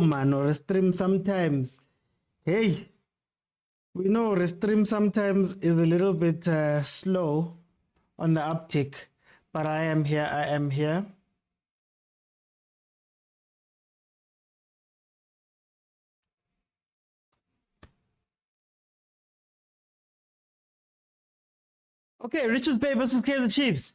man, or stream sometimes. Hey, we know Restream sometimes is a little bit slow on the uptick, but I am here. I am here. Okay, Richards Bay versus Kaizer Chiefs.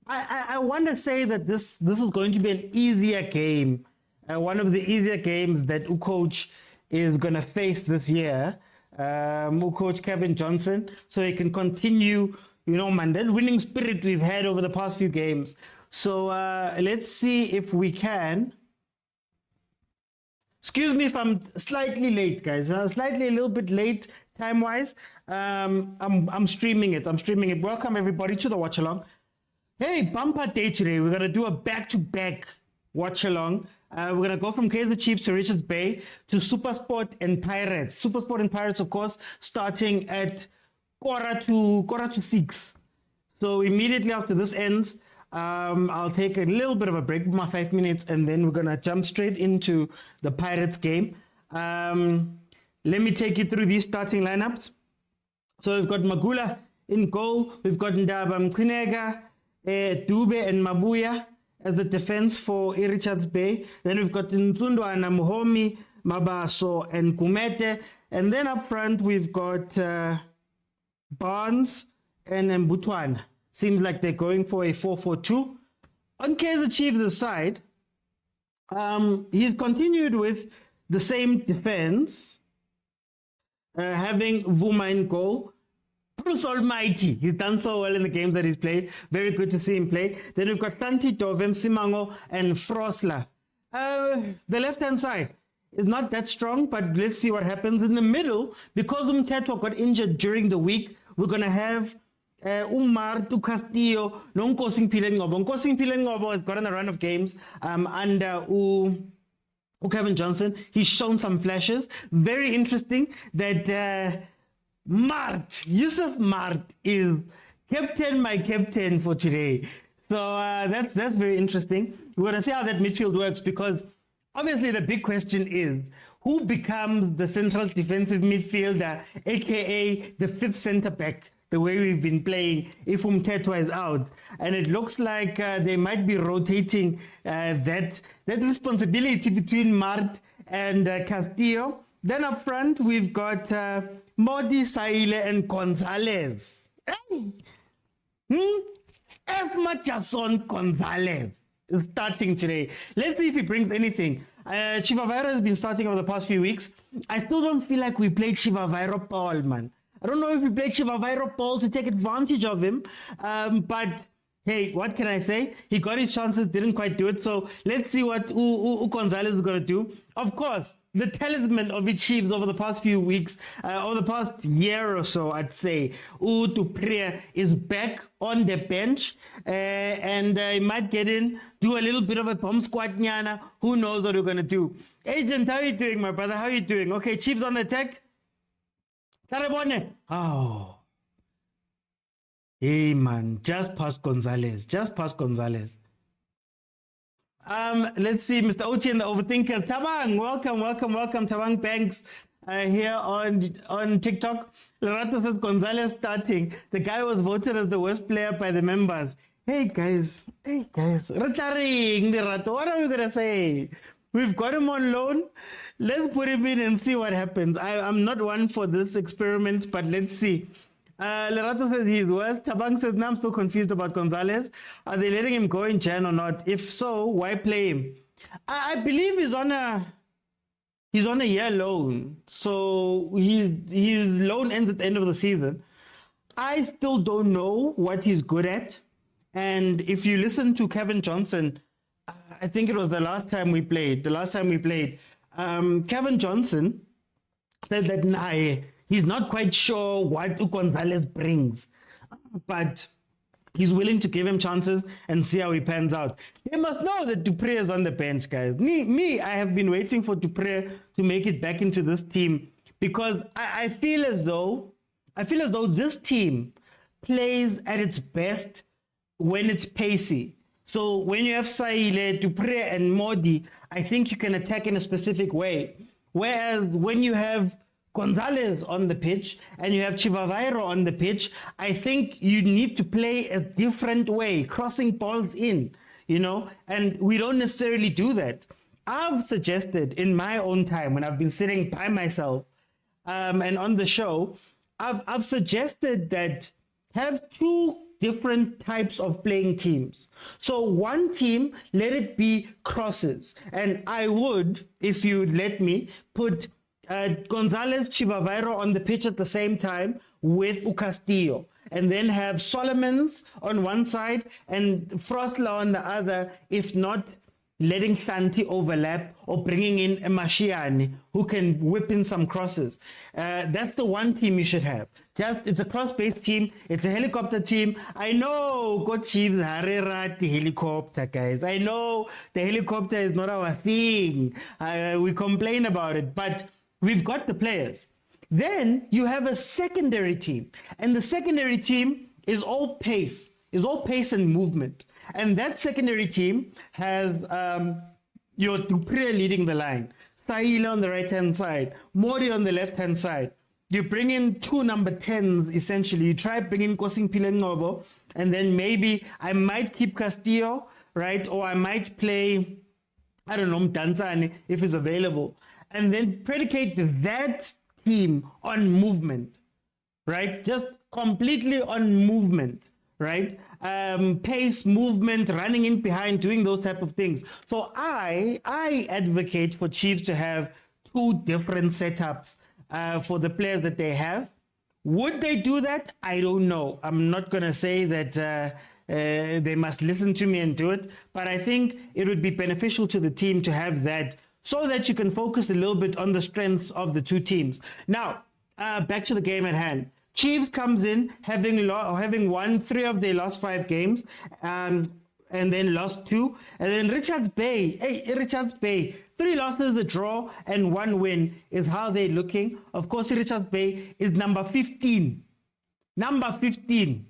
I want to say that this is going to be an easier game, one of the easier games that coach is going to face this year. Coach Kevin Johnson, so he can continue, man, that winning spirit we've had over the past few games. So let's see if we can. Excuse me if I'm slightly late, guys. Slightly a little bit late time-wise. I'm streaming it. Welcome everybody to the Watchalong. Hey, bumper day today. We're gonna do a back-to-back Watchalong. We're gonna go from Kaizer Chiefs to Richards Bay to Supersport and Pirates. Supersport and Pirates, of course, starting at quarter to 6. So immediately after this ends, I'll take a little bit of a break, my 5 minutes, and then we're gonna jump straight into the Pirates game. Let me take you through these starting lineups. So we've got Magula in goal. We've got Ndaba Mkhinega, Dube and Mabuya as the defense for Richards Bay. Then we've got Nsundwana, Muhomi, Mabaso, and Kumete. And then up front, we've got Barnes and Mbutwana. Seems like they're going for a 4-4-2. On Kaizer Chiefs' side, he's continued with the same defense, having Vuma in goal. Bruce Almighty, he's done so well in the games that he's played. Very good to see him play. Then we've got Tanti, Dovem, Simango, and Frosler. The left-hand side is not that strong, but let's see what happens. In the middle, because Umtetwa got injured during the week, we're going to have Umar, Castillo, Nkosi Ngobo. Nkosi Ngobo has gotten a run of games under Kevin Johnson. He's shown some flashes. Very interesting that Yusuf Mart is my captain for today. So that's very interesting. We're going to see how that midfield works, because obviously the big question is who becomes the central defensive midfielder, aka the fifth centre back, the way we've been playing if Umtetwa is out. And it looks like they might be rotating that responsibility between Mart and Castillo. Then up front, we've got Modi, Saile, and Gonzalez. F. Machason Gonzalez is starting today. Let's see if he brings anything. Chivaviro has been starting over the past few weeks. I still don't feel like we played Chivaviro Paul, man. I don't know if we played Chivaviro Paul to take advantage of him. But hey, what can I say? He got his chances, didn't quite do it. So let's see what Gonzalez is going to do. Of course, the talisman of the Chiefs over the past few weeks, over the past year or so, I'd say, Dupree is back on the bench, and he might get in, do a little bit of a bomb squad nyana. Who knows what we're going to do? Agent, how are you doing, my brother? How are you doing? Okay, Chiefs on the attack. Tarabone. Oh. Hey, man, just past Gonzalez. Let's see, Mr. Ochi and the Overthinkers. Tabang, welcome, Tabang Banks here on TikTok. Lerato says Gonzalez starting. The guy was voted as the worst player by the members. Hey guys. Retaring, Lerato, what are we going to say? We've got him on loan. Let's put him in and see what happens. I'm not one for this experiment, but let's see. Lerato says he's worse. Tabang says, now I'm still confused about Gonzalez. Are they letting him go in Jan or not? If so, why play him? I believe he's on a year loan. So his loan ends at the end of the season. I still don't know what he's good at. And if you listen to Kevin Johnson, I think it was the last time we played, Kevin Johnson said that he's not quite sure what Gonzalez brings, but he's willing to give him chances and see how he pans out. They must know that Dupree is on the bench, guys. I have been waiting for Dupree to make it back into this team, because I feel as though this team plays at its best when it's pacey. So when you have Saile, Dupree, and Modi, I think you can attack in a specific way. Whereas when you have Gonzalez on the pitch and you have Chivavairo on the pitch, I think you need to play a different way, crossing balls in, and we don't necessarily do that. I've suggested in my own time when I've been sitting by myself and on the show, I've suggested that have two different types of playing teams. So one team, let it be crosses. And I would, if you'd let me, put Gonzalez, Chivavairo on the pitch at the same time with Castillo. And then have Solomons on one side and Frostler on the other, if not letting Santi overlap or bringing in a Mashiani who can whip in some crosses. That's the one team you should have. It's a cross-based team. It's a helicopter team. I know Go Chiefs the helicopter, guys. I know the helicopter is not our thing. We complain about it, but we've got the players. Then you have a secondary team, and the secondary team is all pace and movement. And that secondary team has your Dupré leading the line, Saile on the right-hand side, Mori on the left-hand side. You bring in two number 10s, essentially. You try bringing Kosing Pilengobo, and then maybe I might keep Castillo, right? Or I might play, I don't know, Mdantsane if it's available. And then predicate that team on movement, right? Just completely on movement, right? Pace, movement, running in behind, doing those type of things. So I advocate for Chiefs to have two different setups for the players that they have. Would they do that? I don't know. I'm not going to say that they must listen to me and do it, but I think it would be beneficial to the team to have that so that you can focus a little bit on the strengths of the two teams. Now, back to the game at hand. Chiefs comes in having won 3 of their last 5 games, and then lost 2. And then Richards Bay, 3 losses, a draw, and 1 win is how they're looking. Of course, Richards Bay is number 15. Number 15.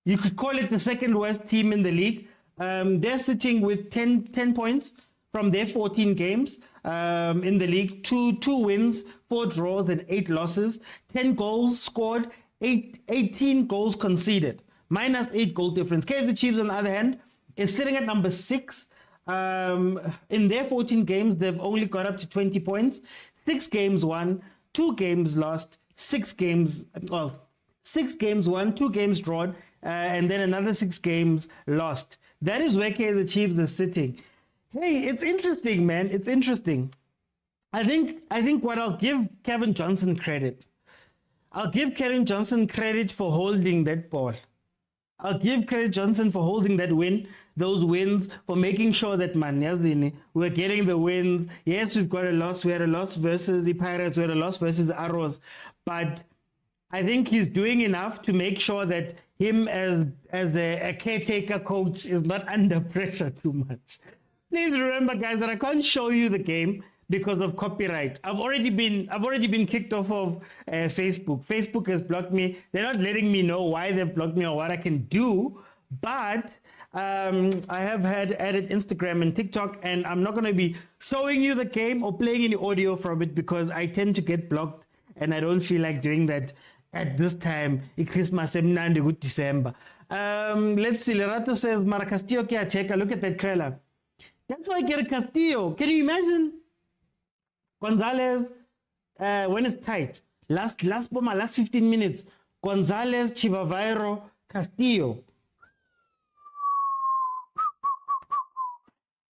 You could call it the second worst team in the league. They're sitting with 10 points from their 14 games in the league. 2 wins, 4 draws, and 8 losses. 10 goals scored, 18 goals conceded. Minus 8 goal difference. Kaizer Chiefs, on the other hand, is sitting at number 6. In their 14 games, they've only got up to 20 points. 6 games won, 2 games lost, 6 games won, 2 games drawn, and then another 6 games lost. That is where Kaizer Chiefs is sitting. Hey, it's interesting, man. It's interesting. I think what I'll give Kevin Johnson credit. I'll give Kevin Johnson credit for holding that ball. I'll give Kevin Johnson for holding those wins, for making sure that, we're getting the wins. Yes, we've got a loss. We had a loss versus the Pirates. We had a loss versus the Arrows. But I think he's doing enough to make sure that him as a caretaker coach is not under pressure too much. Please remember, guys, that I can't show you the game because of copyright. I've already been kicked off of Facebook. Facebook has blocked me. They're not letting me know why they've blocked me or what I can do. But I have had added Instagram and TikTok, and I'm not going to be showing you the game or playing any audio from it because I tend to get blocked, and I don't feel like doing that at this time. Christmas, good December. Let's see. Lerato says, Mara Castillo Caretaker. Look at that curler. That's why I get a Castillo. Can you imagine? Gonzalez, when it's tight, last 15 minutes, Gonzalez, Chivavairo, Castillo.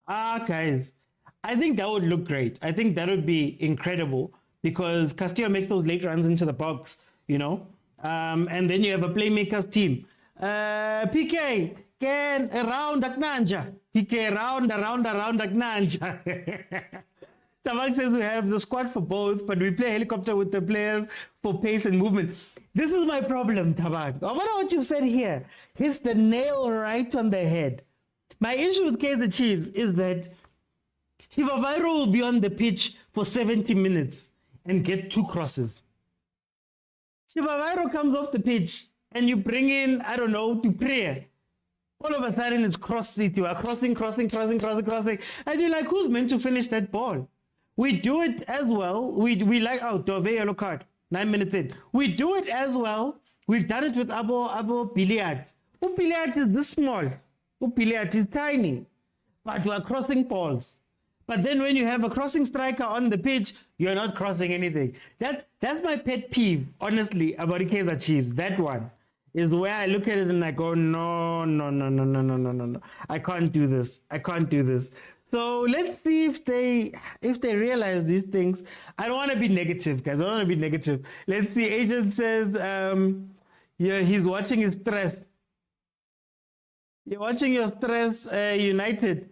Guys, I think that would look great. I think that would be incredible because Castillo makes those late runs into the box, and then you have a playmakers team. PK, can around Aknanja. PK, around Aknanja. Tabak says we have the squad for both, but we play helicopter with the players for pace and movement. This is my problem, Tabak. I wonder what you said here. Hits the nail right on the head. My issue with Kaizer Chiefs is that Chivavairo will be on the pitch for 70 minutes and get 2 crosses. Chivavairo comes off the pitch and you bring in, I don't know, Dupré. All of a sudden it's cross it. You are crossing. And you're like, who's meant to finish that ball? We do it as well. We like, oh, Dove yellow card, 9 minutes in. We do it as well. We've done it with Abo Billiard. Billiard is this small. Billiard is tiny. But we are crossing balls. But then when you have a crossing striker on the pitch, you're not crossing anything. That's my pet peeve, honestly, about the Kaizer Chiefs. That one is where I look at it and I go, no. I can't do this. So let's see if they realize these things. I don't want to be negative, guys. I don't want to be negative. Let's see. Agent says, yeah, he's watching his stress. You're watching your stress, United,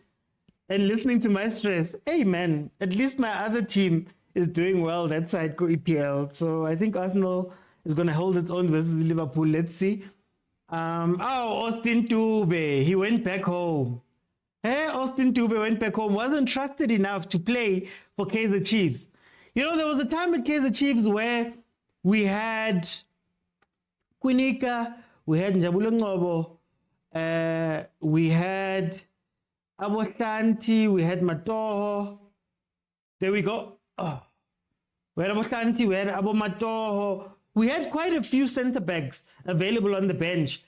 and listening to my stress. Hey, man, at least my other team is doing well that side, EPL. So I think Arsenal is going to hold its own versus Liverpool. Let's see. Austin Tube, he went back home. Hey, Austin Tube went back home. Wasn't trusted enough to play for Kaizer Chiefs. You know, there was a time at Kaizer Chiefs where we had Kwinika, we had Njabule Ngobo, we had Aboshanti, we had Matoho. There we go. Oh. We had Aboshanti, we had Matoho. We had quite a few centre backs available on the bench.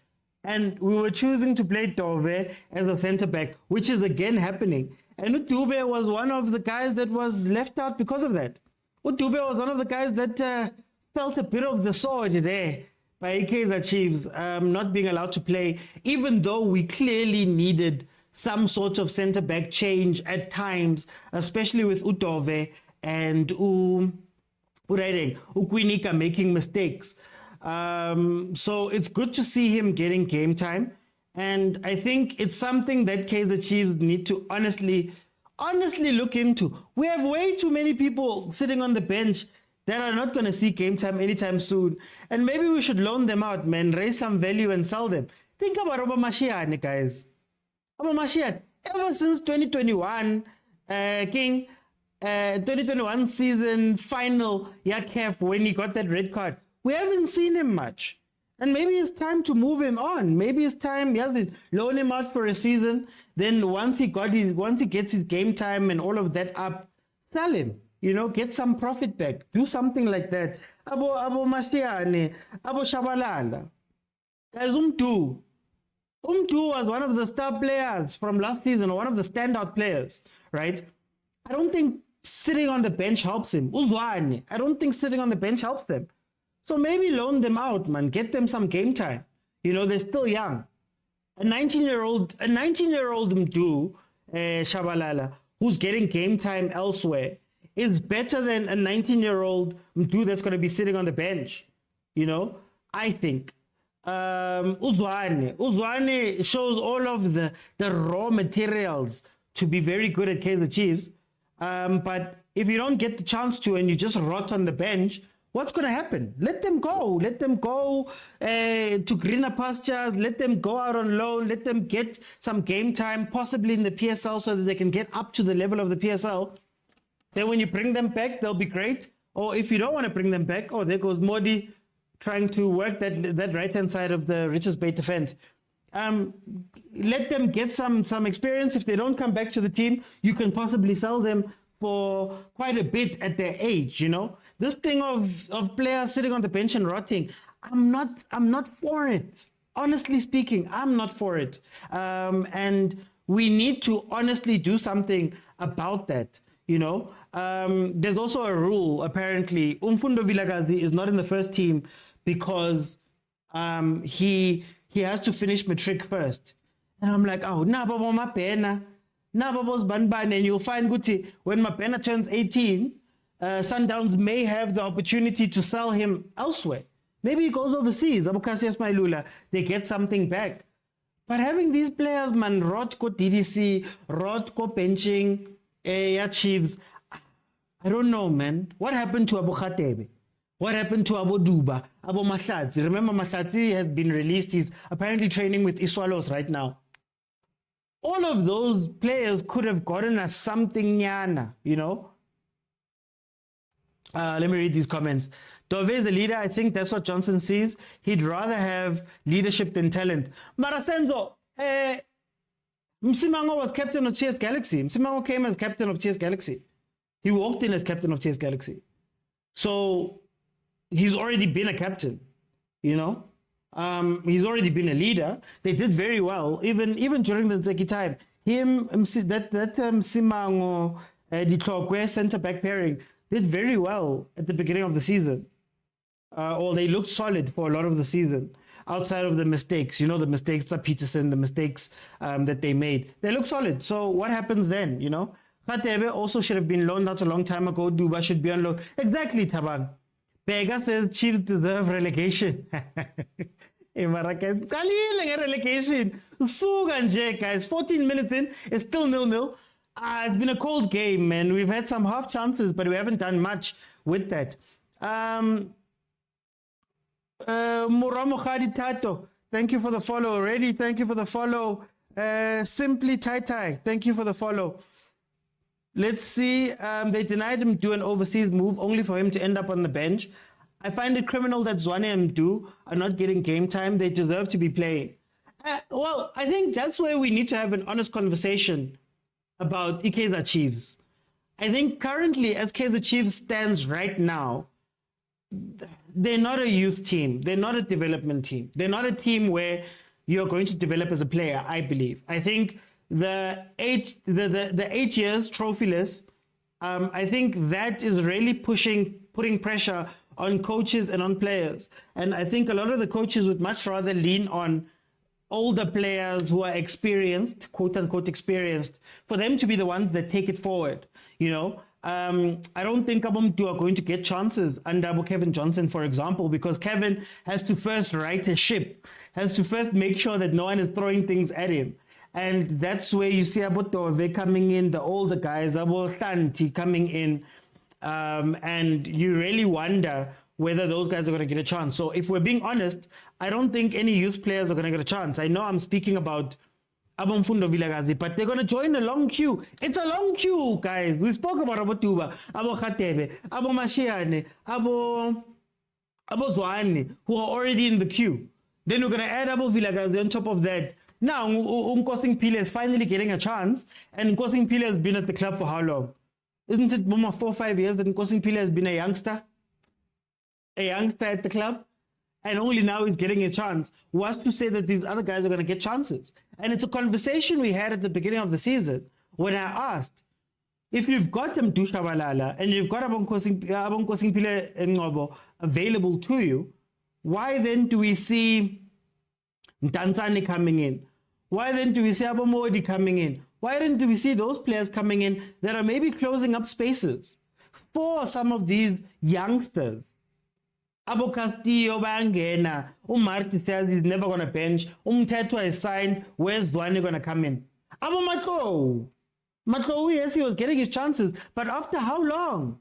And we were choosing to play Dove as a centre back, which is again happening. And Dube was one of the guys that was left out because of that. Dube was one of the guys that felt a bit of the sword there by Kaizer Chiefs, not being allowed to play, even though we clearly needed some sort of centre back change at times, especially with Udove and Ukwinika making mistakes. So it's good to see him getting game time. And I think it's something that Kaizer Chiefs need to honestly look into. We have way too many people sitting on the bench that are not going to see game time anytime soon. And maybe we should loan them out, man, raise some value and sell them. Think about Aubameyang, guys. Aubameyang, ever since 2021, 2021 season final, CAF, when he got that red card, we haven't seen him much. And maybe it's time to move him on. Maybe it's time, loan him out for a season. Then once he gets his game time and all of that up, sell him. You know, get some profit back. Do something like that. Abo Mashiane, Abo Shabalala. Guys, Umtu was one of the star players from last season, or one of the standout players, right? I don't think sitting on the bench helps him. Uzwane, I don't think sitting on the bench helps them. So maybe loan them out, man. Get them some game time. You know, they're still young. A 19-year-old Mdu, Shabalala, who's getting game time elsewhere, is better than a 19-year-old Mdu that's going to be sitting on the bench. You know, I think. Uzwane shows all of the raw materials to be very good at Kaizer Chiefs. But if you don't get the chance to and you just rot on the bench, what's going to happen? Let them go. Let them go to greener pastures. Let them go out on loan. Let them get some game time, possibly in the PSL, so that they can get up to the level of the PSL. Then when you bring them back, they'll be great. Or if you don't want to bring them back, there goes Modi trying to work that right-hand side of the Richards Bay defense. Let them get some experience. If they don't come back to the team, you can possibly sell them for quite a bit at their age, you know. This thing of players sitting on the bench and rotting, I'm not for it. Honestly speaking, I'm not for it. And we need to honestly do something about that, you know. There's also a rule, apparently. Umfundo Vilakazi is not in the first team because he has to finish matric first. And I'm like, nababo mapena, nababos banban, and you'll find Guti, when Mapena turns 18, Sundowns may have the opportunity to sell him elsewhere. Maybe he goes overseas, Abukasias Mailula, they get something back. But having these players, man, rot ko DDC, rot ko benching, Chiefs, I don't know, man. What happened to Abu Khatebe? What happened to Abu Duba? Abu Mahlatsi? Remember, Mahlatsi has been released. He's apparently training with Iswalos right now. All of those players could have gotten us something nyana, you know? Let me read these comments. Dove is the leader. I think that's what Johnson sees. He'd rather have leadership than talent. Marasenzo, Msimango was captain of Chess Galaxy. Msimango came as captain of Chess Galaxy. He walked in as captain of Chess Galaxy. So he's already been a captain, you know. He's already been a leader. They did very well, even during the Ntseki time. Him, that Msimango, Ditlokwe center back pairing did very well at the beginning of the season. Or they looked solid for a lot of the season. Outside of the mistakes, you know, the mistakes that Peterson, the mistakes that they made, they look solid. So what happens then, you know? Khatebe also should have been loaned out a long time ago. Duba should be on loan. Exactly, Tabang. Pega says Chiefs deserve relegation. Relegation. Suganje, guys. 14 minutes in, it's still 0-0. It's been a cold game, man. We've had some half chances, but we haven't done much with that. Muramo Khadi Tato, thank you for the follow already. Thank you for the follow. Simply Tai Tai, thank you for the follow. Let's see. They denied him do an overseas move only for him to end up on the bench. I find it criminal that Zwane and Du are not getting game time. They deserve to be playing. Well, I think that's where we need to have an honest conversation about Kaizer Chiefs. I think currently, as Kaizer Chiefs stands right now, they're not a youth team. They're not a development team. They're not a team where you're going to develop as a player, I believe. I think the 8 years trophyless, I think that is really putting pressure on coaches and on players. And I think a lot of the coaches would much rather lean on older players who are experienced, quote unquote experienced, for them to be the ones that take it forward. You know, I don't think Abomdu are going to get chances under Kevin Johnson, for example, because Kevin has to first right a ship, has to first make sure that no one is throwing things at him. And that's where you see Abotove coming in, the older guys, Abo Shanti coming in, and you really wonder whether those guys are going to get a chance. So if we're being honest, I don't think any youth players are going to get a chance. I know I'm speaking about Abomfundo Vilagazi, but they're going to join a long queue. It's a long queue, guys. We spoke about Abotuba, Abo Khatebe, Abo Mashiane, Abo Zwane, who are already in the queue. Then we're going to add Abo Vilagazi on top of that. Now, Nkosing Pile is finally getting a chance, and Nkosing Pile has been at the club for how long? Isn't it more 4 or 5 years that Nkosing Pile has been a youngster? A youngster at the club? And only now he's getting a chance. Was to say that these other guys are going to get chances. And it's a conversation we had at the beginning of the season when I asked, if you've got Mdusha Balala and you've got Abonkosing Pile Ngobo available to you, why then do we see Ntanzani coming in? Why then do we see Abomodi coming in? Why then do we see those players coming in that are maybe closing up spaces for some of these youngsters? Abo Castillo bangena. Marty says he's never going to bench. Tetwa is signed. Where's Dwani going to come in? Abo Matlo. Matlo, yes, he was getting his chances. But after how long?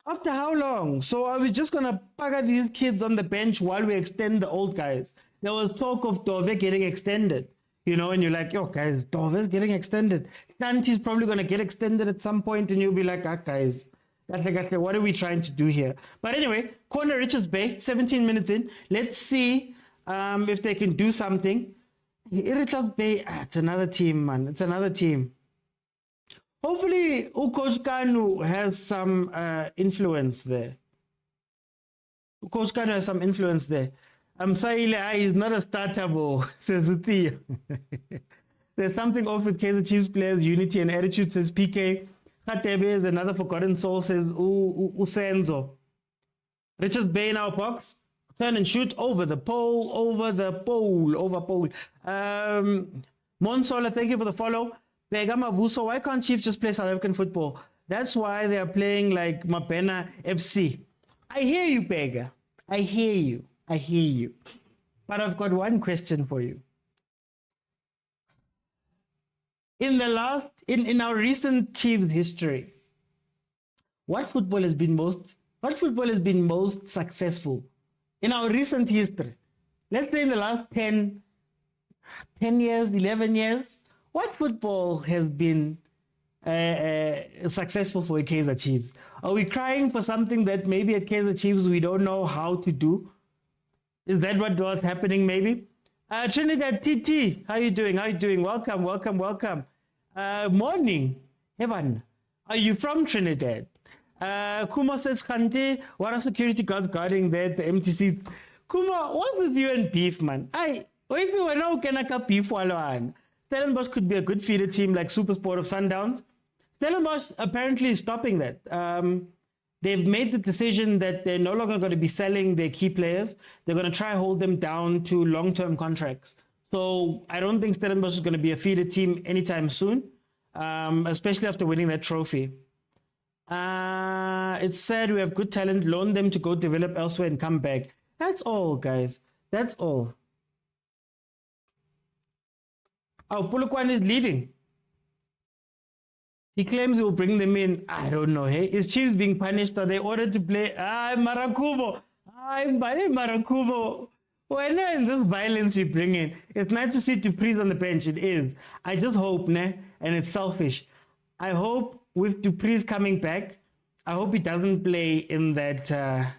After how long? So are we just going to pugger these kids on the bench while we extend the old guys? There was talk of Dove getting extended. You know, and you're like, yo, guys, Dove's getting extended. Santi's probably going to get extended at some point, and you'll be like, guys, what are we trying to do here? But anyway, corner Richards Bay, 17 minutes in. Let's see if they can do something. Richards Bay, it's another team, man. It's another team. Hopefully, Coach Kanu has some influence there. Coach Kanu has some influence there. Saile, he's not a starter, says Uthia. There's something off with Kaizer Chiefs players' unity and attitude, says PK. Khatebe is another forgotten soul, says Usenzo. Richards Bay in our box. Turn and shoot over the pole, over pole. Monsola, thank you for the follow. Begama Buso, why can't Chiefs just play South African football? That's why they are playing like Mapena FC. I hear you, Bega. I hear you. But I've got one question for you. In our recent Chiefs history, what football has been most successful in our recent history? Let's say in the last 10 years, 11 years, what football has been successful for Kaizer Chiefs? Are we crying for something that maybe at Kaizer Chiefs we don't know how to do? Is that what was happening maybe? Trinidad TT, how you doing? How you doing? Welcome, welcome, welcome. Morning, Evan. Are you from Trinidad? Kuma says, Khante, what are security guards guarding there at the empty seats? Kuma, what's with you and beef, man? Wait, we know Kenaka beef wallowan. Stellenbosch could be a good feeder team like Supersport of Sundowns. Stellenbosch apparently is stopping that. They've made the decision that they're no longer going to be selling their key players. They're going to try hold them down to long-term contracts. So I don't think Stellenbosch is going to be a feeder team anytime soon, especially after winning that trophy. It's sad we have good talent, loan them to go develop elsewhere and come back. That's all, guys. That's all. Oh, Polokwane is leading. He claims he will bring them in. I don't know. Hey, is Chiefs being punished? Are they ordered to play? Marakubo. I'm Marakubo. When this violence you bring in, it's nice to see Dupree's on the bench. It is. I just hope, and it's selfish. I hope with Dupree's coming back, I hope he doesn't play in that. I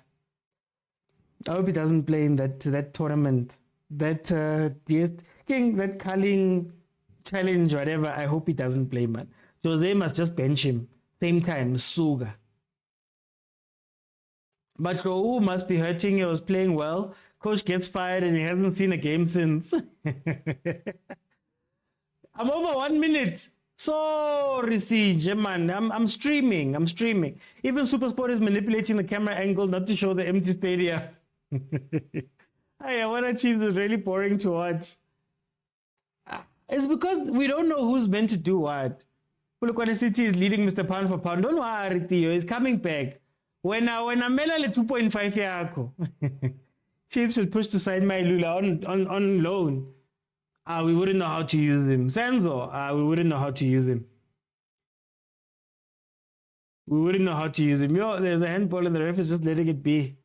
hope he doesn't play in that tournament. That that culling challenge, whatever. I hope he doesn't play, man. Jose must just bench him. Same time, Suga. But Kou must be hurting. He was playing well. Coach gets fired and he hasn't seen a game since. I'm over 1 minute. Sorry, CJ, man. I'm streaming. Even Supersport is manipulating the camera angle not to show the empty stadium. Hey, what Chiefs is really boring to watch. It's because we don't know who's meant to do what. Polokwane City is leading Mr. Pound for Pound. Don't worry, Theo. He's coming back. When I'm Melale 2.5 yako. Chiefs should push to sign my Lula on loan. We wouldn't know how to use him. Senzo, we wouldn't know how to use him. Yo, there's a handball and the ref is just letting it be.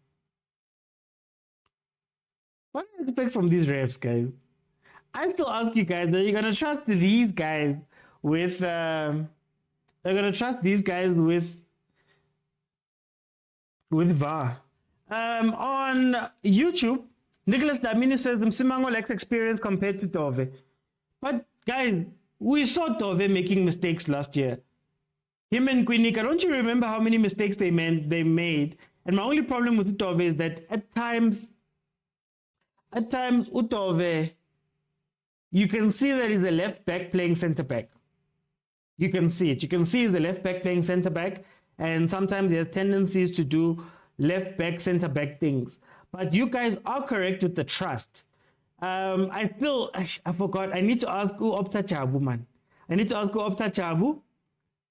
What do you expect from these refs, guys? I still ask you guys, are you going to trust these guys with VAR? On YouTube, Nicholas Damini says Msimango lacks experience compared to Tove. But guys, we saw Tove making mistakes last year. Him and Quinika, don't you remember how many mistakes they made? And my only problem with Tove is that at times Utove, you can see that he's a left back playing centre back. You can see it. You can see he's a left back playing centre back, and sometimes he has tendencies to do left back, centre back things. But you guys are correct with the trust. I forgot. I need to ask who Opta Chabu, man.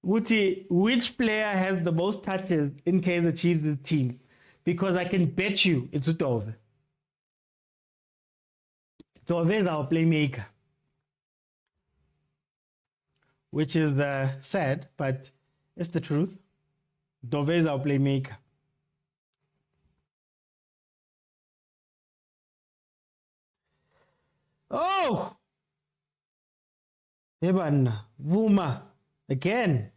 Which player has the most touches in Kaizer Chiefs' team? Because I can bet you it's Utove. Tove is our playmaker. Which is sad, but it's the truth. Tove is our playmaker. Oh! Eban, Vuma, again.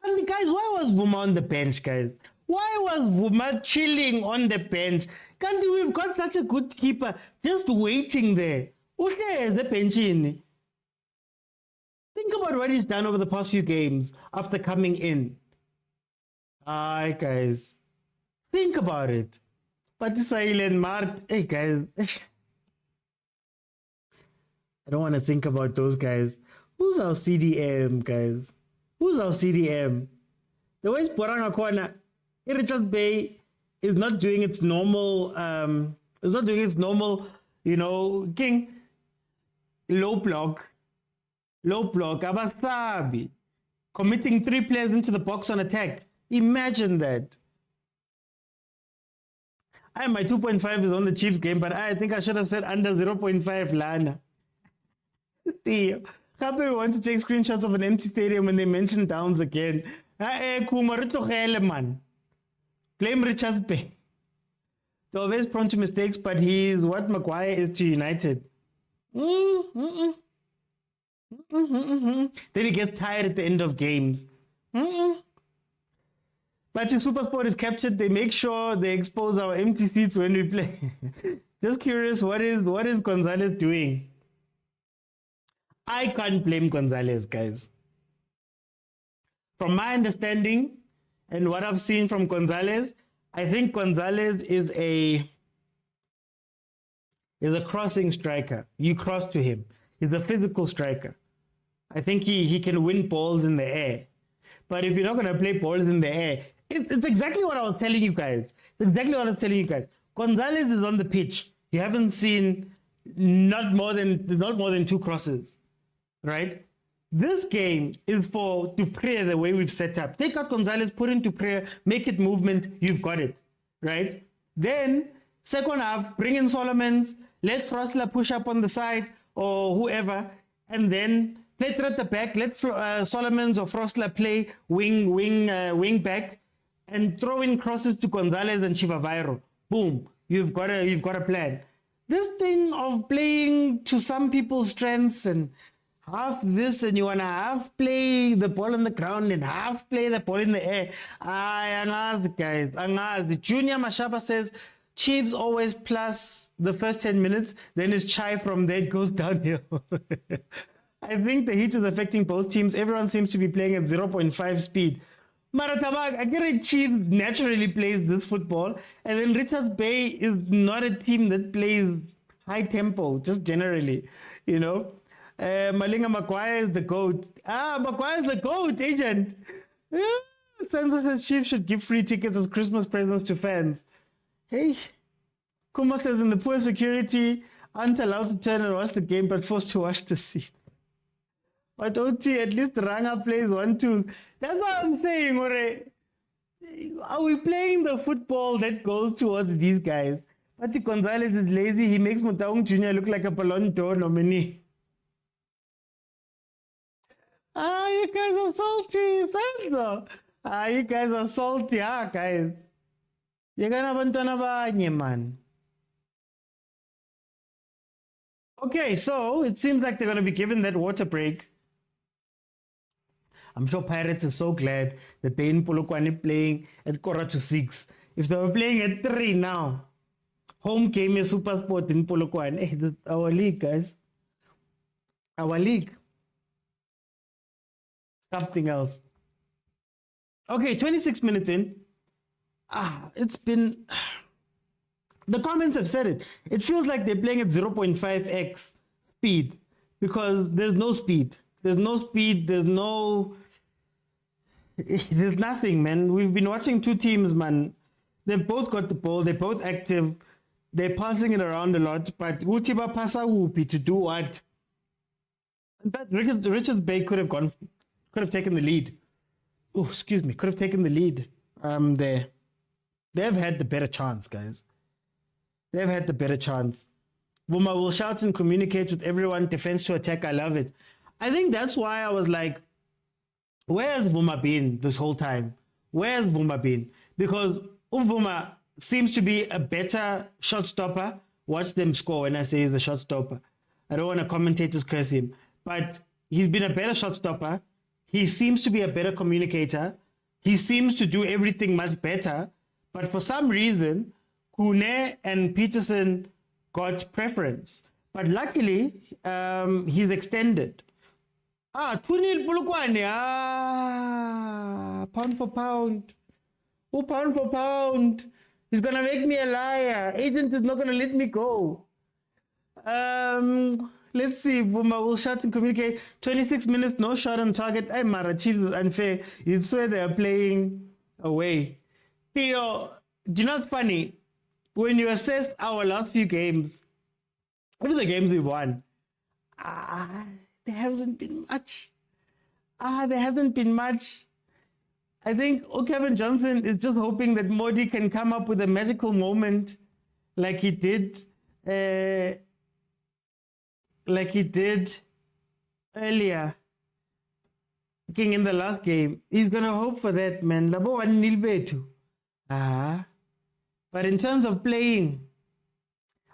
And guys, why was Vuma on the bench, guys? Why was Vuma chilling on the bench? Can't we've got such a good keeper just waiting there. The bench in. Think about what he's done over the past few games after coming in. Aye, guys. Think about it. Patisail and Mart. Hey, guys. I don't want to think about those guys. Who's our CDM, guys? Who's our CDM? The way Boranga Corner, Richards Bay is not doing its normal, King, low block, Abasabi, committing 3 players into the box on attack. Imagine that. My 2.5 is on the Chiefs game, but I think I should have said under 0.5, Lana. Theo, we want to take screenshots of an empty stadium when they mention Downs again. Man. Blame Richards Bay. They're always prone to mistakes, but he's what Maguire is to United. Then he gets tired at the end of games. But if Supersport is captured, they make sure they expose our empty seats when we play. Just curious, what is Gonzalez doing? I can't blame Gonzalez, guys. From my understanding and what I've seen from Gonzalez, I think Gonzalez is a crossing striker. You cross to him. He's a physical striker. I think he can win balls in the air. But if you're not going to play balls in the air, it's exactly what I was telling you guys. It's exactly what I was telling you guys. Gonzalez is on the pitch. You haven't seen not more than 2 crosses, right? This game is for Dupree the way we've set up. Take out Gonzalez, put in Dupree, make it movement. You've got it, right? Then second half, bring in Solomons. Let Frosler push up on the side or whoever, and then play through at the back. Let Solomons or Frosler play wing back, and throw in crosses to Gonzalez and Chivavairo. Boom, you've got a plan. This thing of playing to some people's strengths and half this, and you want to half play the ball on the ground and half play the ball in the air. Angazi, guys. Angazi. Junior Mashaba says Chiefs always plus the first 10 minutes, then it's chai from there, it goes downhill. I think the heat is affecting both teams. Everyone seems to be playing at 0.5 speed. Maratabag, I get it, Chiefs naturally plays this football, and then Richards Bay is not a team that plays high tempo, just generally, you know. Malinga Maguire is the GOAT. Maguire is the GOAT, agent. Sansa says Chiefs should give free tickets as Christmas presents to fans. Hey, Kuma says in the poor security, aren't allowed to turn and watch the game, but forced to watch the seat. But OT, at least Ranga plays 1-2. That's what I'm saying, Ore. Are we playing the football that goes towards these guys? But Gonzalez is lazy. He makes Mutaung Jr. look like a Ballon d'Or nominee. You guys are salty, Sansa. You guys are salty, guys. You're gonna bantwana banye, man. Okay, so it seems like they're gonna be given that water break. I'm sure Pirates are so glad that they're in Polokwane playing at 4:45. If they were playing at 3 now, home game is Supersport in Polokwane. Hey, this is our league, guys. Our league. Something else. Okay, 26 minutes in. It's been... The comments have said it. It feels like they're playing at 0.5x speed because there's no speed. There's no speed. There's nothing, man. We've been watching 2 teams, man. They've both got the ball. They're both active. They're passing it around a lot. But Utiba pasa upi to do what? In fact, Richards Bay could have taken the lead. Oh, excuse me. Could have taken the lead there. They've had the better chance, guys. They've had the better chance. Vuma will shout and communicate with everyone. Defense to attack. I love it. I think that's why I was like, where's Vuma been this whole time? Where's Vuma been? Because Vuma seems to be a better shot stopper. Watch them score when I say he's a shot stopper. I don't want to commentators curse him. But he's been a better shot stopper. He seems to be a better communicator. He seems to do everything much better. But for some reason, Kune and Peterson got preference. But luckily, he's extended. 2-0 Polokwane. Pound for pound. Oh, pound for pound. He's going to make me a liar. Agent is not going to let me go. Let's see. Buma will shut and communicate. 26 minutes, no shot on target. Hey, Mara, Chiefs is unfair. You'd swear they are playing away. Theo, do you know what's funny? When you assess our last few games, even the games we won, there hasn't been much. There hasn't been much. I think Kevin Johnson is just hoping that Modi can come up with a magical moment like he did earlier. King in the last game. He's gonna hope for that, man. Labo 1-0 betu. But in terms of playing,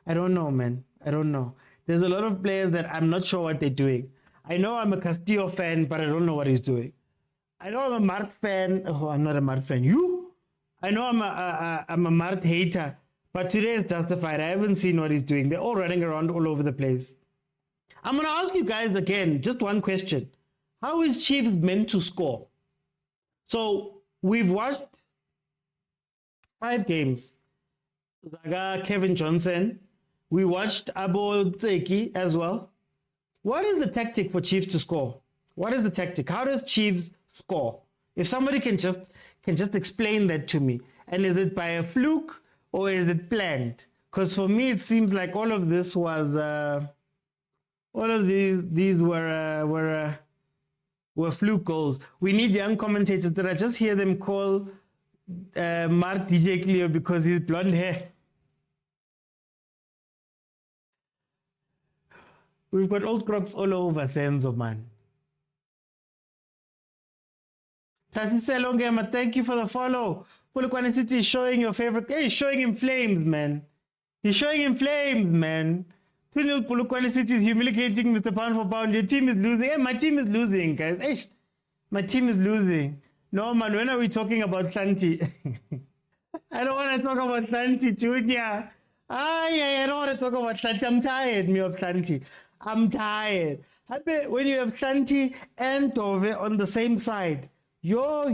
I don't know, man. I don't know. There's a lot of players that I'm not sure what they're doing. I know I'm a Castillo fan, but I don't know what he's doing. I know I'm a Mart fan. Oh, I'm not a Mart fan. You? I know I'm a Mart hater, But today is justified. I haven't seen what he's doing. They're all running around all over the place. I'm going to ask you guys again, just one question. How is Chiefs meant to score? So we've watched 5 games. Zaga, Kevin Johnson. We watched Abo Tseki as well. What is the tactic for Chiefs to score? What is the tactic? How does Chiefs score? If somebody can just explain that to me. And is it by a fluke or is it planned? Because for me, it seems like all of this was, all of these were fluke goals. We need young commentators that I just hear them call Mark DJ Cleo because he's blonde hair. We've got old crocs all over Senzo, man. Tasiselo Ngema, thank you for the follow. Polokwane City is showing your favorite. Hey, he's showing him flames, man. He's showing him flames, man. 2-0 Polokwane City is humiliating Mr. Pound for Pound. Your team is losing. Hey, my team is losing, guys. Hey, my team is losing. No, man, when are we talking about Santi? I don't want to talk about Santi, Junior. I don't want to talk about Santi. I'm tired, me, of Santi. I'm tired. When you have Santi and Tove on the same side. Yo.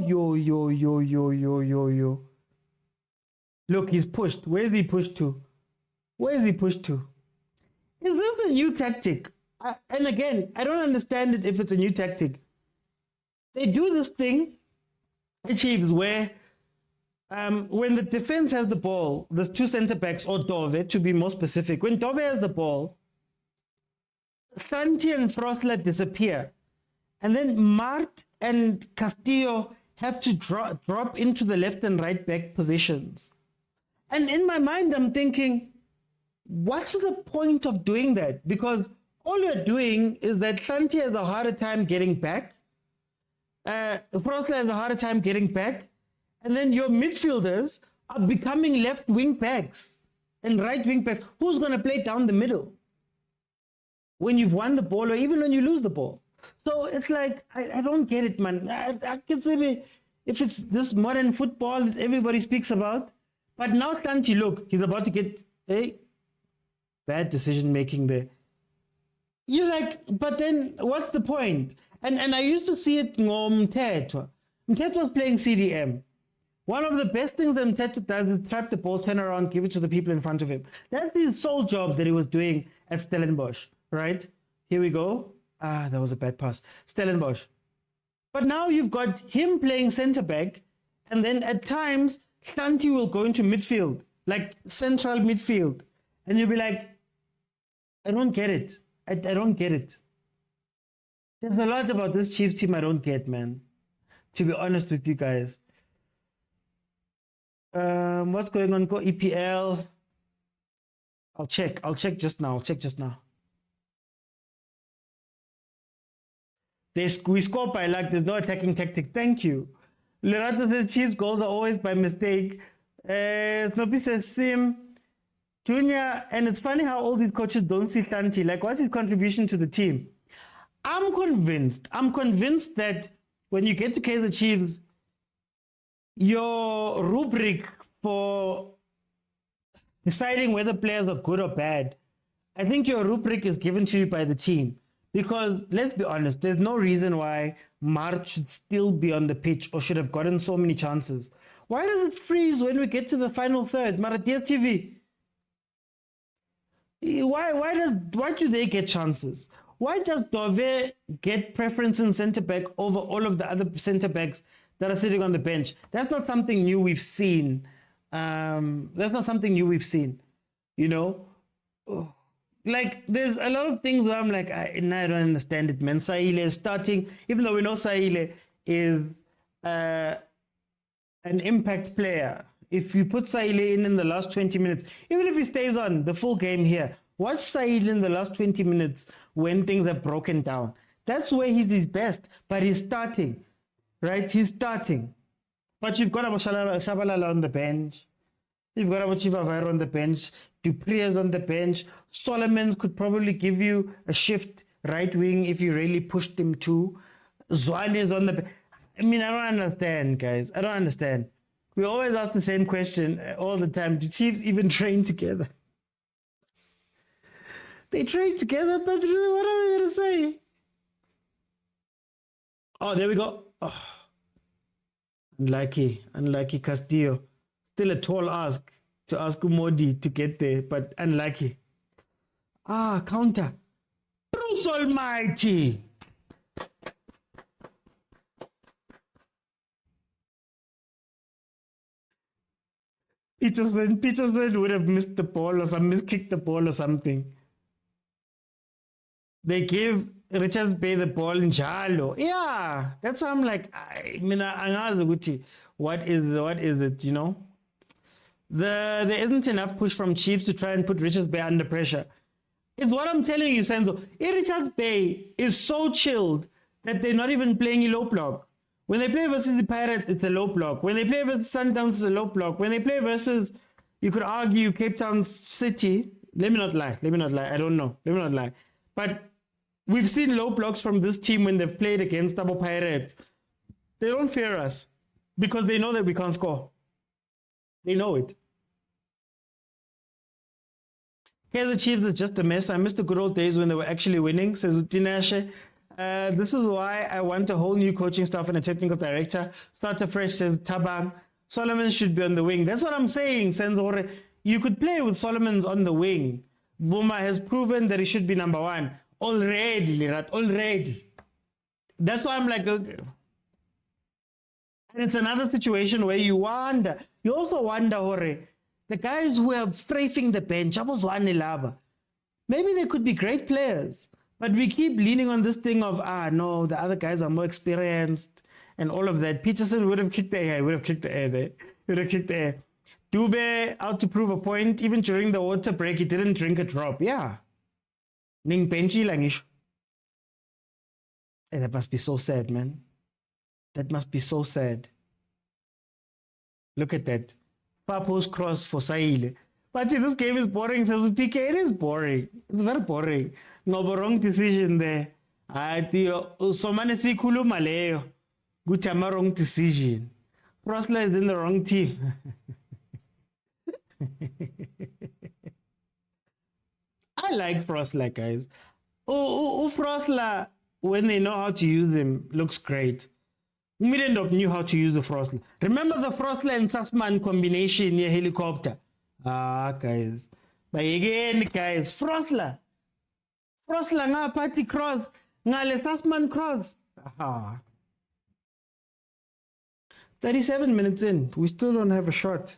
Look, he's pushed. Where's he pushed to? Where's he pushed to? Is this a new tactic? And again, I don't understand it if it's a new tactic. They do this thing, Chiefs, where when the defense has the ball, there's 2 center backs, or Dove, to be more specific. When Dove has the ball, Santi and Frosler disappear. And then Mart and Castillo have to drop into the left and right back positions. And in my mind, I'm thinking, what's the point of doing that? Because all you're doing is that Santi has a harder time getting back. Frosler has a harder time getting back. And then your midfielders are becoming left wing backs and right wing backs. Who's going to play down the middle when you've won the ball or even when you lose the ball? So it's like, I don't get it, man. I can say if it's this modern football that everybody speaks about. But now Santi, look, he's about to get a bad decision making there. You're like, but then what's the point? And I used to see it Mtetwa. Mtetwa was playing CDM. One of the best things that Mtetwa does is trap the ball, turn around, give it to the people in front of him. That's his sole job that he was doing at Stellenbosch, right? Here we go. That was a bad pass. Stellenbosch. But now you've got him playing centre back, and then at times, Santi will go into midfield, like central midfield. And you'll be like, I don't get it. I don't get it. There's a lot about this Chiefs team I don't get, man. To be honest with you guys. What's going on? Go EPL. I'll check just now. We score by luck. There's no attacking tactic. Thank you. Lerato says Chiefs goals are always by mistake. Snoopy says Sim. Junior, and it's funny how all these coaches don't see Santi. Like, what's his contribution to the team? I'm convinced that when you get to Kaizer Chiefs, your rubric for deciding whether players are good or bad, I think your rubric is given to you by the team. Because let's be honest, there's no reason why Mart should still be on the pitch or should have gotten so many chances. Why does it freeze when we get to the final third? Maratias TV. Why do they get chances? Why does Dove get preference in centre back over all of the other centre backs that are sitting on the bench? That's not something new we've seen. You know? Like, there's a lot of things where I'm like, I don't understand it, man. Saile is starting, even though we know Saile is an impact player. If you put Saile in the last 20 minutes, even if he stays on the full game here, watch Saile in the last 20 minutes when things are broken down. That's where he's his best, but he's starting, right? He's starting. But you've got Shabalala on the bench. You've got Chivavaro on the bench. Dupree is on the bench. Solomons could probably give you a shift right wing if you really pushed him to. Zwane is on the bench. I mean, I don't understand, guys. I don't understand. We always ask the same question all the time. Do Chiefs even train together? They train together, but what are we going to say? Oh, there we go. Oh. Unlucky Castillo. Still a tall ask to ask Umodi to get there, but unlucky. Counter. Bruce Almighty. Peterson would have missed the ball or miskicked the ball or something. They gave Richards Bay the ball in Jalo. Yeah, that's why I'm like, what is it, you know? There isn't enough push from Chiefs to try and put Richards Bay under pressure. It's what I'm telling you, Senzo. Richards Bay is so chilled that they're not even playing a low block. When they play versus the Pirates, it's a low block. When they play versus Sundowns, it's a low block. When they play versus, you could argue, Cape Town City. Let me not lie. I don't know. Let me not lie. But we've seen low blocks from this team when they've played against double Pirates. They don't fear us because they know that we can't score. They know it. Kaizer Chiefs is just a mess. I miss the good old days when they were actually winning, says Utinashe. This is why I want a whole new coaching staff and a technical director. Start afresh, says Tabang. Solomon should be on the wing. That's what I'm saying, Senzore. You could play with Solomon's on the wing. Buma has proven that he should be number one. Already, Lirat, already. That's why I'm like, okay. And it's another situation where you wonder. You also wonder, Hore, the guys who are strafing the bench, maybe they could be great players. But we keep leaning on this thing of, no, the other guys are more experienced and all of that. Peterson would have kicked the air. He would have kicked the air there. He would have kicked the air. Dube out to prove a point. Even during the water break, he didn't drink a drop. Yeah. Ning Benji Langish. Hey, that must be so sad, man. That must be so sad. Look at that. Papo's cross for Saile. But this game is boring, says PK. It is boring. It's very boring. No, but wrong decision there. Somane sikhuluma leyo. Kuthi ama wrong decision. Frosler is in the wrong team. I like Frosler, guys. Frosler, when they know how to use them, looks great. Middendorp knew how to use the Frosler. Remember the Frosler and Sussman combination near helicopter? Guys. But again, guys, Frosler nga party cross, nga le Sussman cross. 37 minutes in, we still don't have a shot.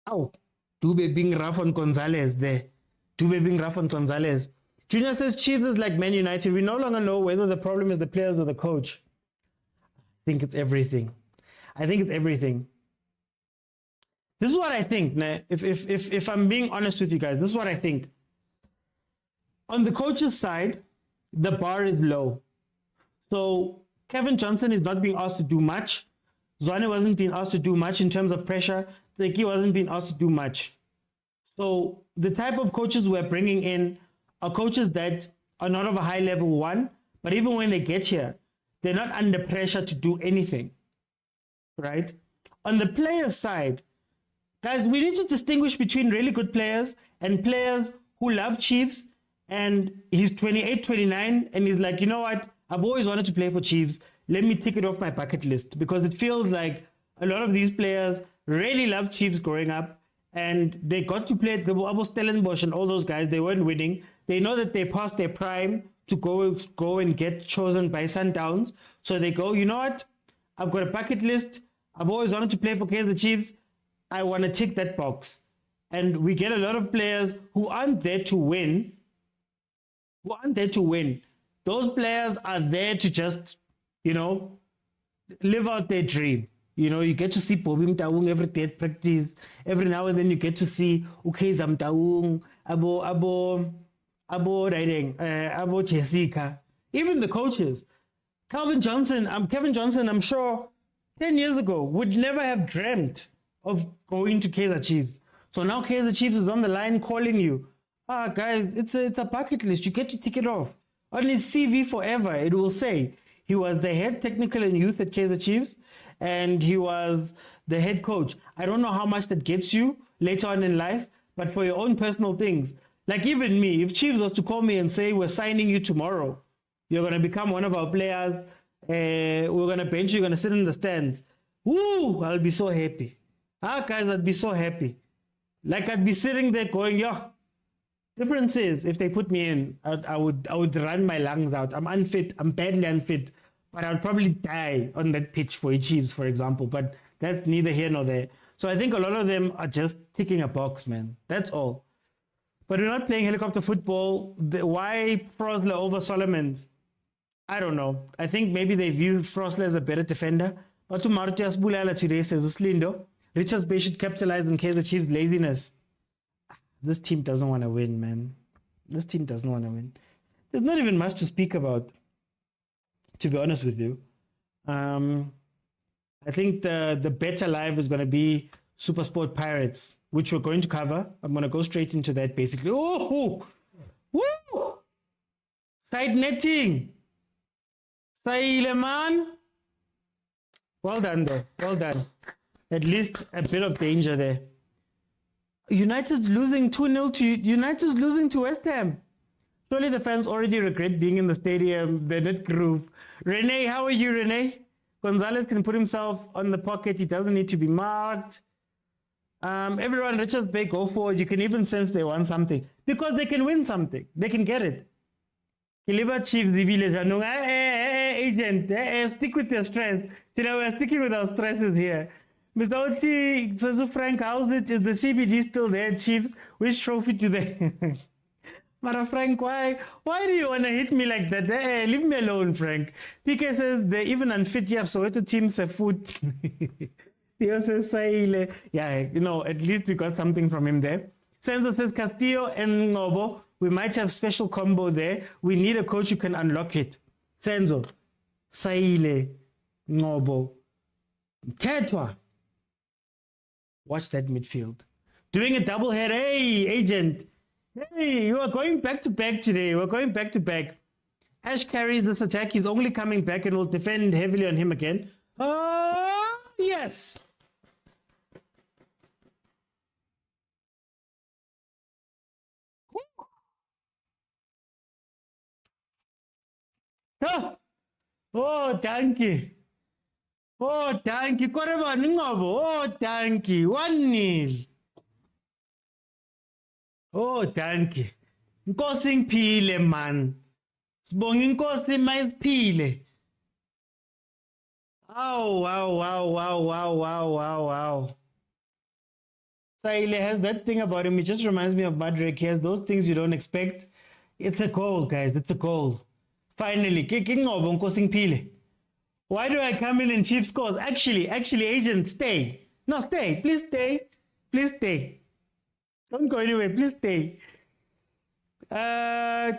Ow. Dube being rough on Gonzalez there. Junior says Chiefs is like Man United. We no longer know whether the problem is the players or the coach. I think it's everything. This is what I think. If I'm being honest with you guys, this is what I think. On the coach's side, the bar is low. So Kevin Johnson is not being asked to do much. Zwane wasn't being asked to do much in terms of pressure. Zeki wasn't being asked to do much. So the type of coaches we're bringing in are coaches that are not of a high level one, but even when they get here, they're not under pressure to do anything, right? On the player side, guys, we need to distinguish between really good players and players who love Chiefs and he's 28, 29 and he's like, you know what? I've always wanted to play for Chiefs. Let me tick it off my bucket list because it feels like a lot of these players really loved Chiefs growing up and they got to play the Stellenbosch and all those guys. They weren't winning. They know that they passed their prime to go and get chosen by Sundowns. So they go, you know what? I've got a bucket list. I've always wanted to play for Kaizer Chiefs. I want to tick that box. And we get a lot of players who aren't there to win. Those players are there to just, live out their dream. You get to see Bobby Mtaung every day at practice. Every now and then you get to see Ukeza Mtaung, Abo Jessica. Even the coaches. Kevin Johnson, I'm sure 10 years ago would never have dreamt of going to Kaizer Chiefs. So now Kaizer Chiefs is on the line calling you. Guys, it's a bucket list. You get to tick it off. On his CV forever, it will say He was the head technical and youth at Kaizer Chiefs, and he was the head coach. I don't know how much that gets you later on in life, but for your own personal things, like even me, if Chiefs was to call me and say, we're signing you tomorrow, you're going to become one of our players, we're going to bench you, you're going to sit in the stands. Woo, I'll be so happy. Guys, I'd be so happy. Like I'd be sitting there going, yo, difference is if they put me in, I would run my lungs out. I'm unfit. I'm badly unfit. But I would probably die on that pitch for Chiefs, for example. But that's neither here nor there. So I think a lot of them are just ticking a box, man. That's all. But we're not playing helicopter football. Why Frosler over Solomons? I don't know. I think maybe they view Frosler as a better defender. But to Martias Bulala today says Uslindo, Richards Bay should capitalize on Kaizer Chiefs' laziness. This team doesn't want to win, man. This team doesn't want to win. There's not even much to speak about, to be honest with you. I think the better live is going to be Supersport Pirates, which we're going to cover. I'm going to go straight into that, basically. Oh, woo! Side netting. Saile, man. Well done, though. Well done. At least a bit of danger there. United's losing 2-0 to United's losing to West Ham. Surely the fans already regret being in the stadium, the net group. Renee, how are you, Renee? Gonzalez can put himself on the pocket. He doesn't need to be marked. Everyone, Richards Bay, go forward. You can even sense they want something. Because they can win something. They can get it. Kiliba Chiefs, agent, stick with your stress. You know, we're sticking with our stresses here. Mr. Oti, so Frank, how's it? Is the CBD still there, Chiefs? Which trophy do they? Mara Frank, why do you want to hit me like that? Leave me alone, Frank. PK says they're even unfit. Yeah, so what the team's a foot. Theo says, yeah, you know, at least we got something from him there. Senzo says Castillo and Ngobo. We might have special combo there. We need a coach who can unlock it. Senzo, Saile, Ngobo, Tetwa. Watch that midfield. Doing a double head. Hey, agent. Hey, you are going back to back today. We're going back to back. Ash carries this attack. He's only coming back and will defend heavily on him again. Oh, yes. Oh, thank you. Oh, thank you. Oh, thank you. 1-0. Oh, thank you. Nkosi ngiphile man. Sibonga inkosi mayisiphile. Wow. Saile has that thing about him. It just reminds me of Madrek. He has those things you don't expect. It's a goal, guys. It's a goal. Finally, why do I come in and Chief scores? Actually, agent, stay. No, stay. Please stay. Please stay. Don't go anywhere. Please stay.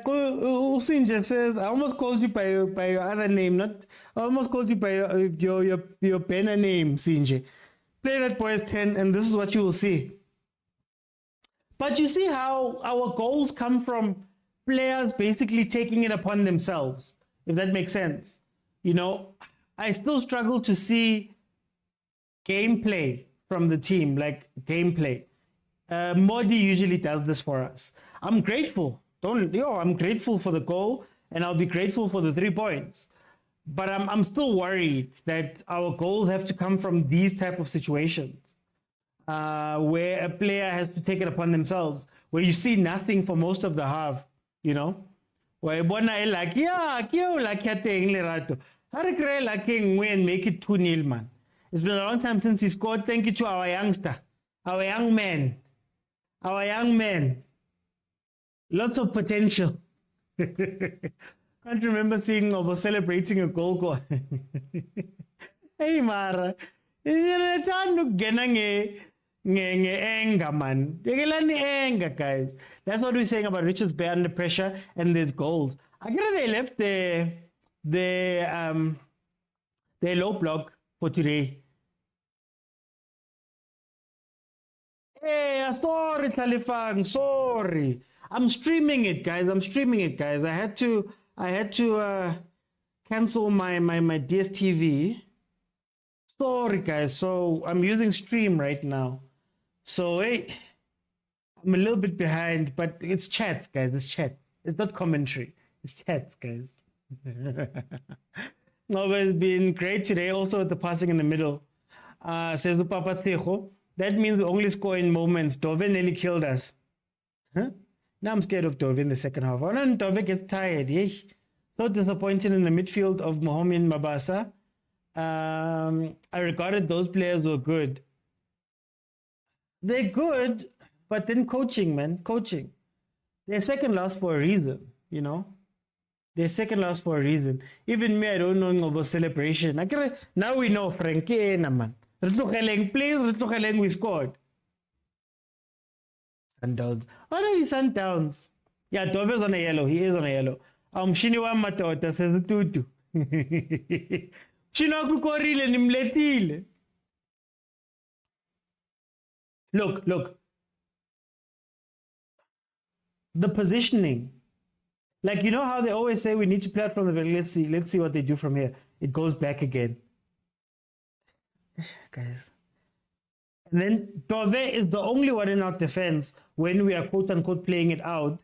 Usinja says, I almost called you by your other name. I almost called you by your banner name, Sinje. Play that boys 10, and this is what you will see. But you see how our goals come from players basically taking it upon themselves, if that makes sense. You know, I still struggle to see gameplay from the team, like gameplay. Modi usually does this for us. I'm grateful. I'm grateful for the goal, and I'll be grateful for the 3 points. But I'm still worried that our goals have to come from these type of situations, where a player has to take it upon themselves, where you see nothing for most of the half. You know, where Bona like, yeah, kyo like lerato. Harikre like and make it 2-0, man. It's been a long time since he scored. Thank you to our youngster, our young man. Lots of potential. Can't remember seeing over celebrating a goal. Hey Mara, anger, man. Anger, guys. That's what we're saying about Richards Bay under pressure and there's goals. I guess they left their low block for today. Hey, sorry, Talifang. Sorry. I'm streaming it, guys. I had to cancel my DSTV. Sorry, guys. So I'm using Stream right now. So hey, I'm a little bit behind, but it's chats, guys. It's chats. It's not commentary. It's chats, guys. No, but it's been great today. Also with the passing in the middle. Says Papa Sejo. That means we only score in moments. Dove nearly killed us. Huh? Now I'm scared of Dove in the second half. Oh, no, Dove gets tired. So disappointed in the midfield of Mohamed Mabasa. I regarded those players were good. They're good, but then coaching, man, coaching. They're second last for a reason, you know. They're second last for a reason. Even me, I don't know about celebration. Now we know Frankie, man. Please, we scored. Sundowns. Already Sundowns. Yeah, Dove's on a yellow. He is on a yellow. Shiniwa Matota says tutu. Shinokukorile nimletile. Look. The positioning. Like, you know how they always say we need to play out from the back. Let's see what they do from here. It goes back again. Guys. And then Dove is the only one in our defense when we are quote unquote playing it out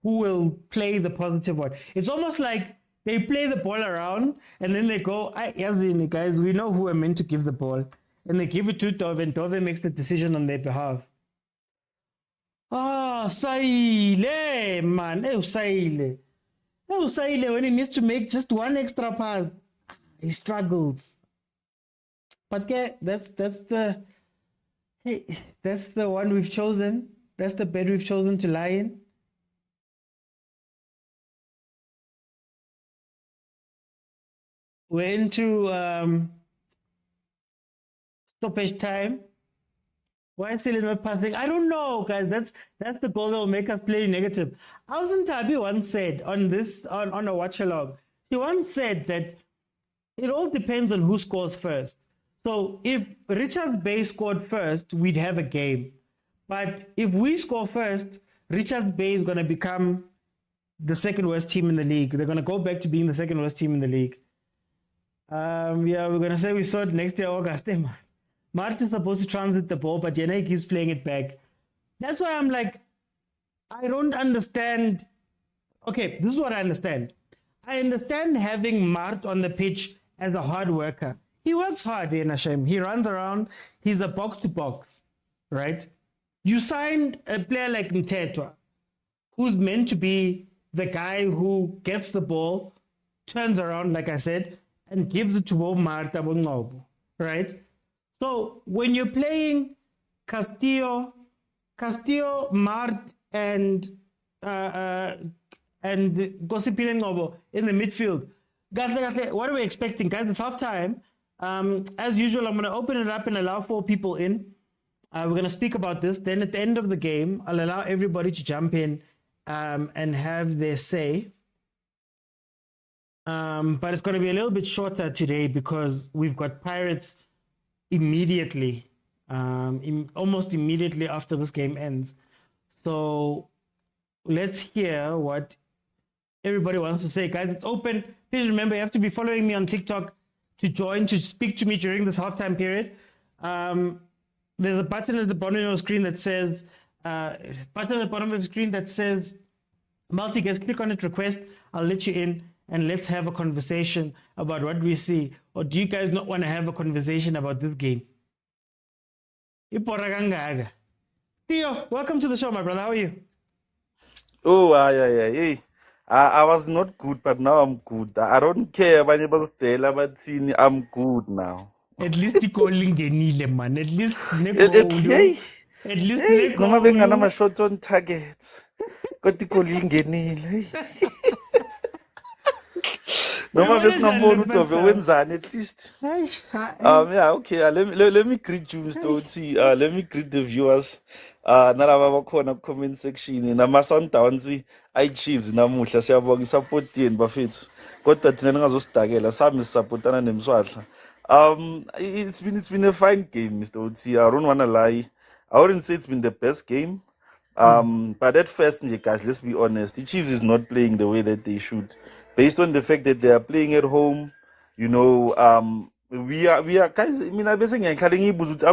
who will play the positive one. It's almost like they play the ball around and then they go, guys, we know who are meant to give the ball. And they give it to Dove and Dove makes the decision on their behalf. Saile, man. Saile. When he needs to make just one extra pass, he struggles. But yeah, that's the one we've chosen. That's the bed we've chosen to lie in. We're into stoppage time. Why is Silima passing? I don't know, guys. That's the goal that will make us play negative. Alison Tabi once said on a Watchalong, she once said that it all depends on who scores first. So if Richard Bay scored first, we'd have a game. But if we score first, Richard Bay is going to become the second worst team in the league. They're going to go back to being the second worst team in the league. We're going to say we saw it next year, August. Martin's supposed to transit the ball, but Jenna keeps playing it back. That's why I'm like, I don't understand. Okay, this is what I understand. I understand having Mart on the pitch as a hard worker. He works hard, Hashem. He runs around. He's a box-to-box, right? You signed a player like Mtetwa, who's meant to be the guy who gets the ball, turns around, like I said, and gives it to Marta Bongobu, right? So when you're playing Castillo, Mart, and Gosipile Ngobo in the midfield, guys, what are we expecting, guys? It's half time. As usual, I'm going to open it up and allow 4 people in. We're going to speak about this. Then at the end of the game, I'll allow everybody to jump in and have their say. But it's going to be a little bit shorter today because we've got Pirates immediately, almost immediately after this game ends. So let's hear what everybody wants to say. Guys, it's open. Please remember, you have to be following me on TikTok to join, to speak to me during this halftime period. There's a button at the bottom of your screen that says, multi-guest, click on it, request. I'll let you in and let's have a conversation about what we see. Or do you guys not want to have a conversation about this game? Theo, welcome to the show, my brother. How are you? Oh, yeah. I was not good, but now I'm good. I don't care when you stay, but I'm good now. At least the calling Genile, man. At least At least Mama Bengana my shot on targets. Got the calling Genile. Noma besingambona uDove wenzani at least. Yeah, okay. Let me greet you, Mr. OT. Let me greet the viewers. Nalaba bakhona comment section nama Sundowns iChiefs namuhla siyabonga support yenu bafethu. Kodwa thina ningazosidakela sami sisupportana nemswadla. It's been a fine game, Mr. OT. I don't want to lie. I wouldn't say it's been the best game. But at first, guys, let's be honest. The Chiefs is not playing the way that they should. based on the fact that they are playing at home, you know, we are guys. I mean, are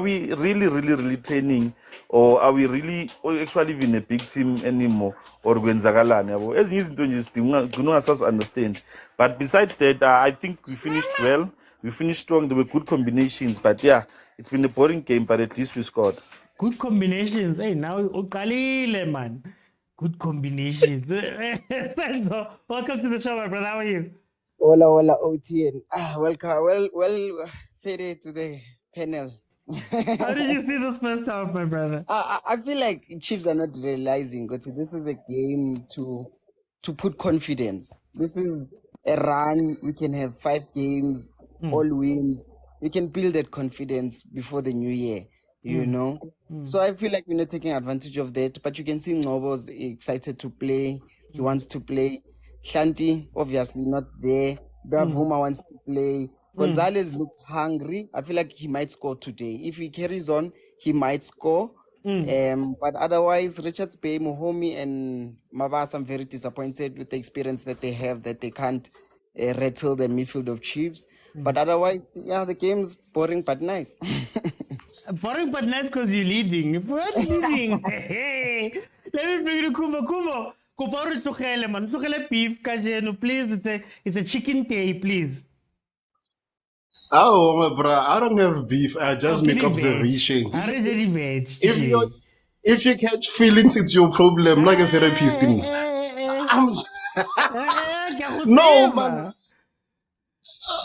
we really training, or are we really or actually even a big team anymore? Or kwenzakalani yabo? Ezinye izinto nje sidinga understand. But besides that, I think we finished well. We finished strong. There were good combinations, but yeah, it's been a boring game. But at least we scored. Good combinations. Hey, now Ukalile, man. Good combinations. Senzo, welcome to the show, my brother. How are you? Hola, OTN. Welcome. Well, faded to the panel. How did you see this first half, my brother? I feel like Chiefs are not realizing that this is a game to put confidence. This is a run. We can have 5 games, all wins. We can build that confidence before the new year, you know. So I feel like we're not taking advantage of that. But you can see Ngobo's excited to play. He wants to play. Shanti, obviously not there. Bravuma wants to play. Gonzalez looks hungry. I feel like he might score today. If he carries on, he might score. But otherwise, Richards Bay, Mohomi, and Mabas, I'm very disappointed with the experience that they have, that they can't rattle the midfield of Chiefs. But otherwise, yeah, the game's boring but nice. Boring but nice because you're leading. If we're leading, hey, let me bring you to Kumo. Kuparo Tuchele, man. Tuchele beef, Kajeno, please. It's a chicken day, please. Oh, my bro, I don't have beef. I just make observations. If you catch feelings, it's your problem, like a therapist. No, man.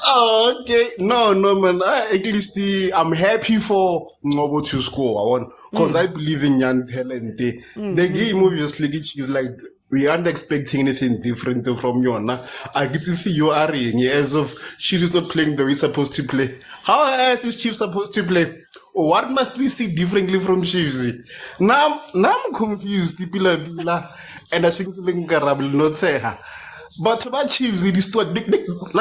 Oh, okay. No, man. At least I'm happy for Ngobo to score. Because I believe in young talent. The game, obviously, is like, we aren't expecting anything different from you. I get to see you are as of Chiefs is not playing the way supposed to play. How else is Chiefs supposed to play? What must we see differently from Chiefs? Now I'm confused. And I think will not say her. But about Chiefs, it is like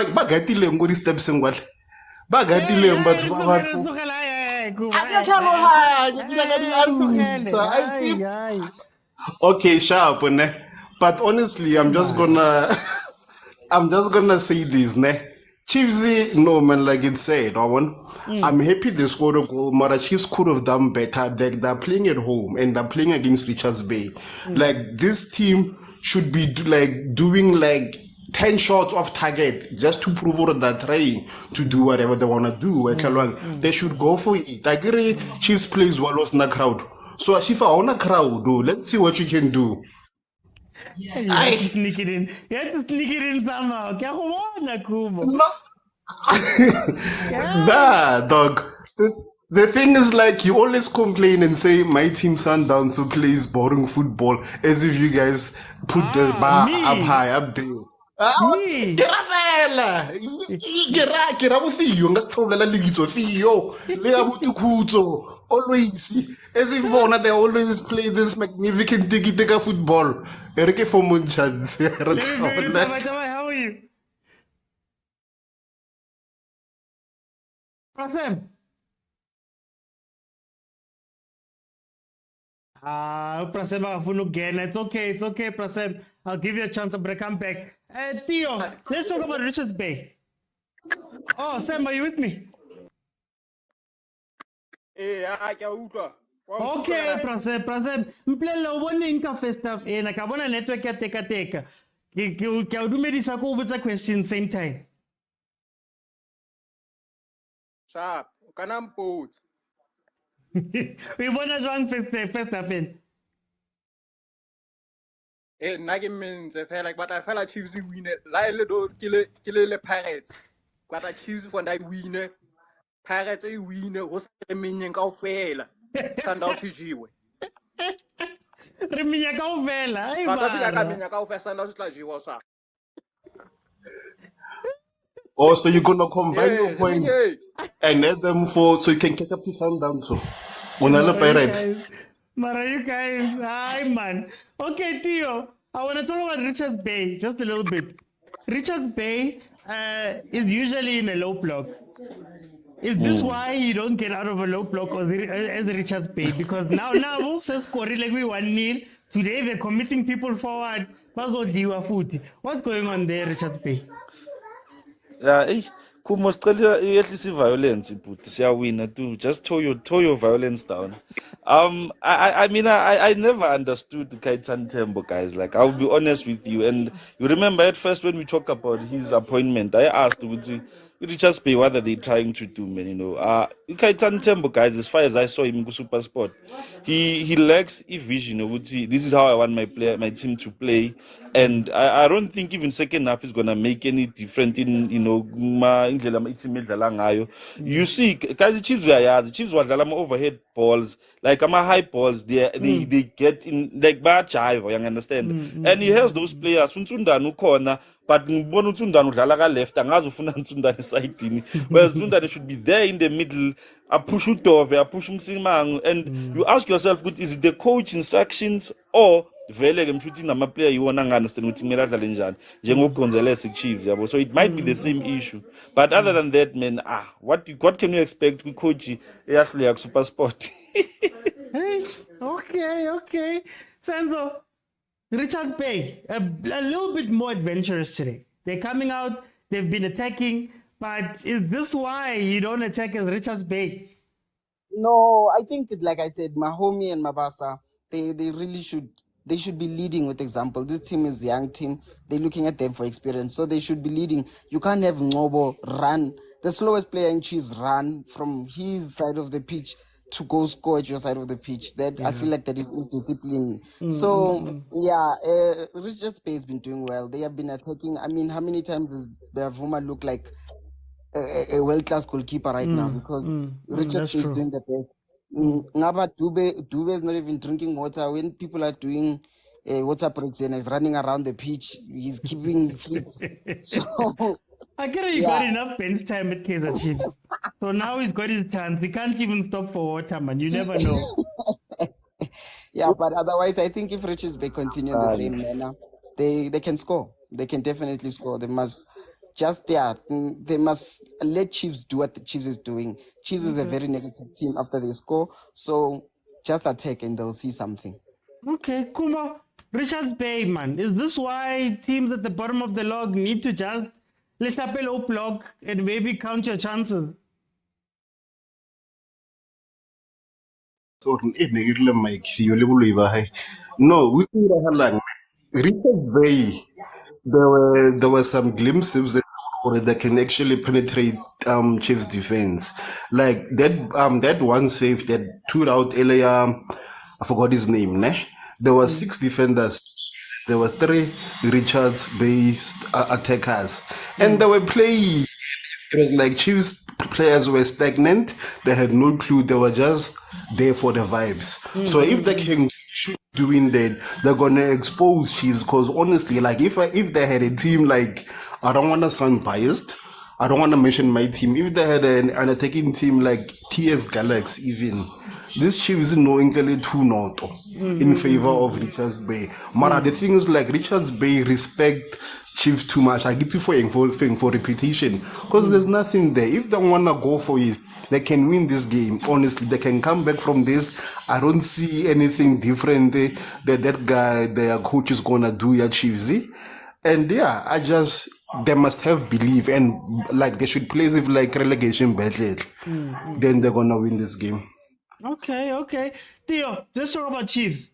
Bagatile Ngori steps and what? Bagatile, but okay, sharp, ne? But honestly, I'm just gonna say this, ne? Chiefs, no man, like it said, I'm happy they scored a goal. Mara Chiefs could have done better. They're playing at home and they're playing against Richards Bay. Like this team should be doing 10 shots off target just to prove that they're trying to do whatever they want to do. Watchalong, they should go for it. I agree, Chiefs plays well in the crowd. So if I own a crowd, let's see what you can do. You have to sneak it in. You have to sneak it in somehow. No. Nah, dog. The thing is, like, you always complain and say my team Sundowns who plays boring football, as if you guys put the bar up high, up there. Me? Ke rafela ke ra bofio nga se tholela lebitso fio le ya botukutso always as if bona they always play this magnificent tiki-taka football re ke for mon chance How are you? Prasem. Prasem, it's okay, Prasem. I'll give you a chance, but come back. Theo, let's talk about Richards Bay. Oh, Sam, are you with me? Okay, Prasem. Mplela ubone inka first stuff ena ka bona network ya teka. Ke o dumedisa ko botsa question same time. Sharp, kana mpotsa. We bona jwang first stuff ena. Nna ke mentse fela ke batla fela Chiefs win la ile do ke le Pirates batla Chiefs for that win Pirates e win ho se menyeng kaofela Sundowns jiwe re menya kaofela ai ba South Africa ka menya kaofela Sundowns tla jiwa sa Oh, so you're gonna combine your points and add them so you can catch up to Sundowns. So Pirate. Mara, you guys, hi man. Okay, Theo, I want to talk about Richards Bay just a little bit. Richards Bay is usually in a low block. Is this why you don't get out of a low block as Richards Bay? Because now says scoring like we 1-0 Today they're committing people forward. What's going on there, Richard Bay? Yeah, Kumo sicela yehlisa violence but siyawina too. Just toe your violence down. I mean I never understood Kaizer Tembo, guys. Like, I'll be honest with you. And you remember at first when we talk about his appointment, I asked Richard Bay what are they trying to do, man, Kaizer Tembo, guys, as far as I saw him in Supersport, he lacks a vision of this is how I want my team to play. And I don't think even second half is gonna make any difference in indlela i-team edlala ngayo. You see, guys, the Chiefs were overhead balls, like high balls. They get in like bayajive, you understand? And he has those players. Unsundane ukhona, but ngibona uNtsundane udlala ka left, angazi ufuna uNtsundane side. Whereas Unsundane should be there in the middle. I push Udove, I push Msimang, and you ask yourself, is it the coach instructions or vele ke mshuthi nama-player yiwona angi-understand ukuthi kumele adlale njani njengoGonzalez Chiefs yabo. So it might be the same issue, but other than that, man, what can you expect kwi-coach eyahluleka ku-Supersport? Hey, okay. Senzo, Richard Bay, a little bit more adventurous today. They're coming out, they've been attacking, but is this why you don't attack as Richard Bay? No, I think, like I said, Mahomi and Mabasa, they really should. They should be leading with example. This team is a young team. They're looking at them for experience. So they should be leading. You can't have Ngobo run. The slowest player in Chiefs run from his side of the pitch to go score at your side of the pitch. I feel like that is indiscipline. Richard Bay has been doing well. They have been attacking. I mean, how many times does Bavuma look like a world-class goalkeeper right now? Because Richard Bay is doing the best. Ngaba Dube is not even drinking water. When people are doing water breaks and he's running around the pitch, he's keeping fit. So I get you got enough bench time at Kaizer Chiefs. So now he's got his chance. He can't even stop for water, man. You never know. Yeah, but otherwise, I think if Richards Bay continue in the same manner, they can score. They can definitely score. They must they must let Chiefs do what the Chiefs is doing. Chiefs is a very negative team after they score, so just attack and they'll see something. Okay, Kuma, Richards Bay, man. Is this why teams at the bottom of the log need to just let up a low block and maybe count your chances? So, no, we see that Richard Bay. There were some glimpses that can actually penetrate Chiefs defense, like that one save that took out earlier. I forgot his name. There were 6 defenders. There were 3 Richards based attackers, and they were playing. It was like Chiefs players were stagnant. They had no clue. They were just there for the vibes. So if they can shoot doing that, they're gonna expose Chiefs. Because honestly, like if they had a team, like, I don't want to sound biased, I don't want to mention my team. If they had an attacking team like TS Galaxy, even this Chiefs no included too not in favor of Richards Bay. Mara, the thing is, like, Richards Bay respect Chiefs too much. I get to for repetition because there's nothing there. If they wanna go for it, they can win this game. Honestly, they can come back from this. I don't see anything different that guy, their coach, is gonna do at Chiefs. And they must have belief, and like they should play it like relegation battle. Then they're gonna win this game. Okay. Theo, let's talk about Chiefs.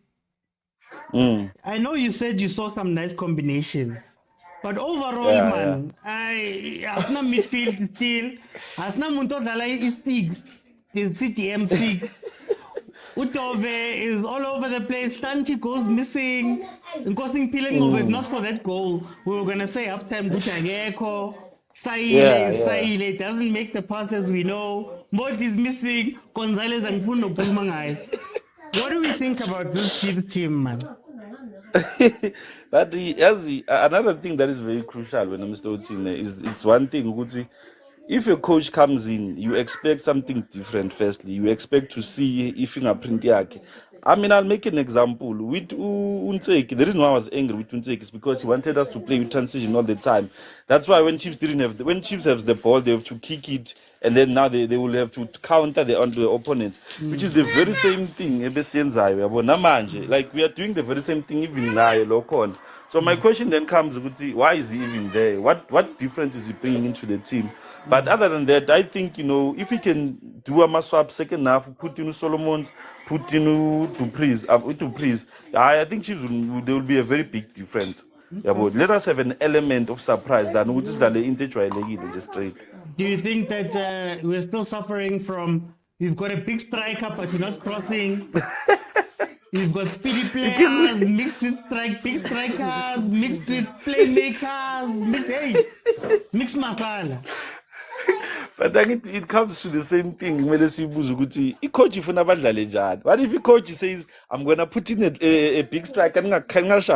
I know you said you saw some nice combinations, but overall, man, I have no midfield still. Has no muntu odlala i-6, the CTM6. Udove is all over the place. Shanti goes missing. Nkosing Pilengo, if not for that goal, we were gonna say halftime Gutageko. Saile doesn't make the passes, we know. Mbot is missing. Gonzalez and Funo Bulmangai. What do we think about this Chiefs team, man? But another thing that is very crucial when I'm still seeing is it's one thing, Gucci. if a coach comes in, you expect something different. Firstly, you expect to see if fingerprint yakhe. I mean, I'll make an example with Unseki. The reason why I was angry with Unseki is because he wanted us to play with transition all the time. That's why when Chiefs didn't have when Chiefs have the ball, they have to kick it, and then now they will have to counter onto the opponents, which is the very same thing. Like we are doing the very same thing even now, local. So my question then comes, why is he even there? What difference is he bringing into the team? But other than that, I think, if he can do a swap second half, put in Solomons, put in Dupreez, I think Chiefs there will be a very big difference. Yeah, but let us have an element of surprise that which is that the intertrial just straight. Do you think that we're still suffering from, you've got a big striker, but you're not crossing? You've got speedy players mixed with big strikers, mixed with playmakers, mixed masala. But then it comes to the same thing. What if the coach says, I'm going to put in a big strike and across?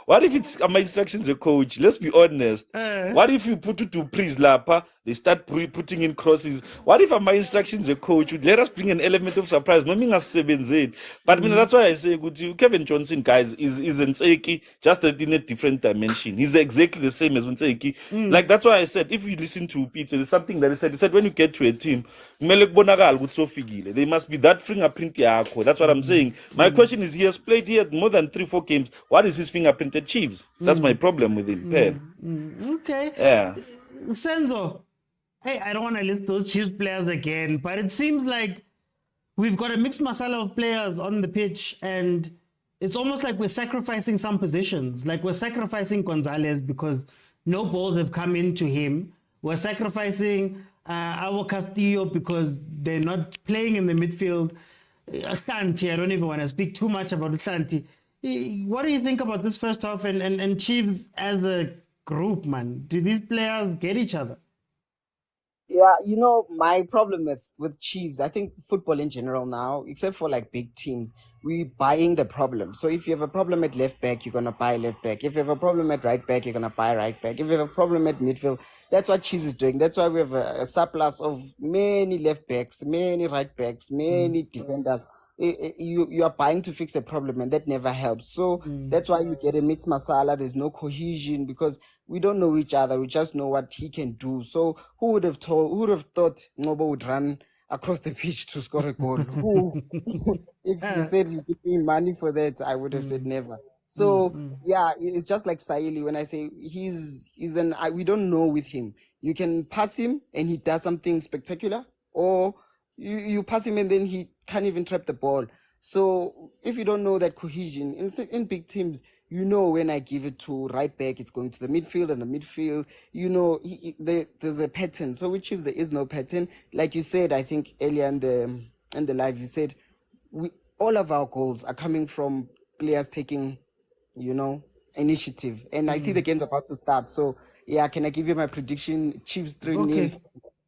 What if it's my instructions, a coach? Let's be honest. What if you put it to Priest Lapa? They start putting in crosses. What if my instructions, a coach? Let us bring an element of surprise. No mean as 7Z. But that's why I say, Kevin Johnson, guys, is Nseki just in a different dimension. He's exactly the same as Nseki. Like, that's why I said, if you listen to Peter, there's something that he said when you get to a team, they must be that fingerprint. That's what I'm saying. My question is, he has played here more than 3-4 games. What is his fingerprint achieves? That's my problem with him. Okay. Yeah. Senzo, hey, I don't want to list those Chiefs players again, but it seems like we've got a mixed masala of players on the pitch, and it's almost like we're sacrificing some positions. Like we're sacrificing Gonzalez because no balls have come into him. We're sacrificing our Castillo because they're not playing in the midfield. Ashanti, I don't even want to speak too much about Ashanti. What do you think about this first half and Chiefs as a group, man? Do these players get each other? Yeah, my problem with Chiefs, I think football in general now, except for like big teams, we buying the problem. So if you have a problem at left back, you're gonna buy left back. If you have a problem at right back, you're gonna buy right back. If you have a problem at midfield, that's what Chiefs is doing. That's why we have a surplus of many left backs, many right backs, many defenders. You are buying to fix a problem, and that never helps. So that's why you get a mixed masala. There's no cohesion because we don't know each other. We just know what he can do. So who would have thought Ngobo would run across the pitch to score a goal? Who? If you said you give me money for that, I would have said never. So yeah, it's just like Saili. When I say we don't know with him. You can pass him and he does something spectacular, or you pass him and then he can't even trap the ball. So if you don't know that cohesion in big teams, when I give it to right back, it's going to the midfield, and the midfield, there's a pattern. So with Chiefs, there is no pattern. Like you said, I think earlier in the live, you said all of our goals are coming from players taking, initiative. And I see the game's about to start. So yeah, can I give you my prediction? Chiefs 3-0, Okay.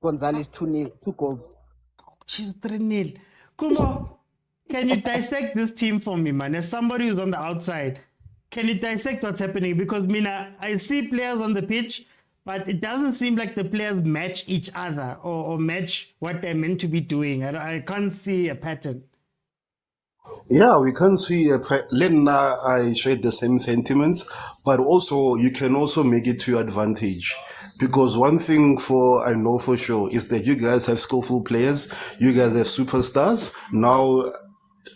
Gonzalez 2-0, 2 goals. Chiefs 3-0. Kumo, can you dissect this team for me, man? As somebody who's on the outside, can you dissect what's happening? Because, I see players on the pitch, but it doesn't seem like the players match each other or match what they're meant to be doing. I can't see a pattern. Yeah, we can see Lena, I share the same sentiments, but also you can also make it to your advantage. Because one thing I know for sure is that you guys have skillful players, you guys have superstars. Now,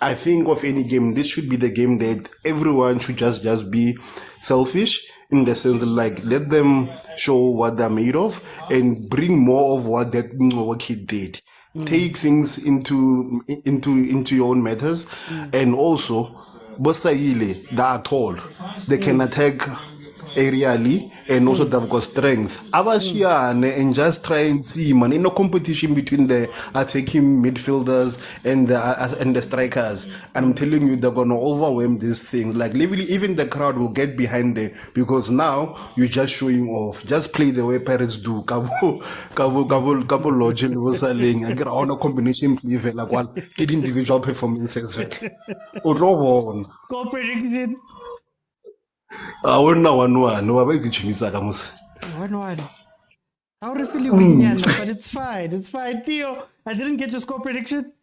I think of any game, this should be the game that everyone should just be selfish in the sense like let them show what they're made of and bring more of what that kid did. Take things into your own matters, and also Bosaile, they are tall, they can attack aerially, and also they've got strength. Abashiane and just try and see, man, in a competition between the attacking midfielders and the strikers. And I'm telling you, they're gonna overwhelm these things. Like even the crowd will get behind them because now you're just showing off. Just play the way Pirates do. Kabo logic was selling. I get on a combination play like one get individual performances. Go prediction. I wouldn't know one. No, I was the Chimisa Gamus. 1-1. How really win, but it's fine. It's fine. Theo, I didn't get your score prediction.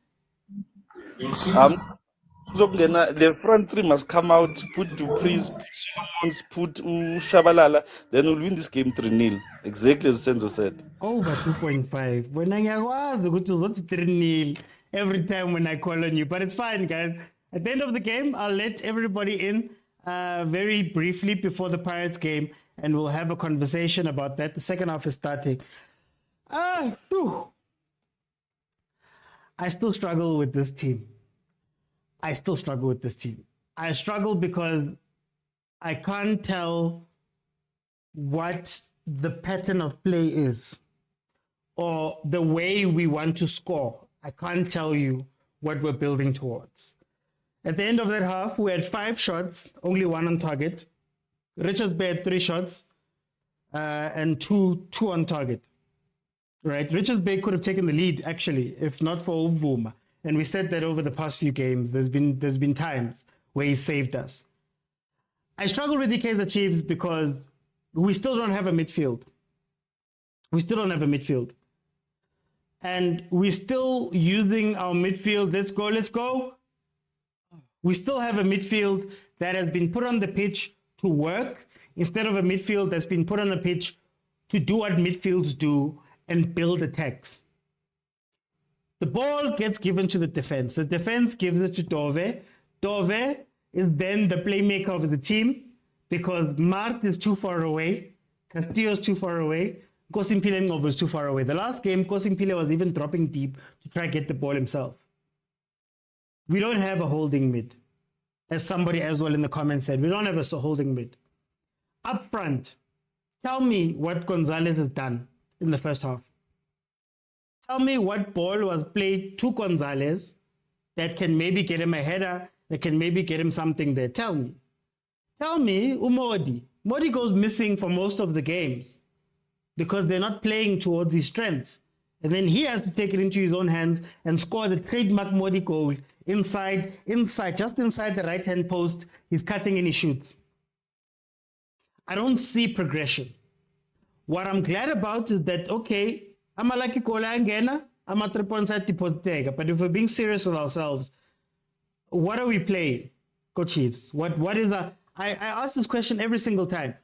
So the front three must come out, put Dupree's, put Solomons, put Shabalala, then we'll win this game 3-0. Exactly as Senzo said. Over 2.5. When I was go to what's 3-0 every time when I call on you. But it's fine, guys. At the end of the game, I'll let everybody in very briefly before the Pirates game, and we'll have a conversation about that. The second half is starting. I still struggle with this team. I struggle because I can't tell what the pattern of play is or the way we want to score. I can't tell you what we're building towards. At the end of that half, we had 5 shots, only 1 on target. Richards Bay had 3 shots and two on target. Right? Richards Bay could have taken the lead, actually, if not for Ubuma. And we said that over the past few games. There's been times where he saved us. I struggle with the Kaizer Chiefs because we still don't have a midfield. And we're still using our midfield. Let's go. We still have a midfield that has been put on the pitch to work instead of a midfield that's been put on the pitch to do what midfields do and build attacks. The ball gets given to the defense. The defense gives it to Dove. Dove is then the playmaker of the team because Mart is too far away. Castillo is too far away. Kosimpile Ngobo is too far away. The last game, Kosimpile was even dropping deep to try to get the ball himself. We don't have a holding mid. As somebody as well in the comments said, we don't have a holding mid. Up front, tell me what Gonzalez has done in the first half. Tell me what ball was played to Gonzalez that can maybe get him a header, that can maybe get him something there. Tell me, Umodi. Modi goes missing for most of the games because they're not playing towards his strengths. And then he has to take it into his own hands and score the trademark Modi goal inside, just inside the right-hand post. He's cutting and he shoots. I don't see progression. What I'm glad about is that, okay, I'm a lucky goal angena, I'm a 3 point side deposit. But if we're being serious with ourselves, what are we playing, Coach Chiefs? What is I ask this question every single time.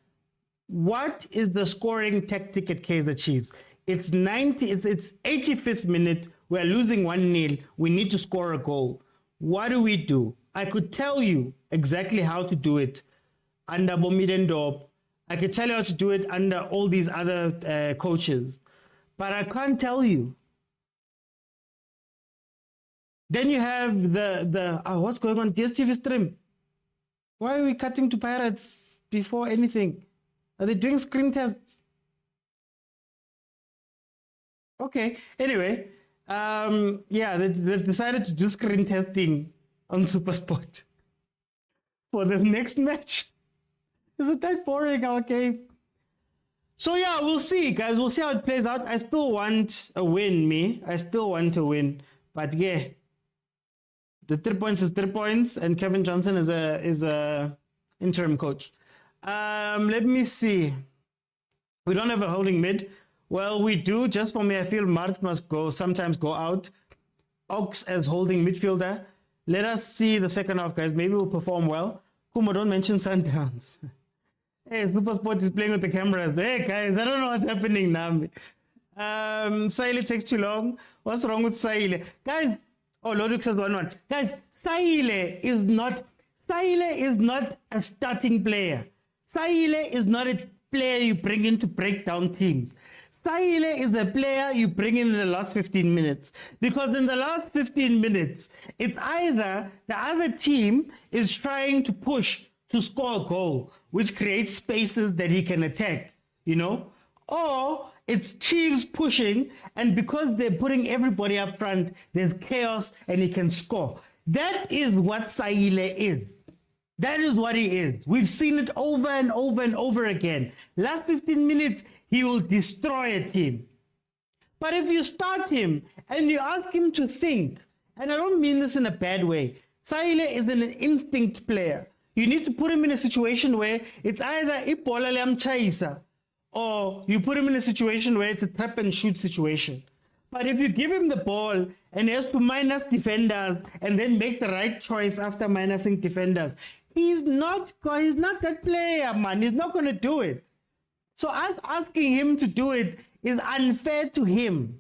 What is the scoring tactic at Kaizer Chiefs? It's 85th minute. We're losing 1-0. We need to score a goal. What do? I could tell you exactly how to do it under Bomidendorp. I could tell you how to do it under all these other coaches. But I can't tell you. Then you have the what's going on? DSTV stream. Why are we cutting to Pirates before anything? Are they doing screen tests? Okay. Anyway, they've decided to do screen testing on Supersport for the next match. Is it that boring, our game? So yeah, we'll see, guys. We'll see how it plays out. I still want a win, I still want to win. But yeah, the 3 points is 3 points, and Kevin Johnson is a interim coach. Let me see. We don't have a holding mid. Well, we do. Just for me, I feel Mart must sometimes go out. Ox as holding midfielder. Let us see the second half, guys. Maybe we'll perform well. Kumo, don't mention Sundowns. Hey, Supersport is playing with the cameras. Hey, guys, I don't know what's happening now. Saile takes too long. What's wrong with Saile? Guys, Loduk says 1-1. Guys, Saile is not a starting player. Saile is not a player you bring in to break down teams. Saile is a player you bring in the last 15 minutes. Because in the last 15 minutes, it's either the other team is trying to push to score a goal, which creates spaces that he can attack, or it's Chiefs pushing, and because they're putting everybody up front, there's chaos and he can score. That is what Saile is. That is what he is. We've seen it over and over and over again. Last 15 minutes, he will destroy a team. But if you start him and you ask him to think, and I don't mean this in a bad way, Saile is an instinct player. You need to put him in a situation where it's either ibola liyamchayisa or you put him in a situation where it's a trap and shoot situation. But if you give him the ball and he has to minus defenders and then make the right choice after minusing defenders, he's not that player, man. He's not going to do it. So us asking him to do it is unfair to him.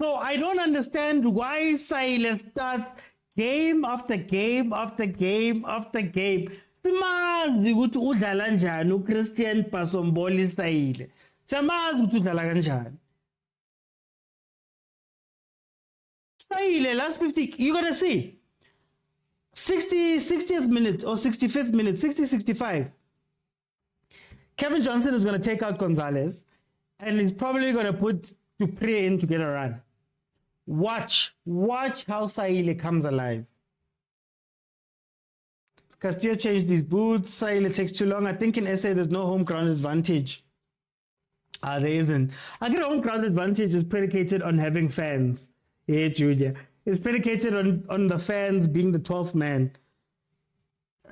So I don't understand why Silas starts game after game after game after game. Simazi ukuthi udlala kanjani uChristian Pasomboli Sayile. Simazi ukuthi udlala kanjani. Sayile last 50, you're going to see 60th minute or 65th minute, 65. Kevin Johnson is going to take out Gonzalez and he's probably going to put Dupree in to get a run. Watch how Saile comes alive. Castillo changed his boots. Saile takes too long. I think in SA there's no home ground advantage. There isn't. I get a home ground advantage is predicated on having fans. Yeah, Julia. It's predicated on the fans being the 12th man.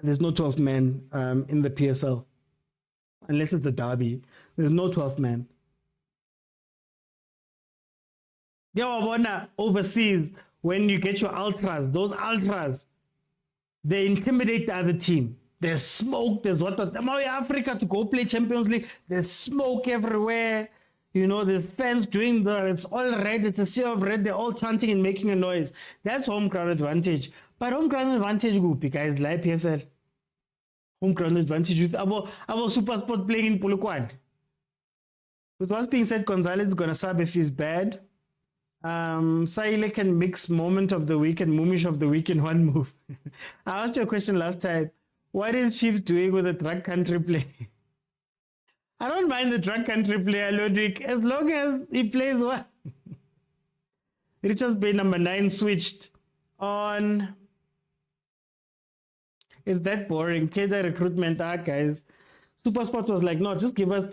There's no 12th man in the PSL. Unless it's the derby. There's no 12th man. Overseas, when you get your ultras, those ultras, they intimidate the other team. There's smoke, there's what? Africa to go play Champions League, there's smoke everywhere. You know, there's fans doing it's all red, it's a sea of red, they're all chanting and making a noise. That's home ground advantage. But home ground advantage, guys, like PSL. Home ground advantage with our Supersport playing in Polokwane. With what's being said, Gonzalez is going to sub if he's bad. Saile can mix moment of the week and Mumish of the week in one move. I asked you a question last time. What is Chiefs doing with the drug country play? I don't mind the drug country player, Ludwig, as long as he plays well. Richards Bay number 9 switched on. Is that boring? Kaizer recruitment, guys. Supersport was like, no, just give us,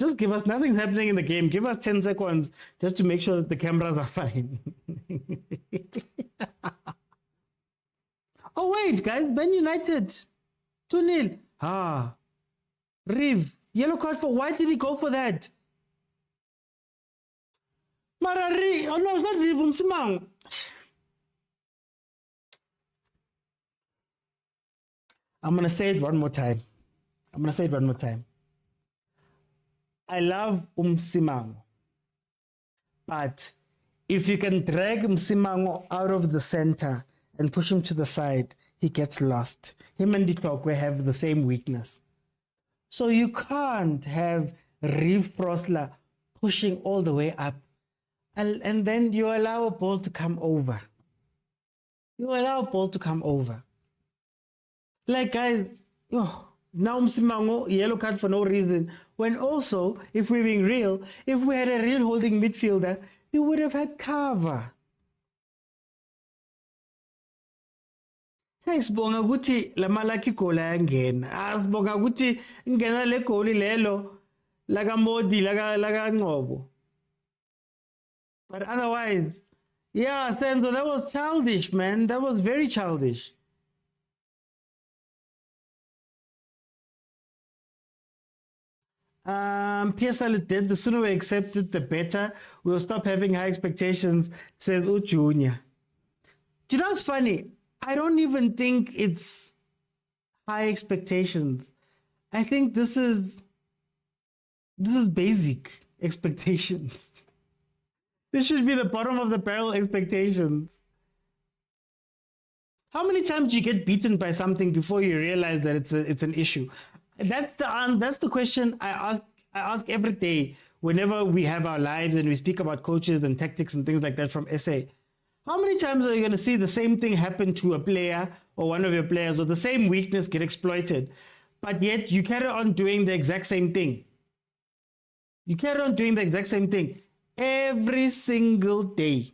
nothing's happening in the game. Give us 10 seconds just to make sure that the cameras are fine. Oh, wait, guys, Ben United. 2-0. Riv. Yellow card for, why did he go for that? Marari. Oh, no, it's not Riv. Msimang. I'm going to say it one more time. I love Msimango. But if you can drag Msimango out of the center and push him to the side, he gets lost. Him and Ditokwe have the same weakness. So you can't have Reeve Prosler pushing all the way up. And then you allow a ball to come over. Like, guys, now Msimango, yellow card for no reason. When also, if we're being real, if we had a real holding midfielder, you would have had cover. Hey, sibonga ukuthi lamalaki goal ayangena. Sibonga ukuthi ngena le goal lelo laga Modi laga Ngobo. But otherwise, yeah, Senzo, that was childish, man. That was very childish. PSL is dead. The sooner we accept it, the better. We'll stop having high expectations, says Junior. Do you know what's funny? I don't even think it's high expectations. I think this is basic expectations. This should be the bottom of the barrel expectations. How many times do you get beaten by something before you realize that it's an issue? That's the question I ask every day whenever we have our lives and we speak about coaches and tactics and things like that from SA. How many times are you going to see the same thing happen to a player or one of your players, or the same weakness get exploited, but yet you carry on doing the exact same thing? You carry on doing the exact same thing every single day.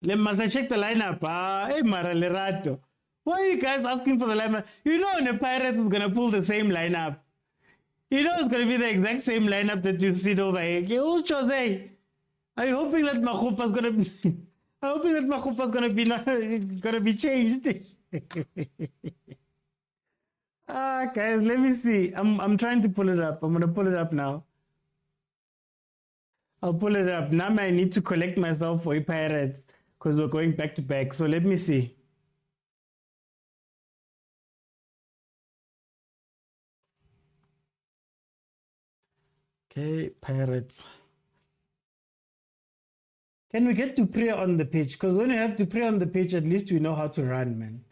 Let's check the lineup. Hey, Mara Lerato. Why are you guys asking for the lineup? You know, the Pirates is going to pull the same lineup. You know it's going to be the exact same lineup that you've seen over here. Who chose? Are you hoping that Makupa's going to be... I'm hoping that Makupa's going to be changed. Guys, let me see. I'm trying to pull it up. I'm gonna pull it up now. I'll pull it up. Now I need to collect myself for Pirates because we're going back to back. So let me see. Okay, Pirates. Can we get Dupree on the pitch? Because when you have Dupree on the pitch, at least we know how to run, man.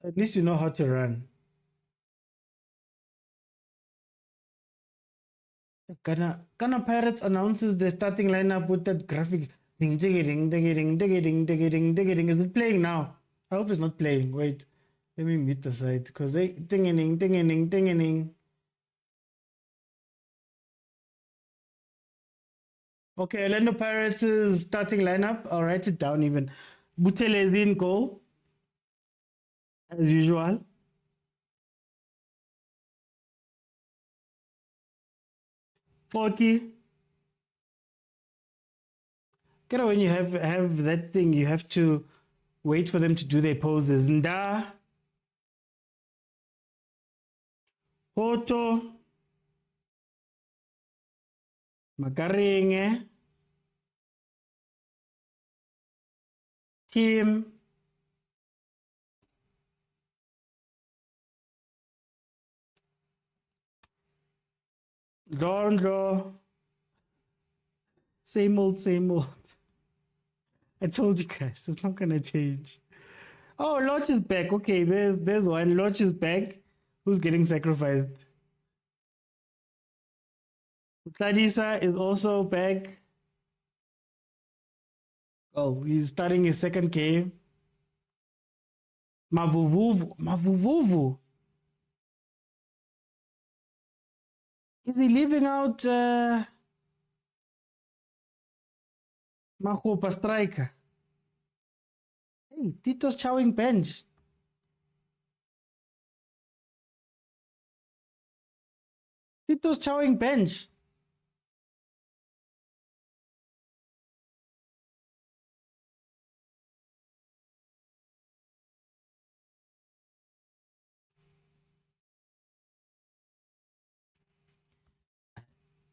At least you know how to run. Ghana Pirates announces the starting lineup with that graphic. Ding, diggy, ding, diggy, ding, diggy, ding, diggy, ding, diggy, ding. Is it playing now? I hope it's not playing. Wait, let me mute the site because they ding, ding, ding. Okay, Orlando Pirates' starting lineup. I'll write it down even. Buthelezi in goal, as usual. Forky. Get when you have that thing, you have to wait for them to do their poses. Nda. Poto. Makaringe. Team. Dondo. Same old, same old. I told you guys, it's not gonna change. Oh, Lodge is back. Okay, there's one. Lodge is back. Who's getting sacrificed? Tadisa is also back. Oh, he's starting his second game. Mavuvu. Is he leaving out Mahopa striker? Hey, Tito's chowing bench. Tito's chowing bench.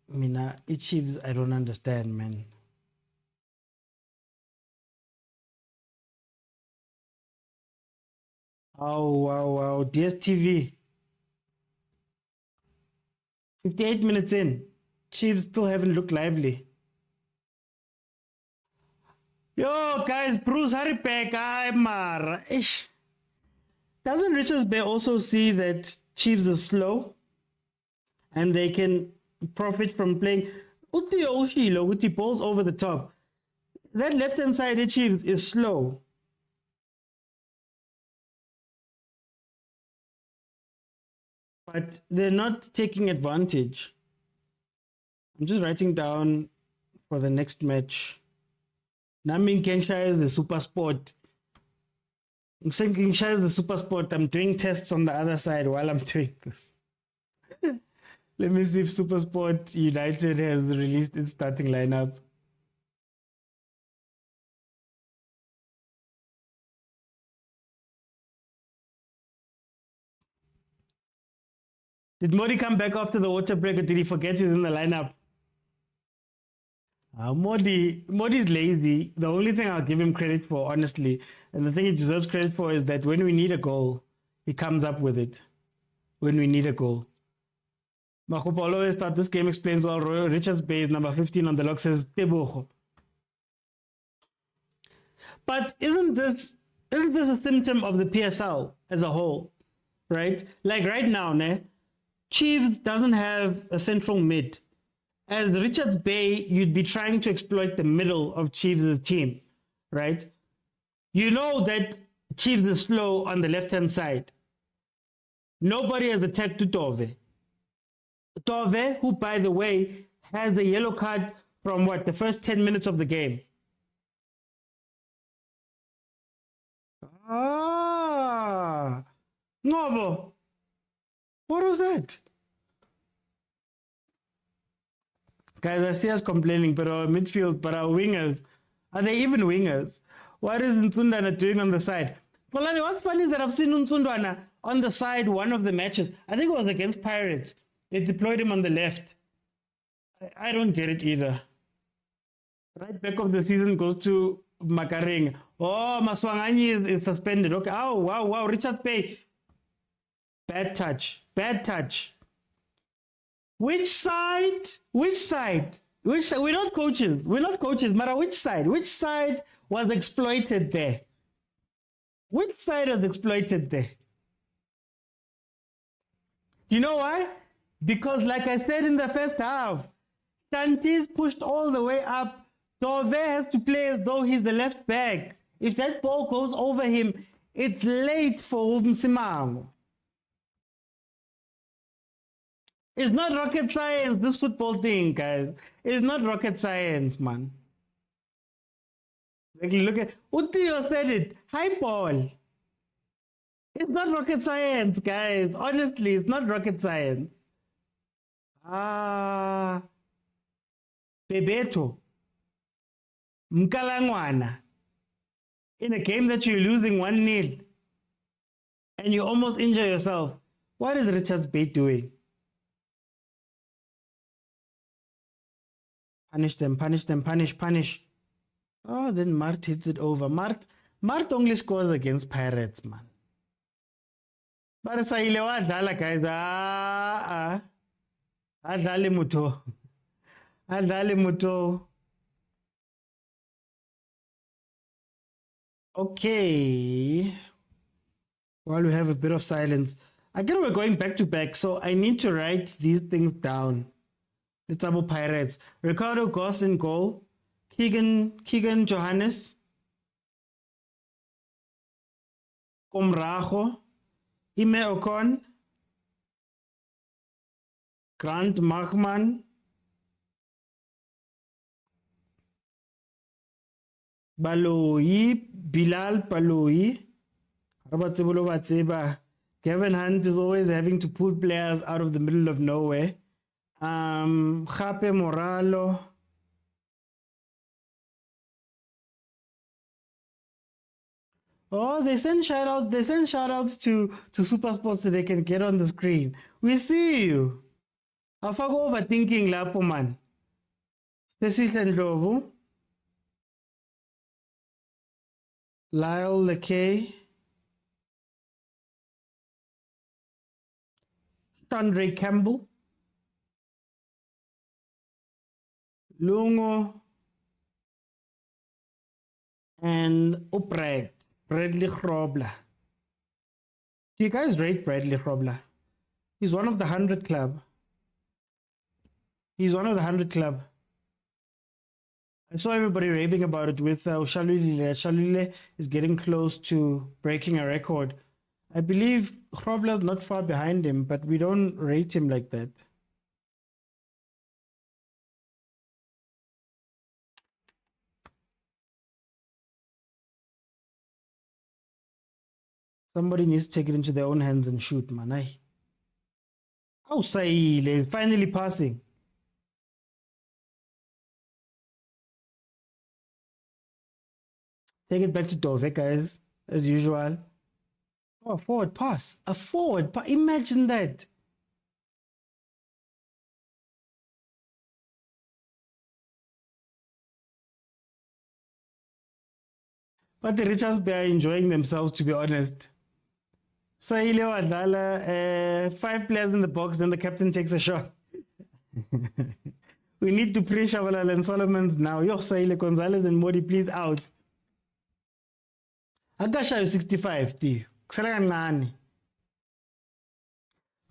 Mina, Chiefs, I don't understand, man. Oh, wow. DSTV. 58 minutes in. Chiefs still haven't looked lively. Yo, guys, Bruce, hurry back. Doesn't Richards Bay also see that Chiefs are slow and they can profit from playing? Uti Oshilo, Uti balls over the top. That left-hand side of Chiefs is slow. But they're not taking advantage. I'm just writing down for the next match. Namin Kensha is the Supersport. I'm saying Kensha is the Supersport. I'm doing tests on the other side while I'm doing this. Let me see if Supersport United has released its starting lineup. Did Modi come back after the water break or did he forget he's in the lineup? Modi's lazy. The only thing I'll give him credit for, honestly, and the thing he deserves credit for is that when we need a goal, he comes up with it. When we need a goal. Mahopa always thought this game explains well. Richards Bay is number 15 on the log, says Teboho. But isn't this a symptom of the PSL as a whole? Right? Like right now, Chiefs doesn't have a central mid. As Richards Bay, you'd be trying to exploit the middle of Chiefs' team, right? You know that Chiefs is slow on the left-hand side. Nobody has attacked Tove. Tove, who, by the way, has the yellow card from the first 10 minutes of the game. Novo. What was that? Guys, I see us complaining, but our midfield, but our wingers, are they even wingers? What is Nsundwana doing on the side? Polani, what's funny is that I've seen Nsundwana on the side one of the matches. I think it was against Pirates. They deployed him on the left. I don't get it either. Right back of the season goes to Makaring. Oh, Maswanganyi is suspended. Okay. Oh, wow. Richard Pay. Bad touch. Which side? We're not coaches. Mara, which side? Which side was exploited there? Which side was exploited there? You know why? Because like I said in the first half, Santis pushed all the way up. Dove has to play as though he's the left back. If that ball goes over him, it's late for Msimang. It's not rocket science, this football thing, guys. It's not rocket science, man. Exactly, look at Utio said it. High ball. It's not rocket science, guys. Honestly, it's not rocket science. Bebeto. Mkalangwana. In a game that you're losing 1-0 and you almost injure yourself. What is Richards Bate doing? Punish them. Oh, then Mart hits it over. Mart only scores against Pirates, man. But Saile wadlala, guys. Adlale muto. Okay. While we have a bit of silence, I guess we're going back to back, so I need to write these things down. The Tabo Pirates. Ricardo Goss in goal. Keegan Johannes. Komrajo. Ime Ocon. Grant Machman. Baloyi. Bilal Baloyi. Kevin Hunt is always having to pull players out of the middle of nowhere. Jape Moralo. Oh, they send shout outs to Supersport so they can get on the screen. We see you. Afako overthinking lapo man. Specific Ndlovu. Lyle Lekay. Andre Campbell. Lungo. And Upright. Bradley Grobler. Do you guys rate Bradley Grobler? He's one of the 100 club. I saw everybody raving about it with Shalulile. Shalulile is getting close to breaking a record. I believe Grobler's not far behind him, but we don't rate him like that. Somebody needs to take it into their own hands and shoot, man. Oh, Saile is finally passing. Take it back to Dove, guys, as usual. Oh, a forward pass. Imagine that. But the Richards Bay are enjoying themselves, to be honest. Saile Wadlala, 5 players in the box, then the captain takes a shot. We need to pre Shabalala and Solomon's now. Yo, Saile Gonzalez and Modi, please out. Agasha is 65, T.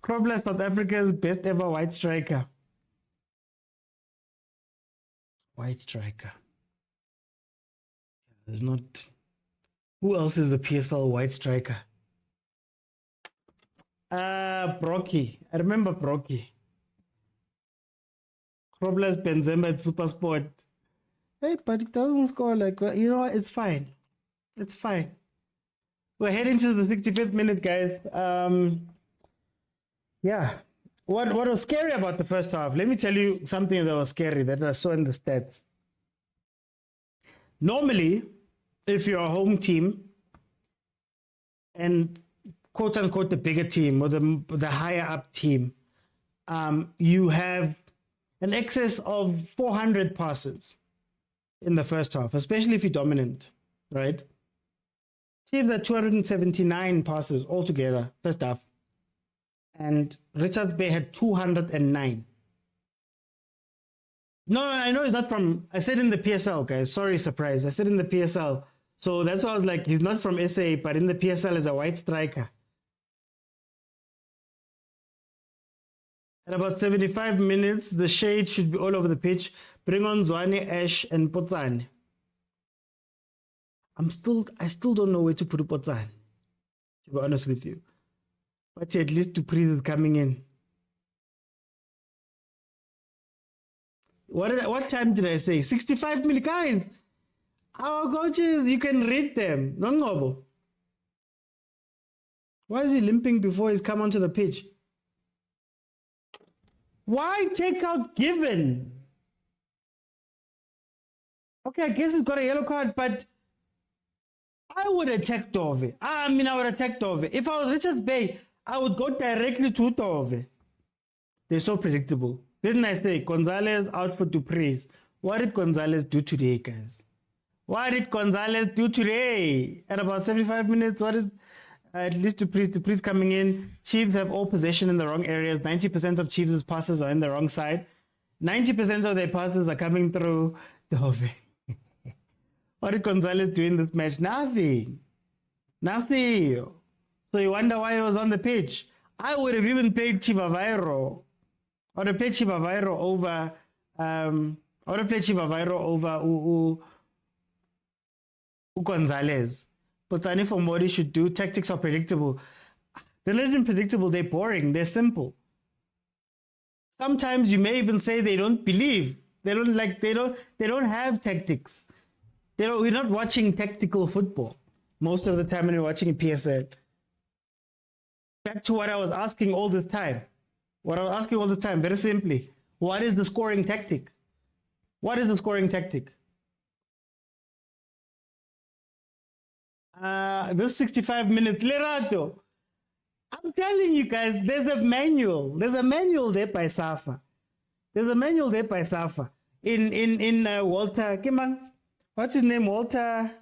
Grobler, South Africa's best ever white striker. There's not. Who else is the PSL white striker? Brocky. I remember Brocky. Grobler's Benzema at Supersport. Hey, but it doesn't score like, you know what? It's fine. We're heading to the 65th minute, guys. Yeah. What was scary about the first half? Let me tell you something that was scary that I saw in the stats. Normally, if you're a home team and quote unquote the bigger team or the higher up team, you have an excess of 400 passes in the first half, especially if you're dominant, right? Chiefs had 279 passes altogether, first half. And Richards Bay had 209. No, I know it's not from, I said in the PSL, guys. Sorry, surprise. I said in the PSL. So that's why I was like, he's not from SA, but in the PSL is a white striker. At about 75 minutes, the shade should be all over the pitch. Bring on Zwane, Ash, and Potsane. I still don't know where to put Potsane, to be honest with you. But at least Dupree is coming in. What time did I say? 65 minutes, guys. Our coaches, you can read them. No. Why is he limping before he's come onto the pitch? Why take out Given? Okay, I guess he's got a yellow card, but I would attack Dove. I would attack Dove. If I was Richards Bay, I would go directly to Dove. They're so predictable. Didn't I say Gonzalez out for Dupree? What did Gonzalez do today, guys? What did Gonzalez do today? At about 75 minutes, what is at least Dupree's coming in. Chiefs have all possession in the wrong areas. 90% of Chiefs' passes are in the wrong side. 90% of their passes are coming through Dove. What did Gonzalez do in this match? Nothing. So you wonder why he was on the pitch. I would have even played Chibavairo. I would have played Chibavairo over Gonzalez. But Tani for Modi should do. Tactics are predictable. They're not even predictable, they're boring, they're simple. Sometimes you may even say they don't believe. They don't have tactics. We're not watching tactical football most of the time when we're watching PSL. Back to what I was asking all this time. Very simply. What is the scoring tactic? This 65 minutes, Lerato. I'm telling you guys, there's a manual. There's a manual there by Safa. In Walter, what's his name? Walter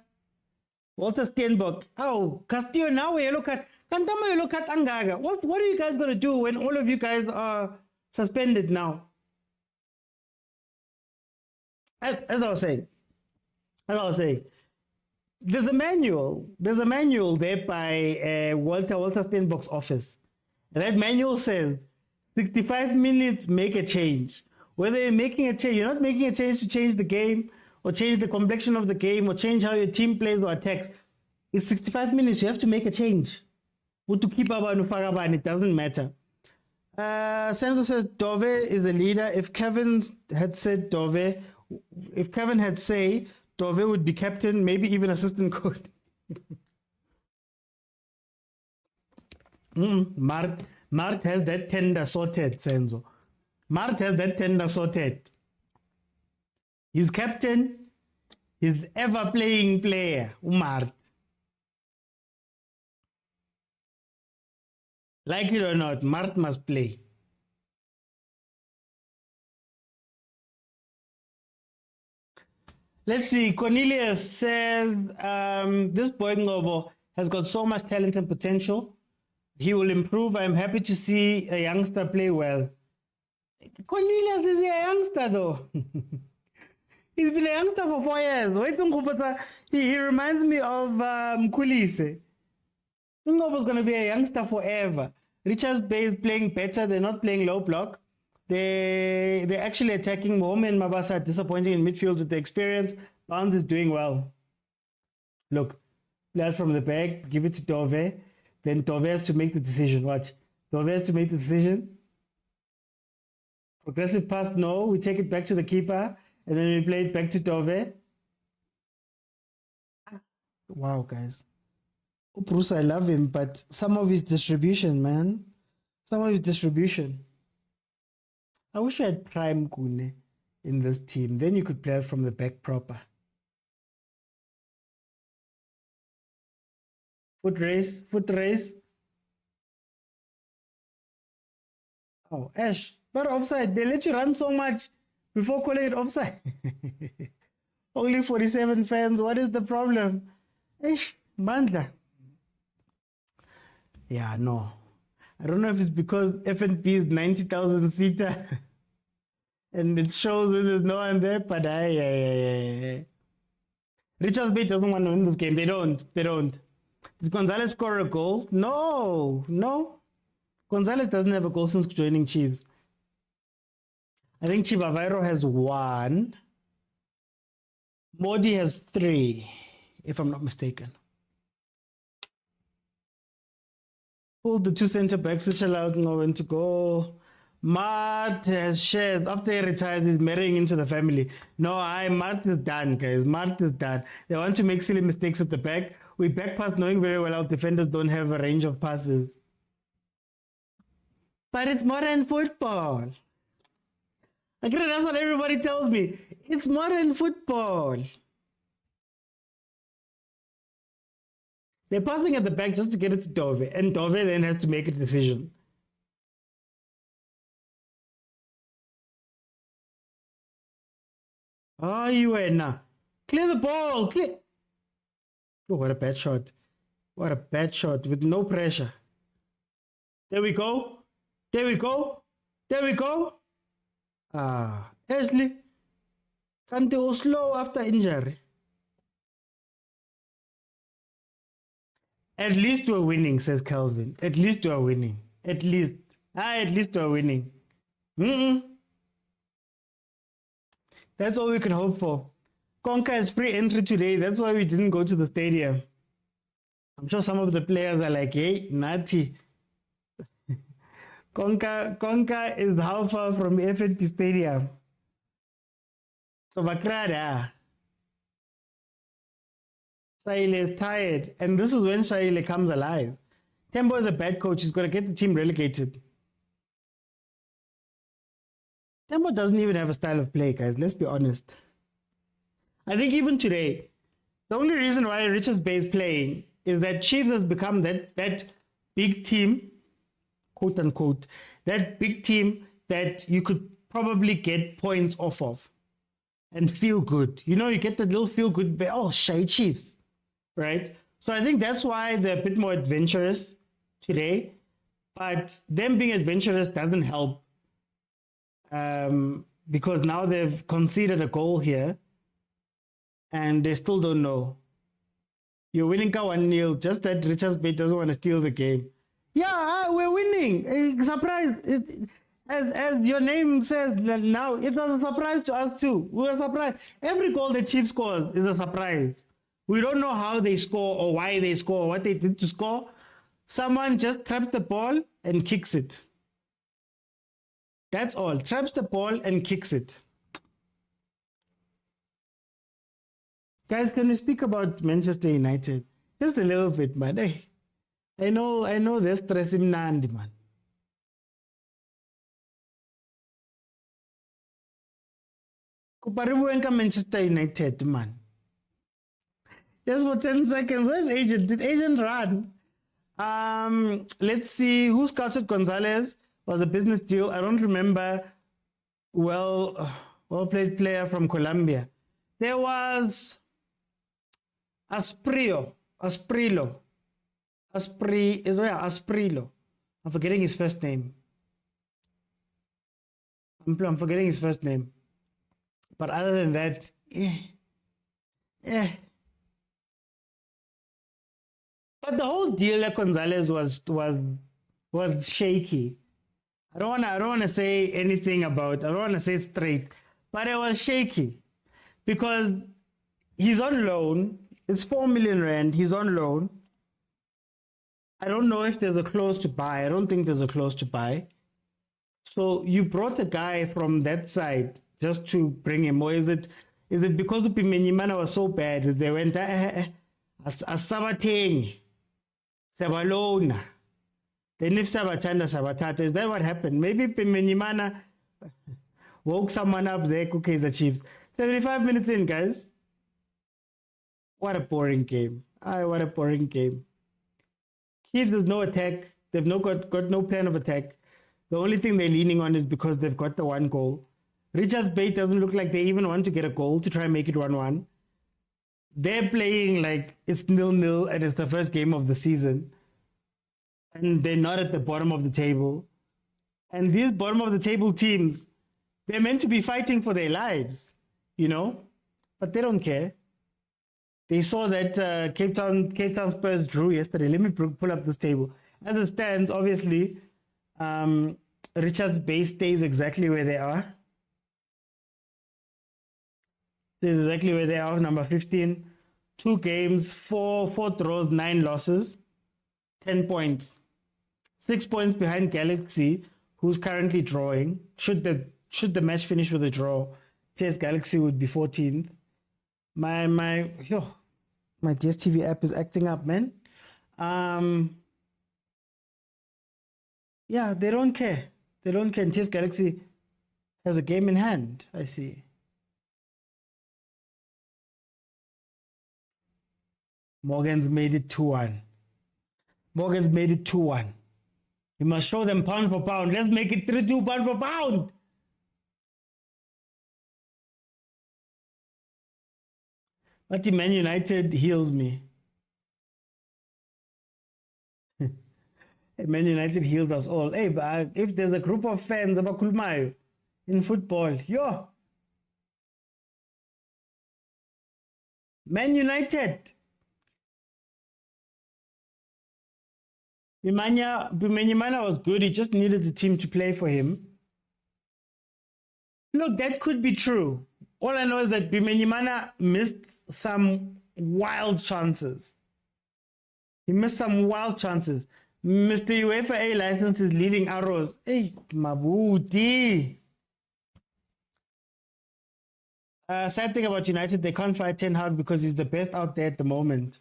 Steinbock. Oh, Castillo, now you look at Angaga. What are you guys going to do when all of you guys are suspended now? As I was saying, there's a manual there by Walter Steinbock's office. And that manual says 65 minutes, make a change. Whether you're making a change, you're not making a change to change the game or change the complexion of the game or change how your team plays or attacks. It's 65 minutes, you have to make a change. To keep it doesn't matter. Senzo says Dove is a leader. If Kevin had said Dove would be captain, maybe even assistant coach. Mart has that tender sorted, Senzo. He's captain. He's ever playing player, Mart. Like it or not, Mart must play. Let's see. Cornelius says, this boy Ngobo has got so much talent and potential. He will improve. I'm happy to see a youngster play well. Cornelius is a youngster though. He's been a youngster for 4 years. He reminds me of Mkulise. Ngobo's going to be a youngster forever. Richards Bay is playing better. They're not playing low block. They're actually attacking. Mohome and Mabasa are disappointing in midfield with the experience. Barnes is doing well. Look, play out from the back, give it to Dove. Then Dove has to make the decision. Watch. Dove has to make the decision. Progressive pass, no. We take it back to the keeper. And then we play it back to Dove. Wow, guys. Bruce, I love him, but some of his distribution, man. I wish I had Prime Kune in this team. Then you could play from the back proper. Foot race, foot race. Oh, Ash, but offside. They let you run so much before calling it offside. Only 47 fans. What is the problem? Ish, Mandla. Yeah, no. I don't know if it's because FNP is 90,000 seater and it shows when there's no one there, but Richards Bay doesn't want to win this game. They don't. Did Gonzalez score a goal? No. Gonzalez doesn't have a goal since joining Chiefs. I think Chivaviro has 1. Modi has 3, if I'm not mistaken. Pulled the 2 center backs, which allowed no one to go. Mart has shares. After he retires, he's marrying into the family. No, Mart is done, guys. Mart is done. They want to make silly mistakes at the back. We back pass knowing very well our defenders don't have a range of passes. But it's modern football. Again, that's what everybody tells me. It's modern football. They're passing at the back just to get it to Dove, and Dove then has to make a decision. Oh, you were now. Clear the ball. Clear. Oh, what a bad shot. What a bad shot with no pressure. There we go. There we go. There we go. Ashley. Can't go slow after injury. At least we're winning, says Calvin. At least we're winning. At least. At least we're winning. That's all we can hope for. Conca is free entry today. That's why we didn't go to the stadium. I'm sure some of the players are like, hey, Nati. Conca is how far from FNP Stadium? So Bakrada. Shaile is tired. And this is when Shaile comes alive. Tembo is a bad coach. He's going to get the team relegated. Tembo doesn't even have a style of play, guys. Let's be honest. I think even today, the only reason why Richards Bay is playing is that Chiefs has become that big team, quote unquote, that big team that you could probably get points off of and feel good. You know, you get that little feel good, oh, shy Chiefs, right? So I think that's why they're a bit more adventurous today. But them being adventurous doesn't help because now they've conceded a goal here and they still don't know. You're winning 1-0, just that Richards Bay doesn't want to steal the game. Yeah, we're winning. Surprise. As your name says now, it was a surprise to us too. We were surprised. Every goal the Chiefs scores is a surprise. We don't know how they score or why they score or what they did to score. Someone just traps the ball and kicks it. That's all. Traps the ball and kicks it. Guys, can we speak about Manchester United? Just a little bit, man. Hey, I know they're stressing Nandi, man. Kuparibuenka Manchester United, man. Just for 10 seconds. Where's Agent? Did Agent run? Let's see. Who scouted Gonzalez? Was a business deal. I don't remember. Well-played player from Colombia. There was Asprilo. I'm forgetting his first name. I'm forgetting his first name. But other than that, But the whole deal at Gonzalez was shaky. I don't wanna say anything about. I don't wanna say straight, but it was shaky because he's on loan. It's 4 million rand. He's on loan. I don't know if there's a clause to buy. I don't think there's a clause to buy. So you brought a guy from that side just to bring him, or is it because Upimenyimana was so bad that they went Sabateng, Sabalona. Then if Sabatanda Sabatata, is that what happened? Maybe Upimenyimana woke someone up there, Kaizer Chiefs. 75 minutes in, guys. What a boring game. What a boring game. Chiefs, there's no attack. They've got no plan of attack. The only thing they're leaning on is because they've got the one goal. Richards Bay doesn't look like they even want to get a goal to try and make it 1-1. They're playing like it's 0-0 and it's the first game of the season. And they're not at the bottom of the table. And these bottom of the table teams, they're meant to be fighting for their lives, you know? But they don't care. They saw that Cape Town Spurs drew yesterday. Let me pull up this table. As it stands, obviously, Richards Bay stays exactly where they are. Stays exactly where they are, number 15. 2 games, 4 draws, 9 losses, 10 points. 6 points behind Galaxy, who's currently drawing. Should the match finish with a draw, TS Galaxy would be 14th. My DSTV app is acting up, man. Yeah, they don't care. They don't care. And TS Galaxy has a game in hand, I see. Morgan's made it 2-1. Morgan's made it 2-1. You must show them pound for pound. Let's make it 3-2 pound for pound. But the Man United heals me. Man United heals us all. Hey, but if there's a group of fans about Kulmayo in football, yo, Man United. Bimanyimana was good. He just needed the team to play for him. Look, that could be true. All I know is that Bimanyimana missed some wild chances. He missed some wild chances. Mr. UEFA A license is leading arrows. Hey, Mabuti. Sad thing about United, they can't fight Ten Hag because he's the best out there at the moment.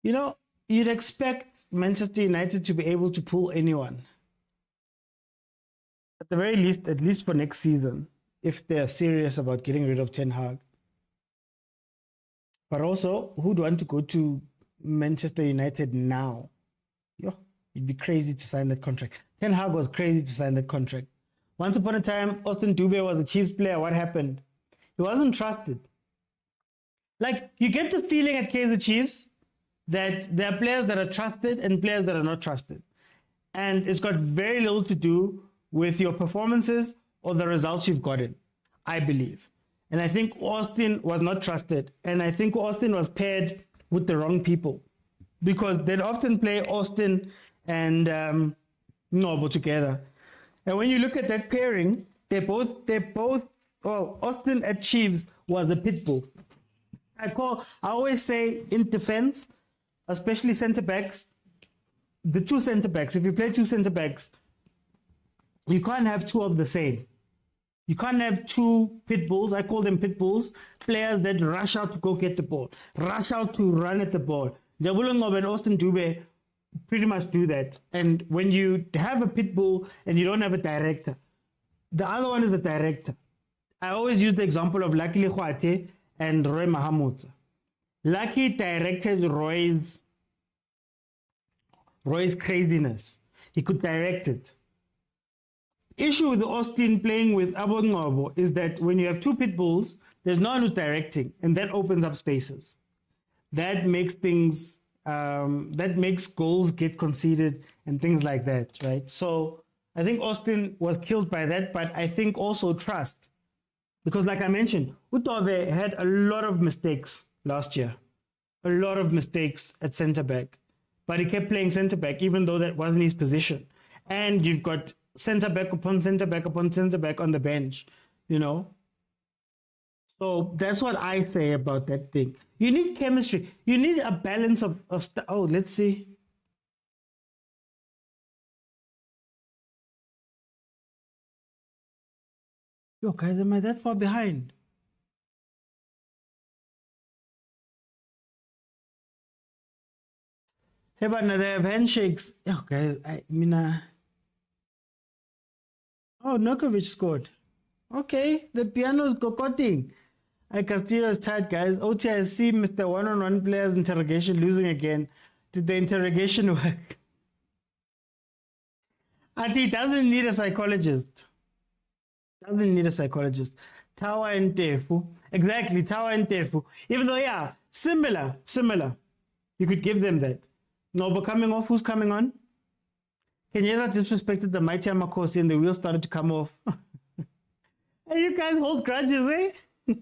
You know, you'd expect Manchester United to be able to pull anyone. At the very least, at least for next season, if they're serious about getting rid of Ten Hag. But also, who'd want to go to Manchester United now? Yo, it'd be crazy to sign that contract. Ten Hag was crazy to sign that contract. Once upon a time, Austin Dube was a Chiefs player. What happened? He wasn't trusted. Like, you get the feeling at Kaizer Chiefs that there are players that are trusted and players that are not trusted. And it's got very little to do with your performances or the results you've gotten, I believe. And I think Austin was not trusted. And I think Austin was paired with the wrong people. Because they'd often play Austin and Nobo together. And when you look at that pairing, Austin at Chiefs was a pit bull. I always say in defense, especially center backs, the 2 center backs, if you play 2 center backs, you can't have 2 of the same. You can't have 2 pit bulls. I call them pit bulls, players that rush out to go get the ball, rush out to run at the ball. Jabulon Ngob and Austin Dube pretty much do that. And when you have a pit bull and you don't have a director, the other one is a director. I always use the example of Lucky Lihuate and Roy Mahamud. Lucky directed Roy's craziness. He could direct it. Issue with Austin playing with Abo Ngobo is that when you have 2 pit bulls, there's no one who's directing, and that opens up spaces. That makes things, that makes goals get conceded and things like that, right? So I think Austin was killed by that, but I think also trust. Because like I mentioned, Utove had a lot of mistakes last year. A lot of mistakes at centre-back. But he kept playing centre-back even though that wasn't his position. And you've got centre-back upon centre-back upon centre-back on the bench, you know? So that's what I say about that thing. You need chemistry. You need a balance of oh, let's see. Yo, guys, am I that far behind? Hey, but now they have handshakes. Yo, guys, Oh, Nokovic scored. Okay, the piano's cocoting. Castillo is tired, guys. OTIC, Mr. One-on-one players interrogation, losing again. Did the interrogation work? Auntie doesn't need a psychologist. Doesn't need a psychologist. Tawa and Tefu. Exactly, Tawa and Tefu. Even though, yeah, similar. You could give them that. No, but coming off, who's coming on? Kenyeza disrespected the mighty Amakosi and the wheels started to come off. And you guys hold grudges, eh? You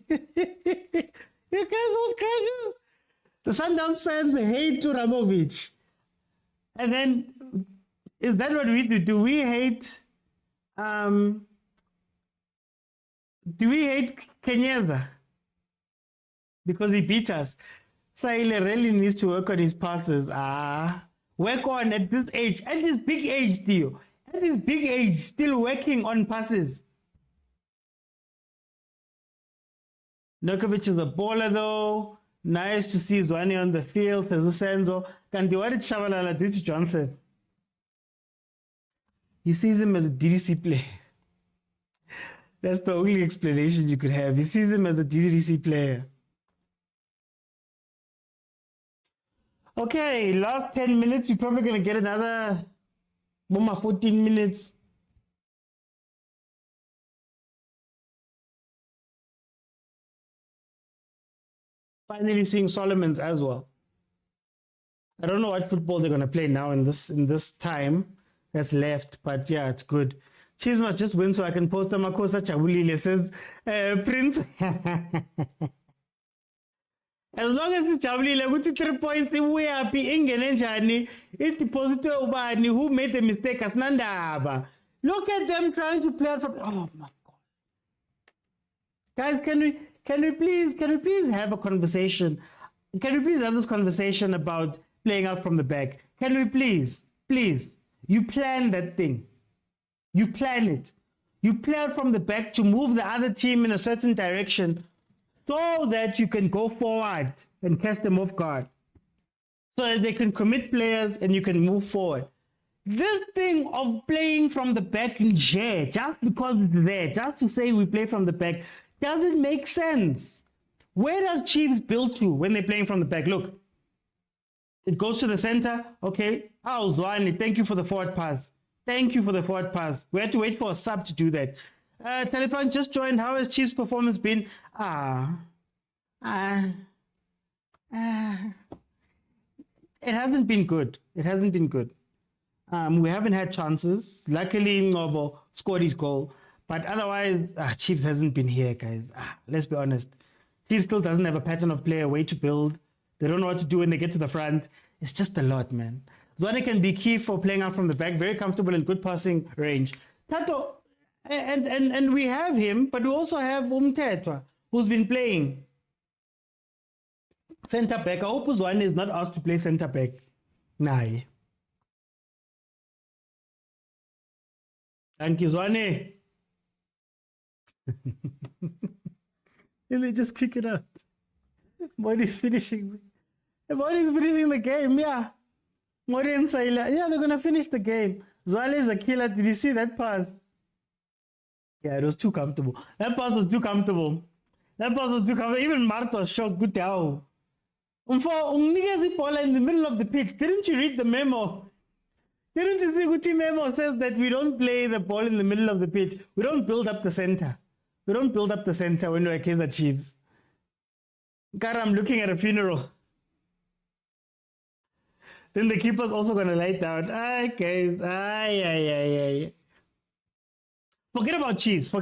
guys hold grudges. The Sundowns fans hate Turamovic. And then, is that what we do? Do we hate Kenyeza? Because he beat us. Saile really needs to work on his passes. Work on at this age. At this big age, Theo. At this big age, still working on passes. Nokovic is a baller though. Nice to see Zwane on the field. Senzo. Kanti what did Shabalala do to Johnson? He sees him as a DDC player. That's the only explanation you could have. He sees him as a DDC player. Okay, last 10 minutes. You're probably going to get another 14 minutes. Finally seeing Solomons as well. I don't know what football they're going to play now in this time that's left, but yeah, it's good. Chiefs must just win so I can post them. Makosa Chabulile says, Prince. As long as it's Chabulile, which is 3 points, we are being enjani. It's the positive ubani who made the mistake as Nandaba. Look at them trying to play out from. Oh my God, guys, can we please have a conversation? Can we please have this conversation about playing out from the back? Can we please? You plan that thing. You plan it. You play out from the back to move the other team in a certain direction so that you can go forward and catch them off guard. So that they can commit players and you can move forward. This thing of playing from the back in just because it's there, just to say we play from the back, doesn't make sense. Where does Chiefs build to when they're playing from the back? Look, it goes to the center. Okay. Oh, Zwani, thank you for the forward pass. Thank you for the forward pass. We had to wait for a sub to do that. Telephone just joined. How has Chiefs' performance been? It hasn't been good. We haven't had chances. Luckily, Ngobo scored his goal. But otherwise, Chiefs hasn't been here, guys. Let's be honest. Chiefs still doesn't have a pattern of play, a way to build. They don't know what to do when they get to the front. It's just a lot, man. Zwane can be key for playing out from the back, very comfortable and good passing range. Tato, and we have him, but we also have Umtetwa, who's been playing center back. I hope Zwane is not asked to play center back. Nah. Thank you, Zwane. And they just kick it out. Modi's finishing the game, yeah. Modi and Saila, yeah, they're going to finish the game. Zwale is a killer. Did you see that pass? Yeah, it was too comfortable. That pass was too comfortable. Even Mark was shocked. Good how. Paula in the middle of the pitch. Didn't you read the memo? Didn't you see Gucci memo says that we don't play the ball in the middle of the pitch. We don't build up the center. When we're Kaizer Chiefs. God, I'm looking at a funeral. Then the keeper's also going to lie down. Okay. Forget about Chiefs.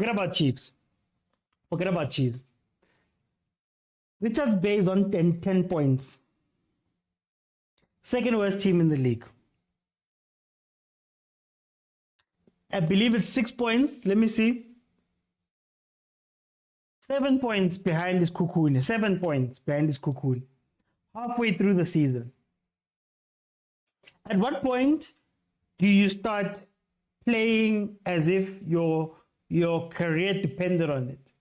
Richards Bay is on 10 points. Second worst team in the league. I believe it's 6 points. Let me see. 7 points behind this cocoon. 7 points behind this cocoon. Halfway through the season. At what point do you start playing as if your career depended on it?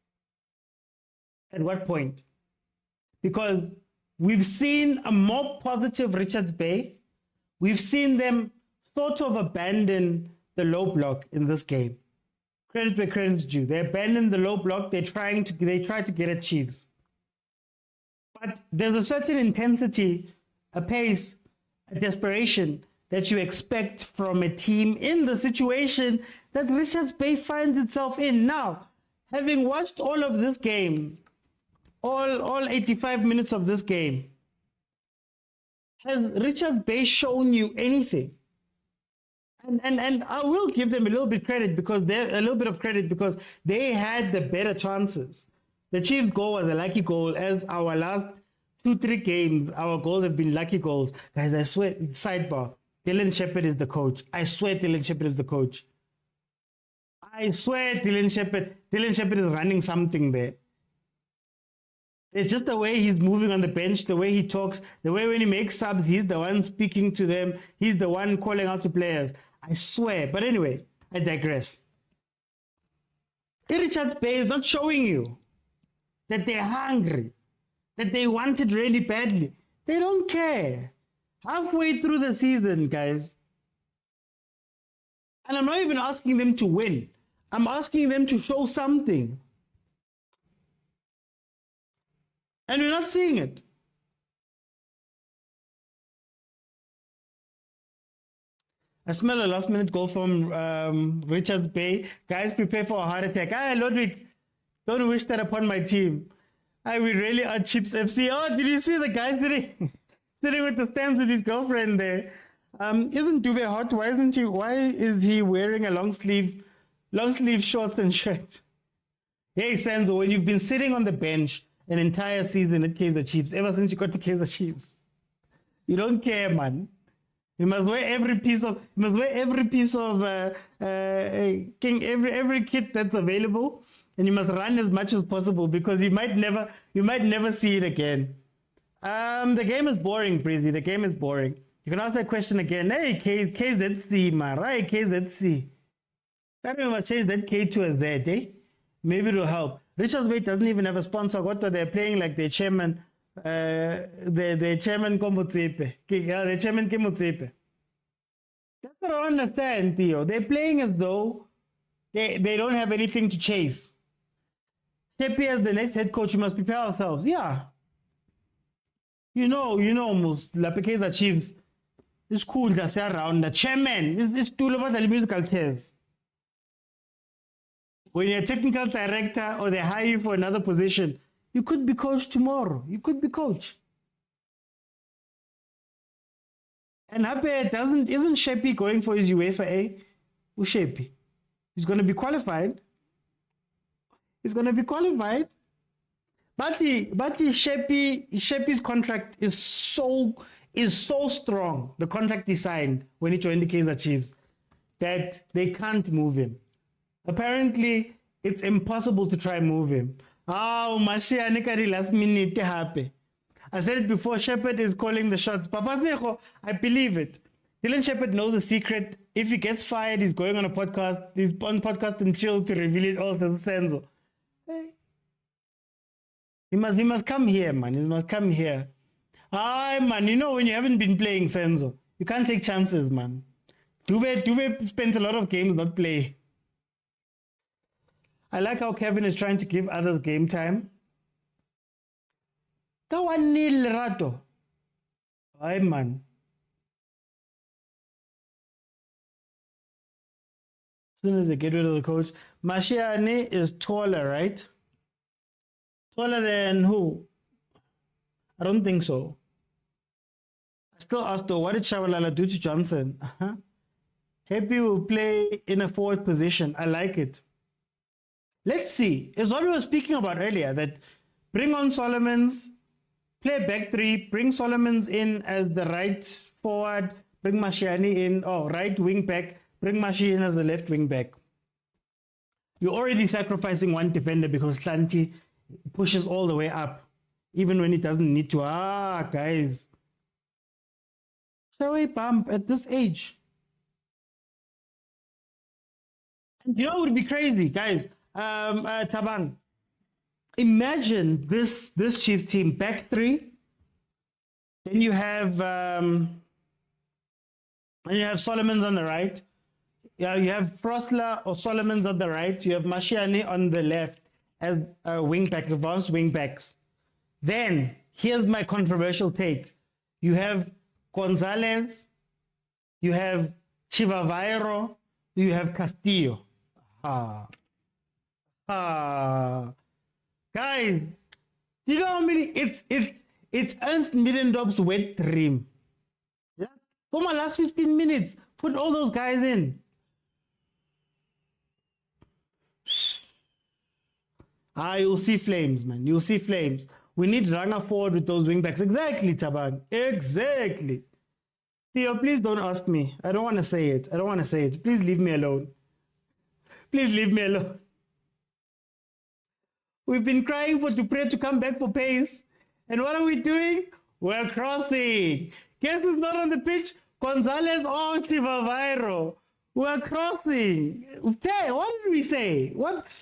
At what point? Because we've seen a more positive Richards Bay. We've seen them sort of abandon the low block in this game. Credit where credit's due. They abandoned the low block. They try to get at Chiefs. But there's a certain intensity, a pace, a desperation that you expect from a team in the situation that Richards Bay finds itself in. Now, having watched all of this game, all 85 minutes of this game, has Richards Bay shown you anything? And I will give them a little bit of credit because they had the better chances. The Chiefs' goal was a lucky goal. As our last 2-3 games, our goals have been lucky goals. Guys, I swear, sidebar, Dylan Shepherd is the coach. I swear Dylan Shepherd is the coach. I swear Dylan Shepherd is running something there. It's just the way he's moving on the bench, the way he talks, the way when he makes subs, he's the one speaking to them. He's the one calling out to players. I swear. But anyway, I digress. Richards Bay is not showing you that they're hungry, that they want it really badly. They don't care. Halfway through the season, guys, and I'm not even asking them to win. I'm asking them to show something. And we're not seeing it. I smell a last-minute goal from Richards Bay. Guys, prepare for a heart attack. Ludwig, don't wish that upon my team. We really are Chips FC. Oh, did you see the guy sitting with the stands with his girlfriend there? Isn't Dube hot? Why is he wearing a long sleeve shorts and shirt? Hey, Senzo, when you've been sitting on the bench an entire season at Kaizer Chiefs, ever since you got to Kaizer Chiefs, you don't care, man. You must wear every piece of every kit that's available, and you must run as much as possible because you might never see it again. The game is boring, Breezy. The game is boring. You can ask that question again. Hey, KZC, man, right? KZC. I don't know, must change that K to a Z, eh? Maybe it'll help. Richards Bay doesn't even have a sponsor. What they're playing like their chairman. The chairman Komutsepe. Yeah, the chairman Komutsepe. That's what I don't understand, Theo. They're playing as though they don't have anything to chase. Sheppy as the next head coach, we must prepare ourselves. Yeah. You know, almost Kaizer Chiefs. It's cool that's around. The chairman, it's two of the musical chairs. When you're a technical director or they hire you for another position, you could be coach tomorrow. You could be coach. And Hape isn't Sheppy going for his UEFA A? Who's Sheppy? He's going to be qualified. But Sheppy's contract is so strong. The contract he signed when he joined the Kaizer Chiefs that they can't move him. Apparently, it's impossible to try and move him. Mashiane kari last minute happy. I said it before, Shepherd is calling the shots. Papa Zeko, I believe it. Dylan Shepherd knows the secret. If he gets fired, he's going on a podcast. He's on podcast and chill to reveal it all to Senzo. Hey. He must come here, man. He must come here. Man, when you haven't been playing Senzo, you can't take chances, man. Dube spent a lot of games not playing. I like how Kevin is trying to give others game time. Kawanil Rato. Aye, man. As soon as they get rid of the coach. Mashiane is taller, right? Taller than who? I don't think so. I still ask though, what did Shabalala do to Johnson? Happy will play in a forward position. I like it. Let's see. It's what we were speaking about earlier, that bring on Solomons, play back three, bring Solomons in as the right forward, bring Mashiane in, right wing back, bring Mashi in as the left wing back. You're already sacrificing one defender because Santi pushes all the way up, even when he doesn't need to. Guys. Shall we bump at this age? And what would be crazy, guys? Tabang, imagine this Chiefs team back three. Then you have Solomons on the right. Yeah, you have Frostler or Solomons on the right. You have Mashiane on the left as wingback, advanced wingbacks. Then here's my controversial take: you have Gonzalez, you have Chivavairo, you have Castillo. Guys, you know how many? It's Ernst Middendorf's wet dream. Yeah? For my last 15 minutes, put all those guys in. You'll see flames, man. You'll see flames. We need runner forward with those wing backs. Exactly, Taban. Exactly. Theo, please don't ask me. I don't want to say it. I don't want to say it. Please leave me alone. Please leave me alone. We've been crying for Dupre to come back for pace. And what are we doing? We're crossing. Guess who's not on the pitch? Gonzalez or Chivavairo. We're crossing. What did we say?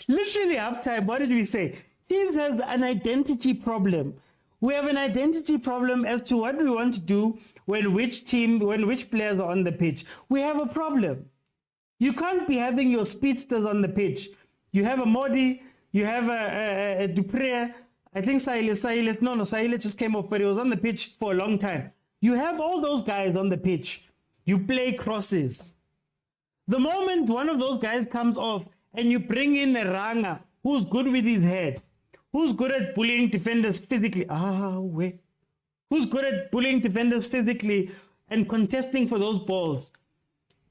Literally halftime, what did we say? Chiefs has an identity problem. We have an identity problem as to what we want to do when which players are on the pitch. We have a problem. You can't be having your speedsters on the pitch. You have a Modi, you have a Dupre, I think Silas just came off, but he was on the pitch for a long time. You have all those guys on the pitch. You play crosses. The moment one of those guys comes off and you bring in a Ranga who's good with his head, who's good at bullying defenders physically, who's good at bullying defenders physically and contesting for those balls,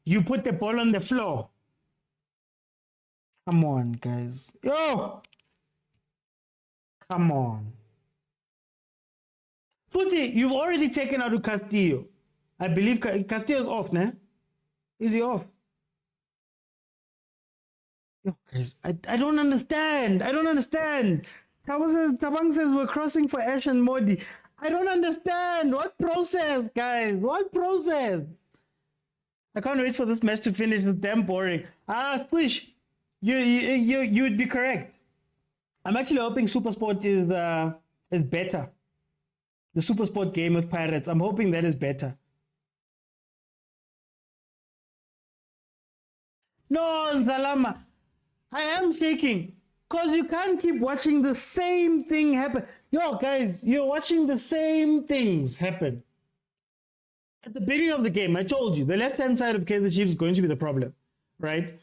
you put the ball on the floor. Come on, guys. Yo! Come on. Futi, you've already taken out Castillo. I believe Castillo's off, ne? Is he off? Yo, guys, I don't understand. I don't understand. Tabang says we're crossing for Ash and Modi. I don't understand. What process, guys? What process? I can't wait for this match to finish. It's damn boring. Squish, you'd be correct. I'm actually hoping Supersport is better. The Supersport game with Pirates. I'm hoping that is better. No, Nzalama. I am shaking. Because you can't keep watching the same thing happen. Yo, guys, you're watching the same things happen. At the beginning of the game, I told you, the left-hand side of Kaizer Chiefs is going to be the problem, right?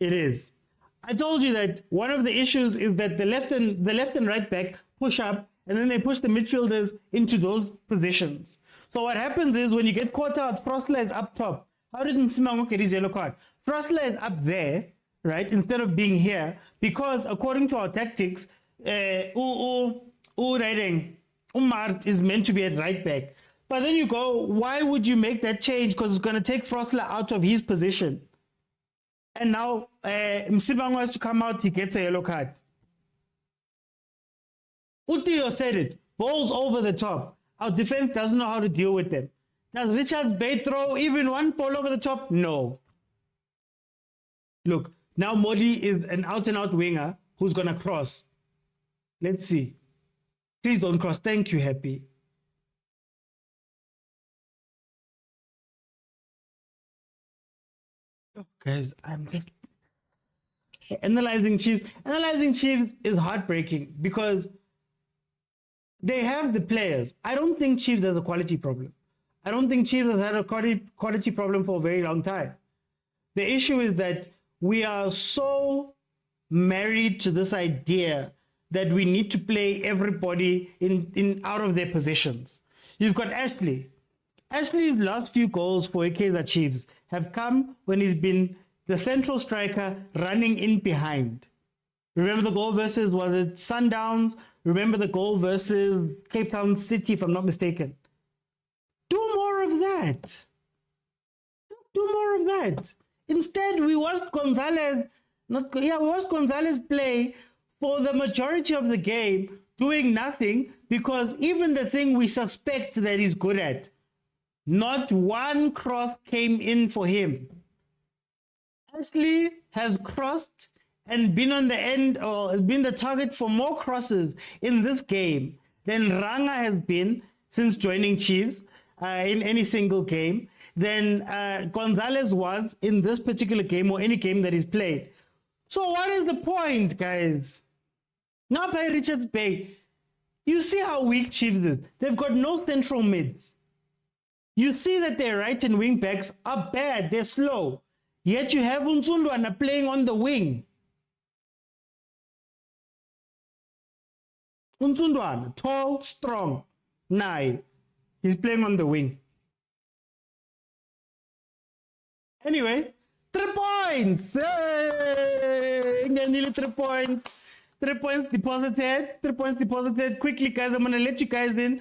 It is. I told you that one of the issues is that the left and right back push up, and then they push the midfielders into those positions. So what happens is when you get caught out, Frostler is up top. How did Msimango get his yellow card? Frostler is up there, right, instead of being here, because according to our tactics, Umart is meant to be at right back. But then you go, why would you make that change? Because it's going to take Frostler out of his position. And now Msimango has to come out, he gets a yellow card. Utiyo said it, balls over the top. Our defense doesn't know how to deal with them. Does Richard Bay throw even one ball over the top? No. Look, now Modi is an out-and-out winger who's going to cross. Let's see. Please don't cross. Thank you, Happy. Oh, guys, I'm just... Analyzing Chiefs. Analyzing Chiefs is heartbreaking because they have the players. I don't think Chiefs has a quality problem. I don't think Chiefs has had a quality problem for a very long time. The issue is that we are so married to this idea that we need to play everybody in out of their positions. You've got Ashley. Ashley's last few goals for Kaizer Chiefs have come when he's been the central striker running in behind. Remember the goal versus, was it Sundowns? Remember the goal versus Cape Town City, if I'm not mistaken. Do more of that. Do more of that. Instead, we watched Gonzalez play for the majority of the game, doing nothing, because even the thing we suspect that he's good at, not one cross came in for him. Ashley has crossed and been on the end, or been the target for more crosses in this game than Ranga has been since joining Chiefs in any single game, than Gonzalez was in this particular game or any game that he's played. So what is the point, guys? Now play Richards Bay. You see how weak Chiefs is. They've got no central mids. You see that their right and wing backs are bad, they're slow. Yet you have Unsundwana playing on the wing. Unsundwana, tall, strong, nine. He's playing on the wing. Anyway, 3 points. Hey! Nearly 3 points. 3 points deposited. 3 points deposited. Quickly, guys, I'm gonna let you guys in.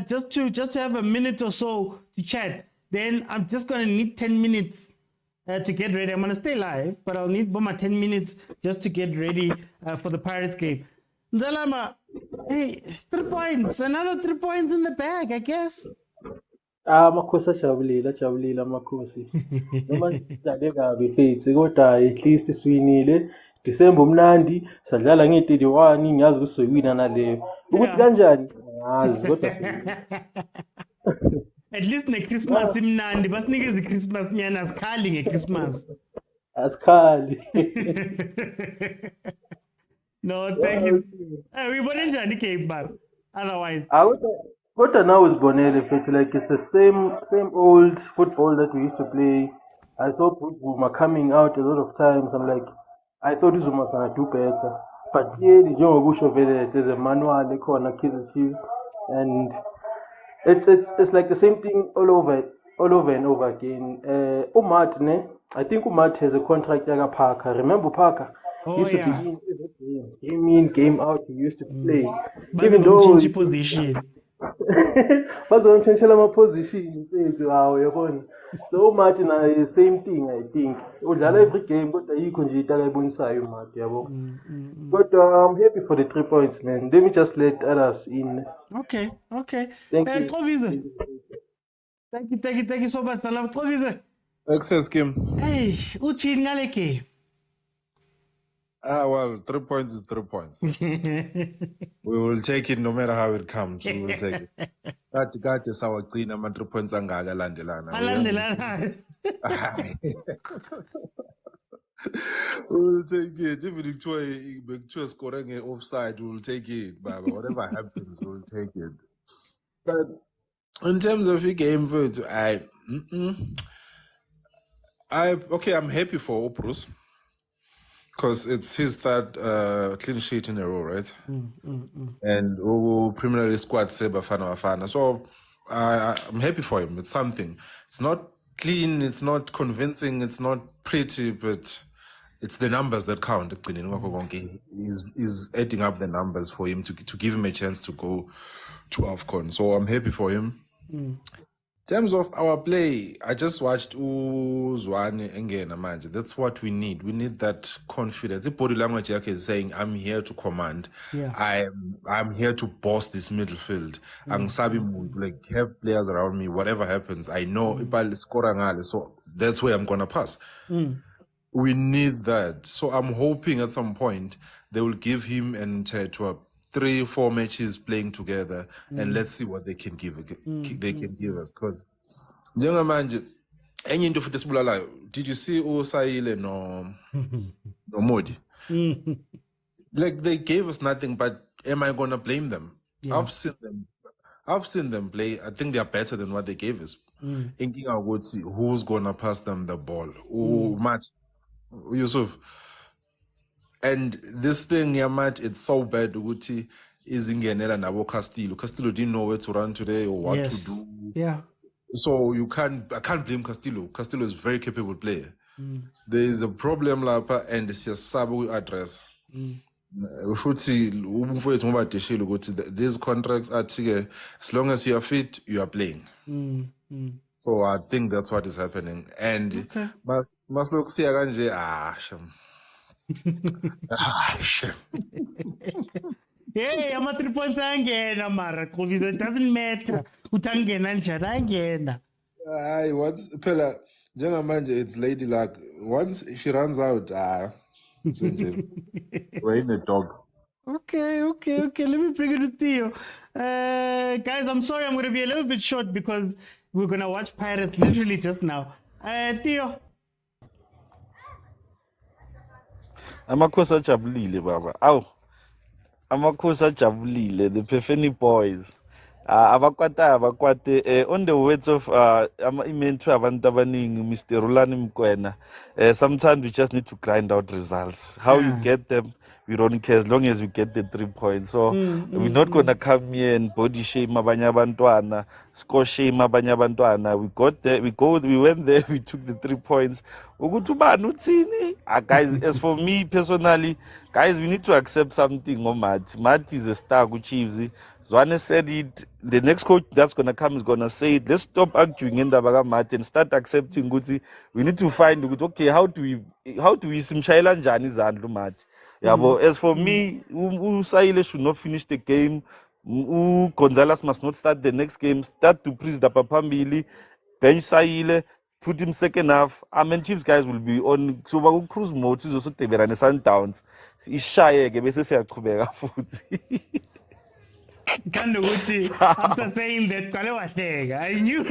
Just to have a minute or so to chat. Then I'm just gonna need 10 minutes to get ready. I'm gonna stay live, but I'll need about my 10 minutes just to get ready for the Pirates game. Nzalama, hey, 3 points. Another 3 points in the bag, I guess. Amakhosi ajabulile amakhosi noma sidlale kabi mfethu kodwa at least siwinile. December umnandi sadlala nge-31 ngiyazi ukuthi soyiwina naleyo ukuthi kanjani ngazi kodwa At least ne-Christmas imnandi basinikeza i-Christmas nyana asikhali nge-Christmas. asikhali. No, thank you. Uyibone njani i-game bar otherwise? Kodwa now uzibonele mfethu, like it's the same old football that we used to play. I saw Zuma coming out a lot of times. I'm like, I thought Zuma gonna do better, but clearly njengokusho vele there's a manual ekhona Kaizer Chiefs, and it's like the same thing all over and over again. Umat ne, I think Umat has a contract yaka Parker. Remember Parker? Oh, He used to yeah. be game in, game out. He used to play, But even they don't though change position. bazomtshentshela ama-position mfethu hawo yabona. So uMarty naye same thing, I think udlala every game kodwa yikho nje into akayibonisayo uMarty yabo. Kodwa I'm happy for the 3 points, man. Let me just let others in. Okay. Thank you. Xobize. Thank you so much, Salam. Xobize. Access game. Hey, uthini ngale game? Well, 3 points is 3 points. We will take it no matter how it comes. We will take it. Kade sawagcina ama 3 points angaka alandelana. Alandelana. We will take it. Even if scoring offside, we will take it. Baba, whatever happens, we will take it. But in terms of the game, I'm happy for Oprus. Because it's his third clean sheet in a row, right? And Premier League squad say Bafana. So I'm happy for him. It's something. It's not clean, it's not convincing, it's not pretty, but it's the numbers that count. He's adding up the numbers for him to give him a chance to go to AFCON. So I'm happy for him. In terms of our play, I just watched Zwane Engena manje. That's what we need. We need that confidence. The body language is saying, I'm here to command. Yeah. I'm here to boss this midfield. Angisabi muntu, like have players around me. Whatever happens, I know if I score ngale, so that's where I'm gonna pass. We need that. So I'm hoping at some point they will give him and to 3-4 matches playing together, and let's see what they can give. They can give us, because njengamanje enye into futhi esibulalayo, did you see uSayile no Modi? Like they gave us nothing, but am I gonna blame them? Yeah. I've seen them play. I think they are better than what they gave us. Inking I would see who's gonna pass them the ball. Matt, Yusuf. And this thing, Matt, it's so bad. Uguti is ingenela nabo Castillo. Castillo didn't know where to run today or what to do. Yeah. So I can't blame Castillo. Castillo is a very capable player. There is a problem lapa, and it's a sub address. These contracts are together. As long as you are fit, you are playing. So I think that's what is happening. And must look see Shem. Hey, ama 3 points angena mara. It doesn't matter. Utangena njani angena. What's Pella? Manje, it's Lady Luck. Once she runs out, we're in the dog. Okay. Let me bring it to Theo. Guys, I'm sorry I'm going to be a little bit short because we're going to watch Pirates literally just now. Theo. Amakhosi ajabulile baba. Amakhosi ajabulile, the Perfeni boys. abakwate on the words of imentor abantu abaningi Mr. Rulani Mkwena, sometimes we just need to grind out results. How you get them, we don't care as long as you get the 3 points. So we're not gonna come here and body shame abanye abantwana, score shame abanye abantwana. We got there, we went there, we took the 3 points. Ukuthi ubani uthini? Guys, as for me personally, guys, we need to accept something. Matt is a star ku Chiefs. Zwane said it. The next coach that's gonna come is gonna say it. Let's stop arguing in the Matt and start accepting. Guti, we need to find okay, how do we simshayela njani izandla Matt? Yeah, but as for me, Usaile should not finish the game. Gonzalez must not start the next game. Start to please the Papambili, bench Saile, put him second half. I mean, Chiefs guys will be on. So we cruise mode. Is also taking the Sundowns. Is shy. Gebese siyachubeka futhi. Kind of after saying that, I knew.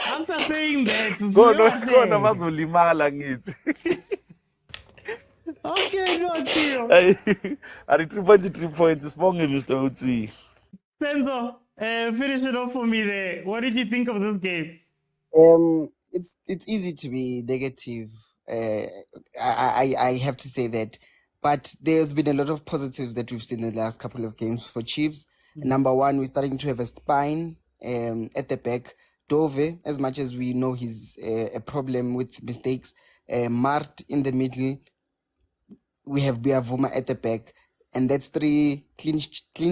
After saying that, khona bazolimala ngithi. Okay, no, Theo. Ari 3 points. Sibonge Mr. Uti. Senzo, finish it off for me there. What did you think of this game? It's easy to be negative. I have to say that, but there's been a lot of positives that we've seen in the last couple of games for Chiefs. Number one, we're starting to have a spine at the back. Dove, as much as we know he's a problem with mistakes, Mart in the middle, we have Biavuma at the back, and that's 3 clean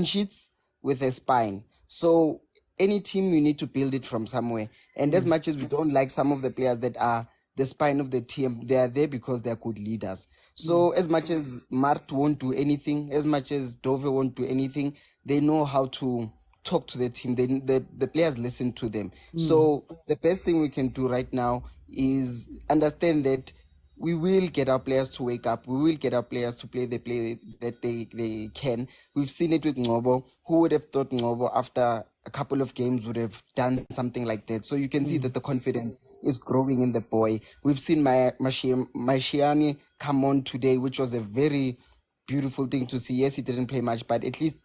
sheets with a spine. So any team, you need to build it from somewhere. And as much as we don't like some of the players that are the spine of the team, they are there because they are good leaders. So as much as Mart won't do anything, as much as Dove won't do anything, they know how to talk to the team. The players listen to them. So the best thing we can do right now is understand that we will get our players to wake up. We will get our players to play the play that they can. We've seen it with Ngobo. Who would have thought Ngobo after a couple of games would have done something like that? So you can see that the confidence is growing in the boy. We've seen Mashiani come on today, which was a very beautiful thing to see. Yes, he didn't play much, but at least,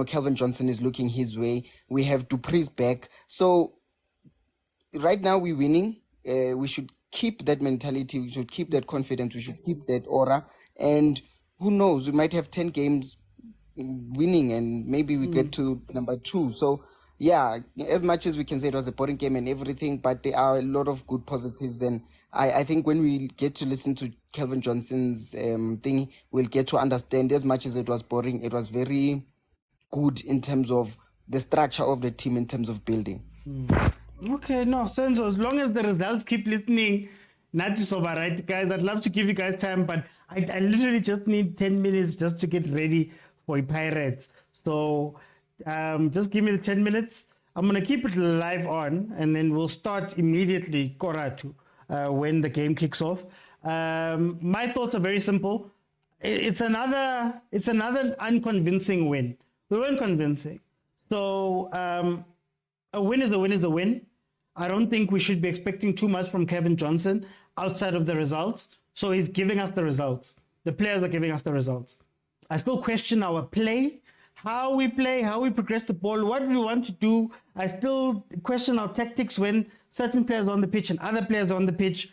Kelvin Johnson is looking his way. We have Dupree's back. So right now we're winning. We should keep that mentality. We should keep that confidence. We should keep that aura. And who knows, we might have 10 games winning and maybe we get to number 2. So yeah, as much as we can say it was a boring game and everything, but there are a lot of good positives. And I think when we get to listen to Kelvin Johnson's thing, we'll get to understand, as much as it was boring, it was very good in terms of the structure of the team, in terms of building. Okay, no, Senzo, as long as the results keep listening, not just over, right, guys? I'd love to give you guys time, but I literally just need 10 minutes just to get ready for Pirates. So just give me the 10 minutes. I'm going to keep it live on, and then we'll start immediately, Koratu, when the game kicks off. My thoughts are very simple. It's another unconvincing win. We weren't convincing. So a win is a win is a win. I don't think we should be expecting too much from Kevin Johnson outside of the results. So he's giving us the results. The players are giving us the results. I still question our play, how we play, how we progress the ball, what we want to do. I still question our tactics when certain players are on the pitch and other players are on the pitch,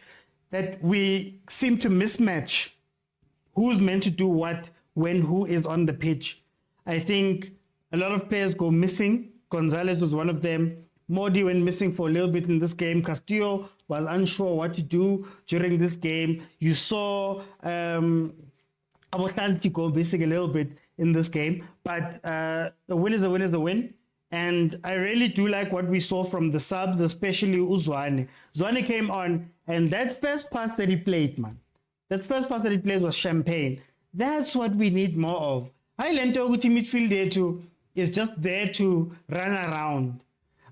that we seem to mismatch who's meant to do what when who is on the pitch. I think a lot of players go missing. Gonzalez was one of them. Modi went missing for a little bit in this game. Castillo was unsure what to do during this game. You saw Abostanti go missing a little bit in this game. But a win is a win is a win. And I really do like what we saw from the subs, especially Uzwane. Zwane came on, and that first pass that he played, man. That first pass that he played was champagne. That's what we need more of. Lento Guti midfield there too is just there to run around.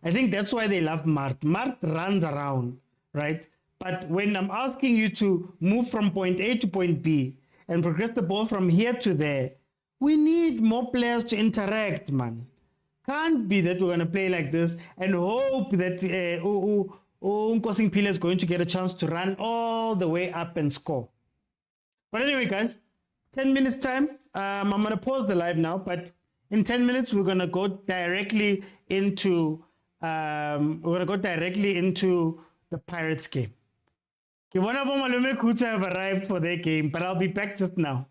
I think that's why they love Mart. Mart runs around, right? But when I'm asking you to move from point A to point B and progress the ball from here to there, we need more players to interact, man. Can't be that we're going to play like this and hope that Nkosing Pila is going to get a chance to run all the way up and score. But anyway, guys, 10 minutes time. I'm going to pause the live now, but in 10 minutes, we're going to go directly into the Pirates game. Kiwana Malume Kutsa have arrived for their game, but I'll be back just now.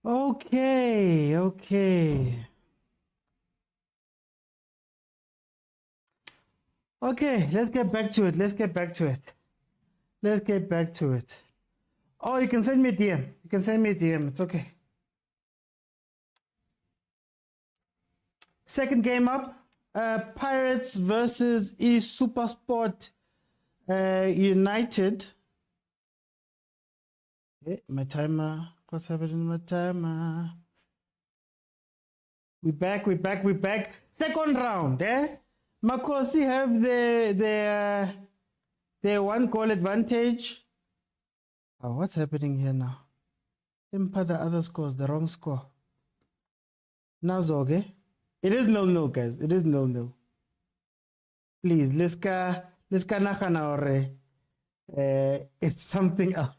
Okay, okay. Okay, let's get back to it. Let's get back to it. Let's get back to it. Oh, you can send me a DM. You can send me a DM. It's okay. Second game up. Pirates versus Supersport United. Okay, my timer. What's happening to my timer? We back. Second round, eh? Makosi have their one goal advantage. Oh, what's happening here now? Temper the other scores, the wrong score. Nazog, eh? It is 0-0, guys. It is 0-0. Please, let's go it's something else.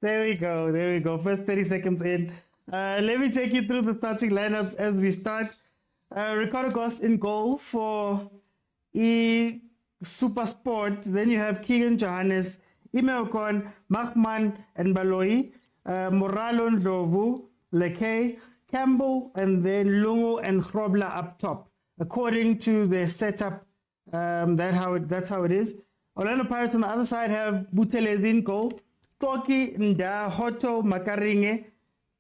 There we go. First 30 seconds in. Let me take you through the starting lineups as we start. Ricardo Goss in goal for Supersport. Then you have Keegan Johannes, Imeokon, Machman, and Baloi, Moralo Ndlovu, Leke, Campbell, and then Lungu and Grobler up top. According to the setup, that's how it is. Orlando Pirates on the other side have Butelezi in goal, Toki Nda Hoto Makaringe,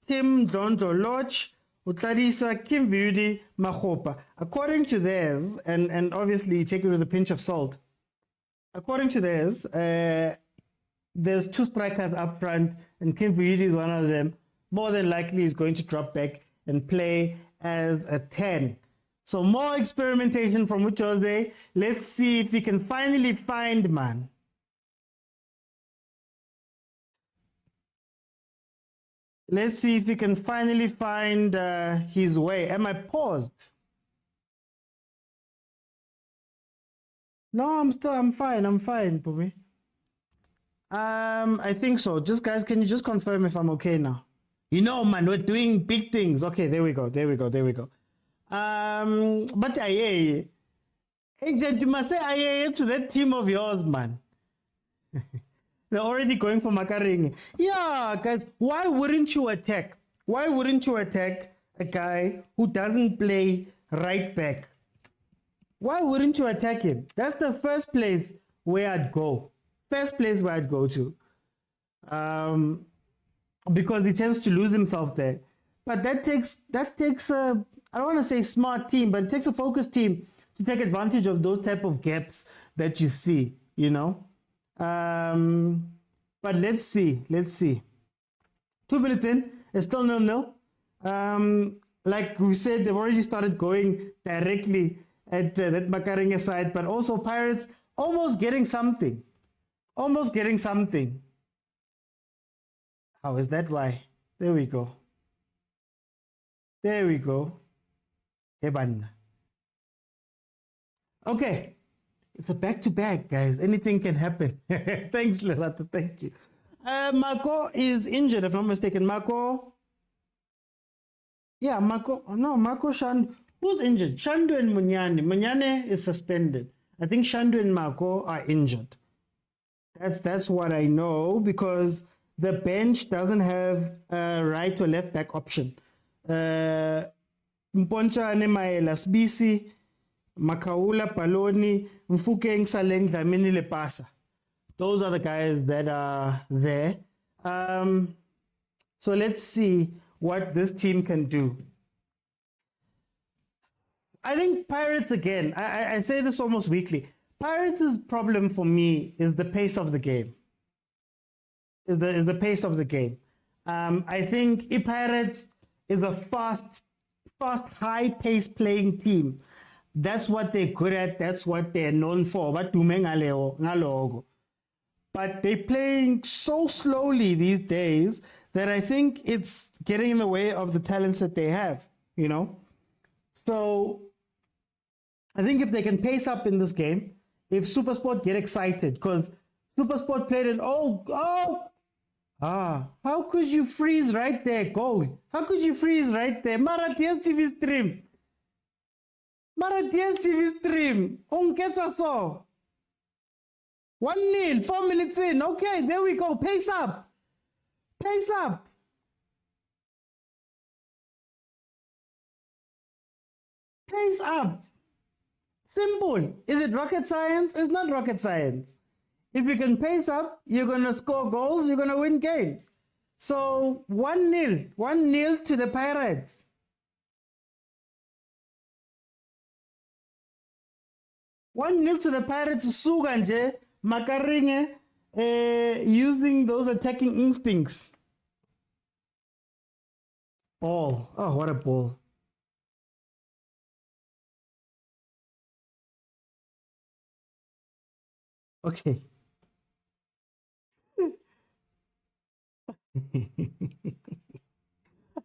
Tim Dondo Lodge, Utlarisa Kim Vudi Mahopa. According to theirs, and obviously take it with a pinch of salt. According to theirs, there's two strikers up front, and Kim Vudi is one of them. More than likely is going to drop back and play as a 10. So more experimentation from Uchose. Let's see if we can finally find, man. Let's see if we can finally find his way. Am I paused? No, I'm fine, Pumi. I think so. Just guys, can you just confirm if I'm okay now? You know, man, we're doing big things. Okay, there we go. But aye, agent, you must say aye to that team of yours, man. They're already going for Makaring. Yeah, guys, why wouldn't you attack? Why wouldn't you attack a guy who doesn't play right back? Why wouldn't you attack him? That's the first place where I'd go. First place where I'd go to. Because he tends to lose himself there. But that takes a, I don't want to say smart team, but it takes a focused team to take advantage of those type of gaps that you see, you know. But let's see. 2 minutes in, it's still 0-0. Like we said, they've already started going directly at that Makaringa side, but also Pirates almost getting something. How is that? Why? There we go. Eban. Okay. It's a back-to-back, guys. Anything can happen. Thanks, Lerata. Thank you. Marco is injured, if I'm not mistaken. Marco. Yeah, Marco. No, Marco Shandu. Who's injured? Shandu and Munyane. Munyane is suspended. I think Shandu and Marco are injured. That's what I know, because the bench doesn't have a right or left back option. Mponcha Nemaela Sbisi, Makaula Paloni, Mfukeng Saleng Dlamini Lepasa. Those are the guys that are there. So let's see what this team can do. I think Pirates, again, I say this almost weekly. Pirates' problem for me is the pace of the game. Is the pace of the game. I think Pirates is a fast, high-paced playing team. That's what they're good at. That's what they're known for. But they're playing so slowly these days that I think it's getting in the way of the talents that they have, you know? So I think if they can pace up in this game, if Supersport get excited, because Supersport played it, How could you freeze right there, goal? How could you freeze right there? Mara TV stream. Mara TV stream. On gets us all. 1-0, 4 minutes in. Okay, there we go. Pace up. Pace up. Pace up. Simple. Is it rocket science? It's not rocket science. If you can pace up, you're going to score goals, you're going to win games. So 1-0. 1-0 to the Pirates. One nil to the Pirates. Suganje, Makaringe, using those attacking instincts. Ball. Oh, what a ball. Okay.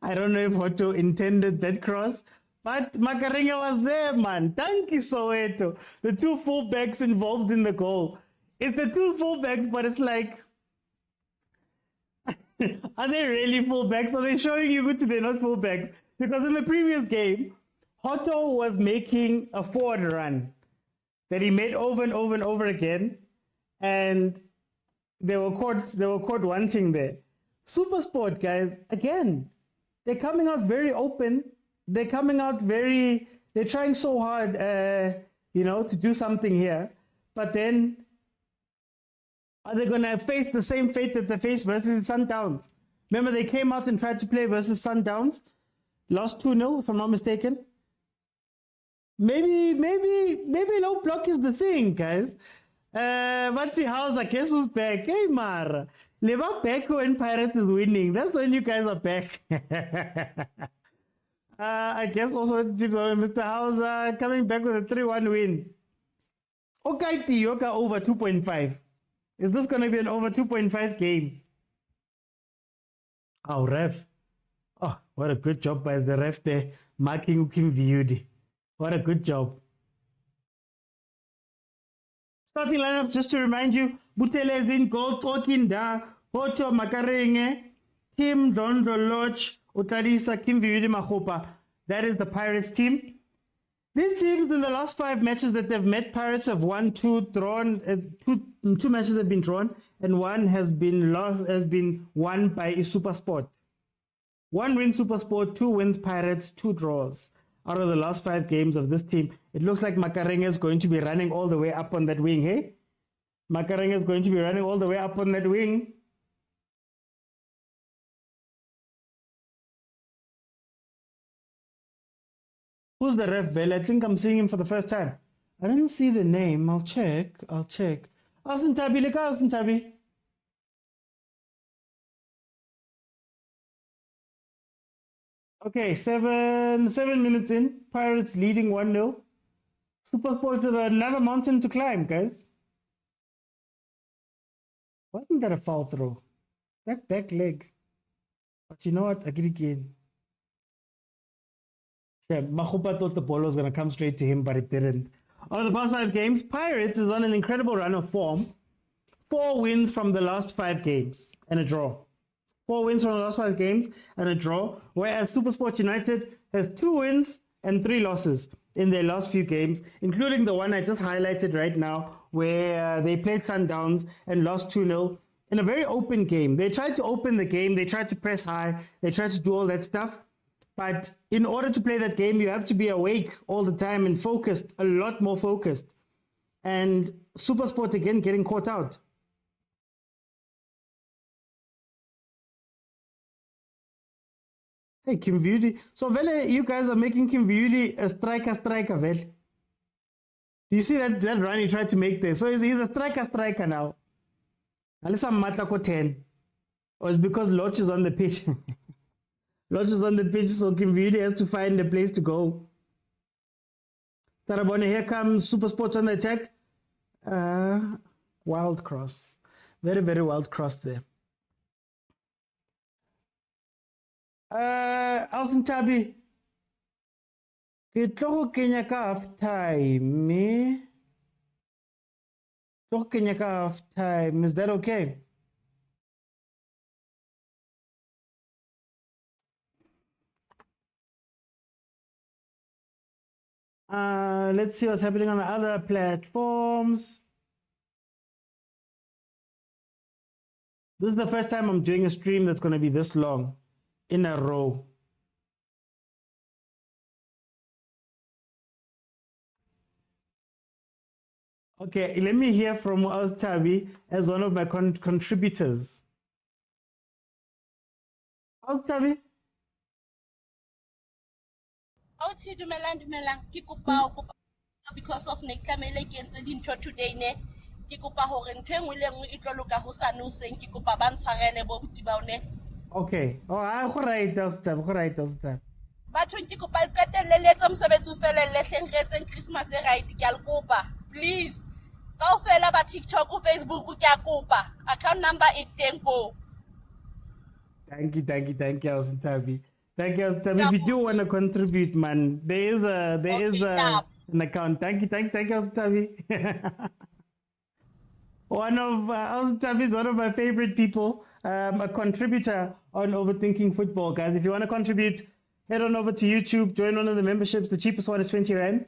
I don't know if Otto intended that cross, but Makaringa was there, man. Thank you, Soweto. The two fullbacks involved in the goal. It's the two fullbacks, but it's like, are they really fullbacks? Are they showing you good they're not fullbacks? Because in the previous game, Otto was making a forward run that he made over and over and over again, and they were caught wanting there. Supersport, guys, again, they're coming out very open. They're coming out they're trying so hard, to do something here. But then, are they going to face the same fate that they faced versus Sundowns? Remember, they came out and tried to play versus Sundowns, lost 2-0, if I'm not mistaken. Maybe low block is the thing, guys. But how's the case was back? Hey, Mara. Leva back when Pirates is winning. That's when you guys are back. I guess also Mr. Hauser coming back with a 3-1 win. Okay, Yoka over 2.5. Is this going to be an over 2.5 game? Oh, ref. Oh, what a good job by the ref there. Marking Kim Viudi. What a good job. Starting lineup, just to remind you, Butele is in goal, Tokinda, Hoto Makarenge, Tim Dondo Lodge, Utarisa, Kim Viudi Mahopa. That is the Pirates team. These teams in the last 5 matches that they've met, Pirates have won 2, drawn, 2 matches have been drawn, and 1 has been won by Supersport. 1 win Supersport, 2 wins Pirates, 2 draws. Out of the last 5 games of this team, it looks like Makarenge is going to be running all the way up on that wing, hey? Makarenge is going to be running all the way up on that wing. Who's the ref, Bell? I think I'm seeing him for the first time. I didn't see the name. I'll check. Alson Tabi, look, Alson Tabi. Okay, 7 minutes in. Pirates leading 1-0. Supersport with another mountain to climb, guys. Wasn't that a foul throw? That back leg. But you know what? I get it again. Yeah, Mahupa thought the ball was going to come straight to him, but it didn't. Over the past 5 games, Pirates is on an incredible run of form. 4 wins from the last 5 games and a draw. 4 wins from the last 5 games and a draw, whereas Supersport United has 2 wins and 3 losses in their last few games, including the one I just highlighted right now, where they played Sundowns and lost 2-0 in a very open game. They tried to open the game, they tried to press high, they tried to do all that stuff. But in order to play that game, you have to be awake all the time and focused, a lot more focused. And Supersport again getting caught out. Hey, Kim Viudi. So, Vele, you guys are making Kim Viudi a striker, Vele. Do you see that run he tried to make there? So, he's a striker now. Unless I'm Matako 10. Or it's because Lodge is on the pitch. Lodge is on the pitch, so Kim Viudi has to find a place to go. Tarabone, here comes Supersport on the attack. Wild cross. Very, very wild cross there. Austin Tabi. Ke tlo kenya ka half time. Tlo kenya ka half time. Is that okay? Let's see what's happening on the other platforms. This is the first time I'm doing a stream that's going to be this long in a row. Okay, let me hear from Oztabi as one of my contributors. Oztabi? Authi dumelang ke kopa because of ne tlamele ke ntse dintho today ne ke kopa hore ntho engwe le engwe e tlo loka ho sane o seng ke kopa ba ntshwarele bo buti ba one. Okay. Oh, go right, Oztabi. Go right, Oztabi. Batho ke kopa le qetelle le etse mosebetsi o felelle hleng re etseng Christmas e right ke a le kopa please kaofela ba TikTok o Facebook ke a kopa account number e teng ko. Thank you, Oztabi. Thank you, Oztabi. If you do want to contribute, man, there is an account. Thank you, Oztabi. One of Oztabi is one of my favorite people, a contributor on Overthinking Football, guys. If you want to contribute, head on over to YouTube, join one of the memberships. The cheapest one is 20 Rand.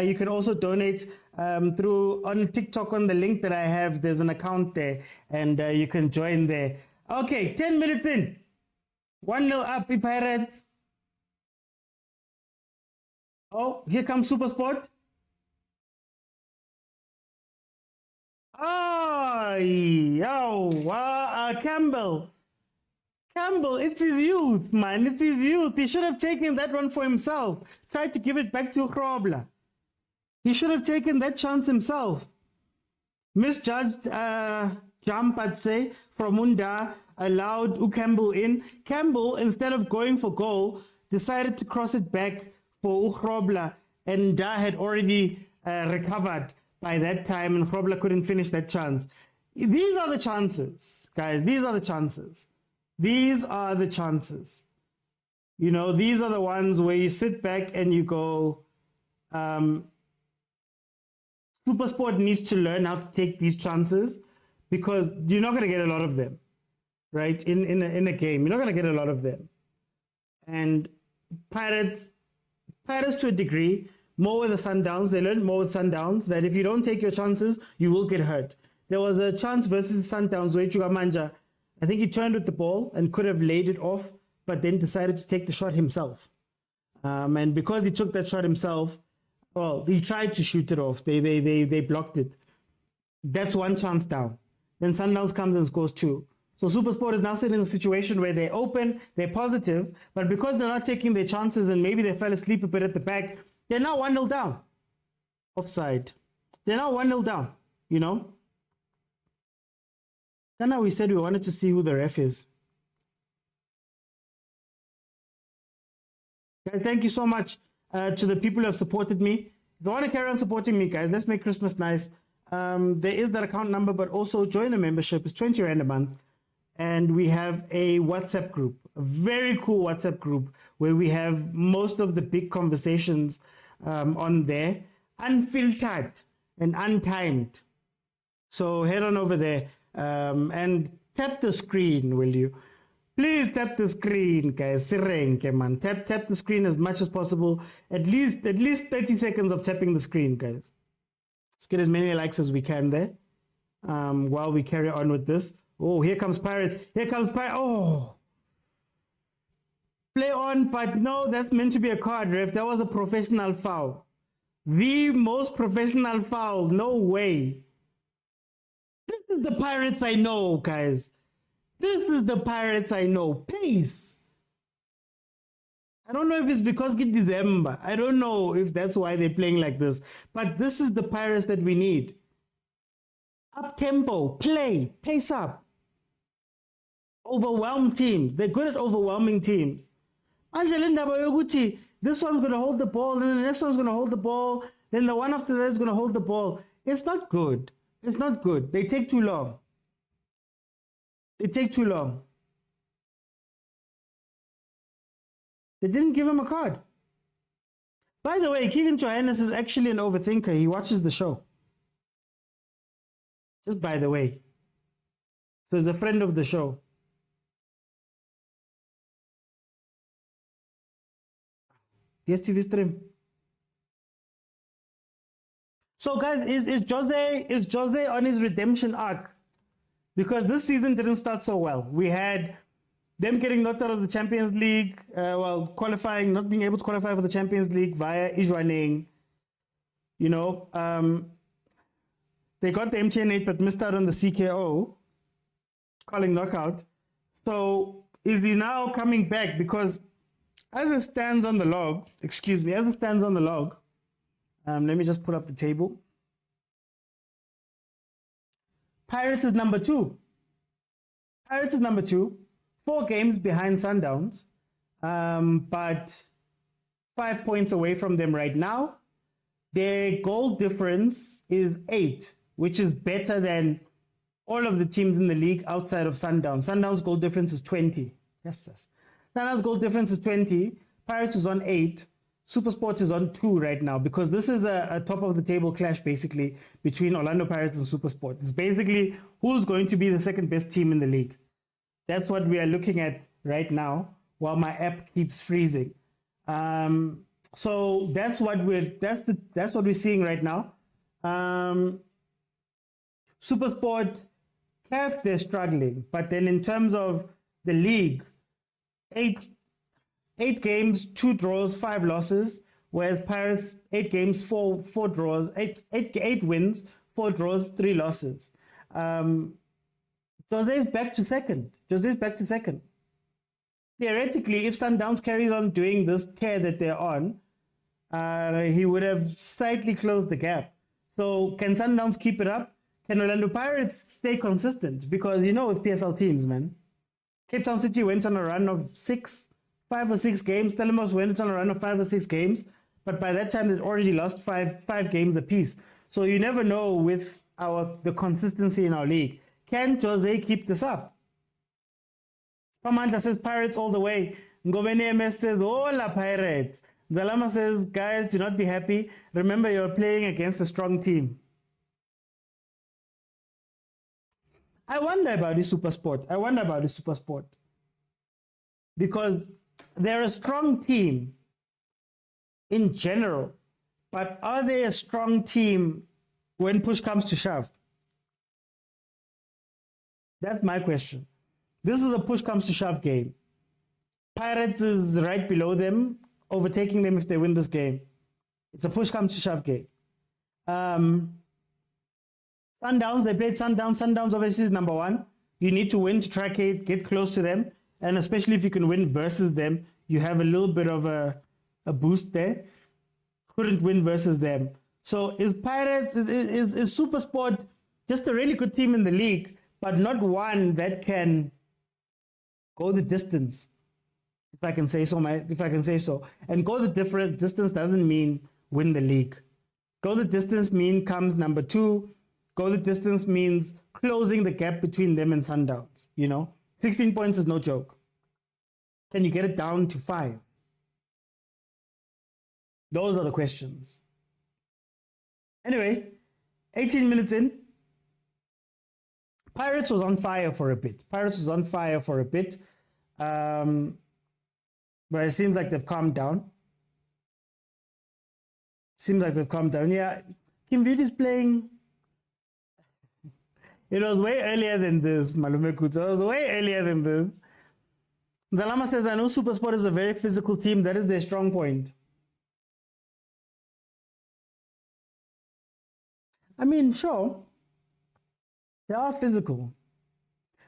You can also donate through on TikTok on the link that I have. There's an account there, and you can join there. Okay, 10 minutes in. 1-0 up, Pirates. Oh, here comes Supersport. Oh, Campbell. Campbell, it's his youth, man. It's his youth. He should have taken that one for himself. Tried to give it back to Grobler. He should have taken that chance himself. Misjudged jump, I'd say, from Munda, allowed Campbell in. Campbell, instead of going for goal, decided to cross it back for Grobler, and Da had already recovered by that time, and Grobler couldn't finish that chance. These are the chances, guys. These are the chances. These are the chances. You know, these are the ones where you sit back and you go, Supersport needs to learn how to take these chances, because you're not going to get a lot of them, right? In a game, you're not going to get a lot of them. And Pirates to a degree, more with the Sundowns, they learned more with Sundowns, that if you don't take your chances, you will get hurt. There was a chance versus Sundowns where Chugamanja, I think he turned with the ball and could have laid it off, but then decided to take the shot himself. And because he took that shot himself, well, he tried to shoot it off. They blocked it. That's one chance down. Then Sundowns comes and scores 2. So Supersport is now sitting in a situation where they're open, they're positive, but because they're not taking their chances and maybe they fell asleep a bit at the back, they're now 1-0 down. Offside. They're now 1-0 down, you know? Then we said we wanted to see who the ref is. Guys, thank you so much to the people who have supported me. If you want to carry on supporting me, guys, let's make Christmas nice. There is that account number, but also join a membership. It's 20 Rand a month. And we have a WhatsApp group, a very cool WhatsApp group where we have most of the big conversations on there, unfiltered and untimed. So head on over there and tap the screen, will you? Please tap the screen, guys. Sirenke, man. Tap the screen as much as possible. At least 30 seconds of tapping the screen, guys. Let's get as many likes as we can there while we carry on with this. Oh, here comes Pirates. Here comes Pirates. Oh. Play on, but no, that's meant to be a card, ref. That was a professional foul. The most professional foul. No way. This is the Pirates I know, guys. This is the Pirates I know. Pace. I don't know if it's because it's December. I don't know if that's why they're playing like this. But this is the Pirates that we need. Up tempo, play, pace up. Overwhelm teams. They're good at overwhelming teams. This one's going to hold the ball, then the next one's going to hold the ball, then the one after that is going to hold the ball. It's not good. It's not good. They take too long. They take too long. They didn't give him a card. By the way, Keegan Johannes is actually an overthinker. He watches the show. Just by the way. So he's a friend of the show. DSTV stream. So guys, is Jose on his redemption arc? Because this season didn't start so well. We had them getting knocked out of the Champions League, qualifying, not being able to qualify for the Champions League via Ijwaneng. You know, they got the MTN8 but missed out on the CKO, calling knockout. So is he now coming back? Because as it stands on the log, let me just pull up the table. Pirates is number two. 4 games behind Sundowns, but 5 points away from them right now. Their goal difference is 8, which is better than all of the teams in the league outside of Sundowns. Sundowns' goal difference is 20. Yes. Sundowns' goal difference is 20. Pirates is on 8. Supersport is on 2 right now because this is a top of the table clash basically between Orlando Pirates and Supersport. It's basically who's going to be the second best team in the league. That's what we are looking at right now while my app keeps freezing. So that's what we're seeing right now. Supersport, CAF, they're struggling, but then in terms of the league, 8 games, 2 draws, 5 losses, whereas Pirates 8 games, 4 draws, 8 wins, 4 draws, 3 losses. Jose's back to second. Theoretically, if Sundowns carried on doing this tear that they're on, he would have slightly closed the gap. So can Sundowns keep it up? Can Orlando Pirates stay consistent? Because you know with PSL teams, man, Cape Town City went on a run of 5 or 6 games. Stellenbosch went on a run of 5 or 6 games, but by that time they'd already lost five games apiece. So you never know with the consistency in our league. Can Jose keep this up? Pamandla says Pirates all the way. Ngobeni MS says, hola Pirates. Zalama says, guys, do not be happy. Remember, you're playing against a strong team. I wonder about the Supersport. Because they're a strong team in general. But are they a strong team when push comes to shove? That's my question. This is a push comes to shove game. Pirates is right below them, overtaking them if they win this game. It's a push comes to shove game. Sundowns, they played Sundowns. Sundowns obviously is number 1. You need to win to try to get close to them. And especially if you can win versus them, you have a little bit of a boost there. Couldn't win versus them. So is Pirates, is Supersport just a really good team in the league, but not one that can go the distance, if I can say so. And go the different distance doesn't mean win the league. Go the distance comes number 2. Go the distance means closing the gap between them and Sundowns. 16 points is no joke. Can you get it down to 5? Those are the questions. Anyway, 18 minutes in, Pirates was on fire for a bit. But it seems like they've calmed down. Yeah, Kim Beauty's playing. It was way earlier than this, Malume Kutsa. It was way earlier than this. Zalama says, I know Supersport is a very physical team. That is their strong point. I mean, sure, they are physical.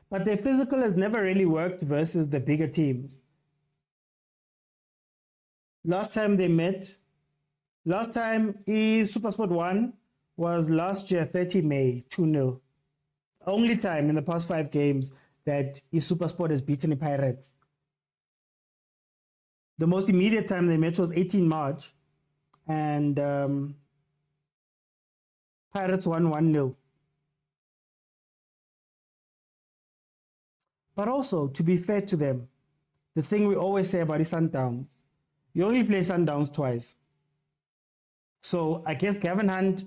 But their physical has never really worked versus the bigger teams. Last time Supersport won was last year, 30 May, 2-0. Only time in the past 5 games that Supersport has beaten the Pirates. The most immediate time they met was 18 March, and Pirates won 1-0. But also, to be fair to them, the thing we always say about the Sundowns, you only play Sundowns twice. So I guess Gavin Hunt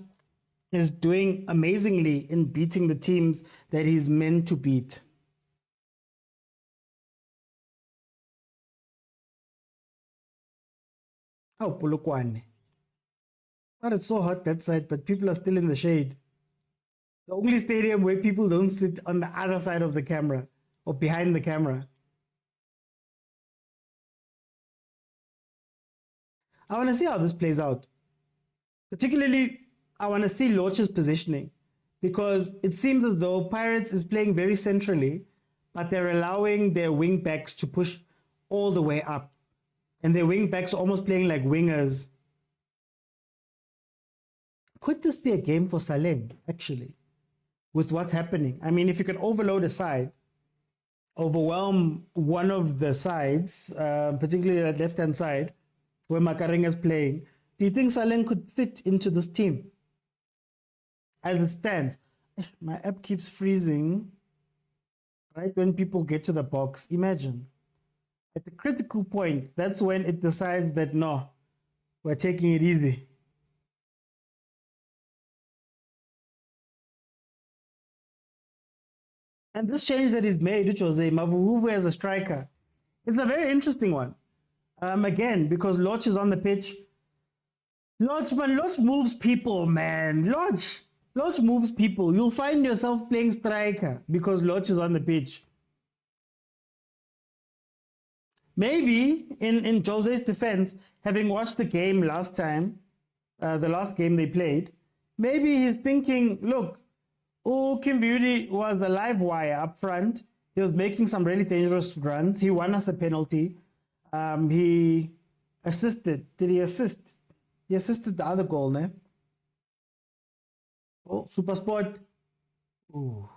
is doing amazingly in beating the teams that he's meant to beat. Oh, Polokwane. God, it's so hot that side, but people are still in the shade. The only stadium where people don't sit on the other side of the camera or behind the camera. I want to see how this plays out. Particularly, I want to see Loch's positioning, because it seems as though Pirates is playing very centrally, but they're allowing their wing backs to push all the way up. And their wing backs are almost playing like wingers. Could this be a game for Saleng, actually, with what's happening? I mean, if you can overload a side, overwhelm one of the sides, particularly that left-hand side, where Makareng is playing, do you think Saleng could fit into this team? As it stands, my app keeps freezing right when people get to the box. Imagine. At the critical point, that's when it decides that no, we're taking it easy. And this change that he's made, which was a Mavuvu as a striker, it's a very interesting one. Again, because Loch is on the pitch. Loch moves people, man. Loch moves people. You'll find yourself playing striker because Loch is on the pitch. Maybe in Jose's defense, having watched the game last time, the last game they played, maybe he's thinking, look, Kim Beauty was a live wire up front. He was making some really dangerous runs. He won us a penalty. He assisted. Did he assist? He assisted the other goal, ne? Oh, Supersport. Ooh.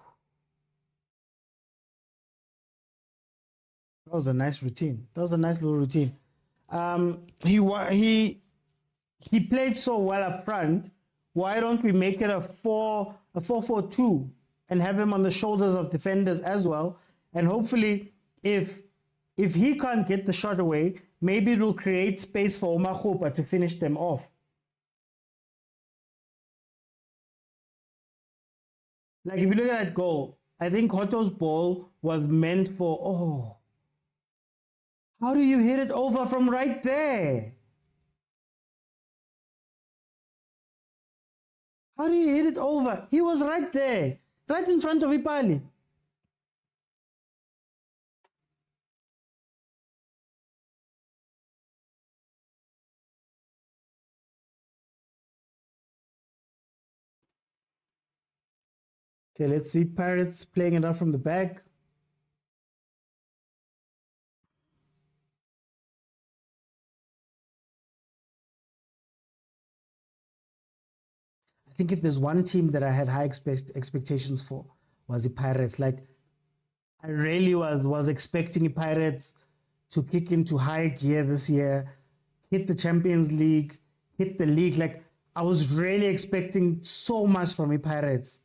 That was a nice routine. That was a nice little routine. He played so well up front. Why don't we make it a 4-4-2 and have him on the shoulders of defenders as well? And hopefully, if he can't get the shot away, maybe it will create space for Omakhopa to finish them off. Like, if you look at that goal, I think Hoto's ball was meant for, how do you hit it over from right there? How do you hit it over? He was right there, right in front of Ipali. Okay, let's see Pirates playing it out from the back. I think if there's one team that I had high expectations for, was the Pirates. Like, I really was expecting the Pirates to kick into high gear this year, hit the Champions League, hit the league. Like, I was really expecting so much from the Pirates.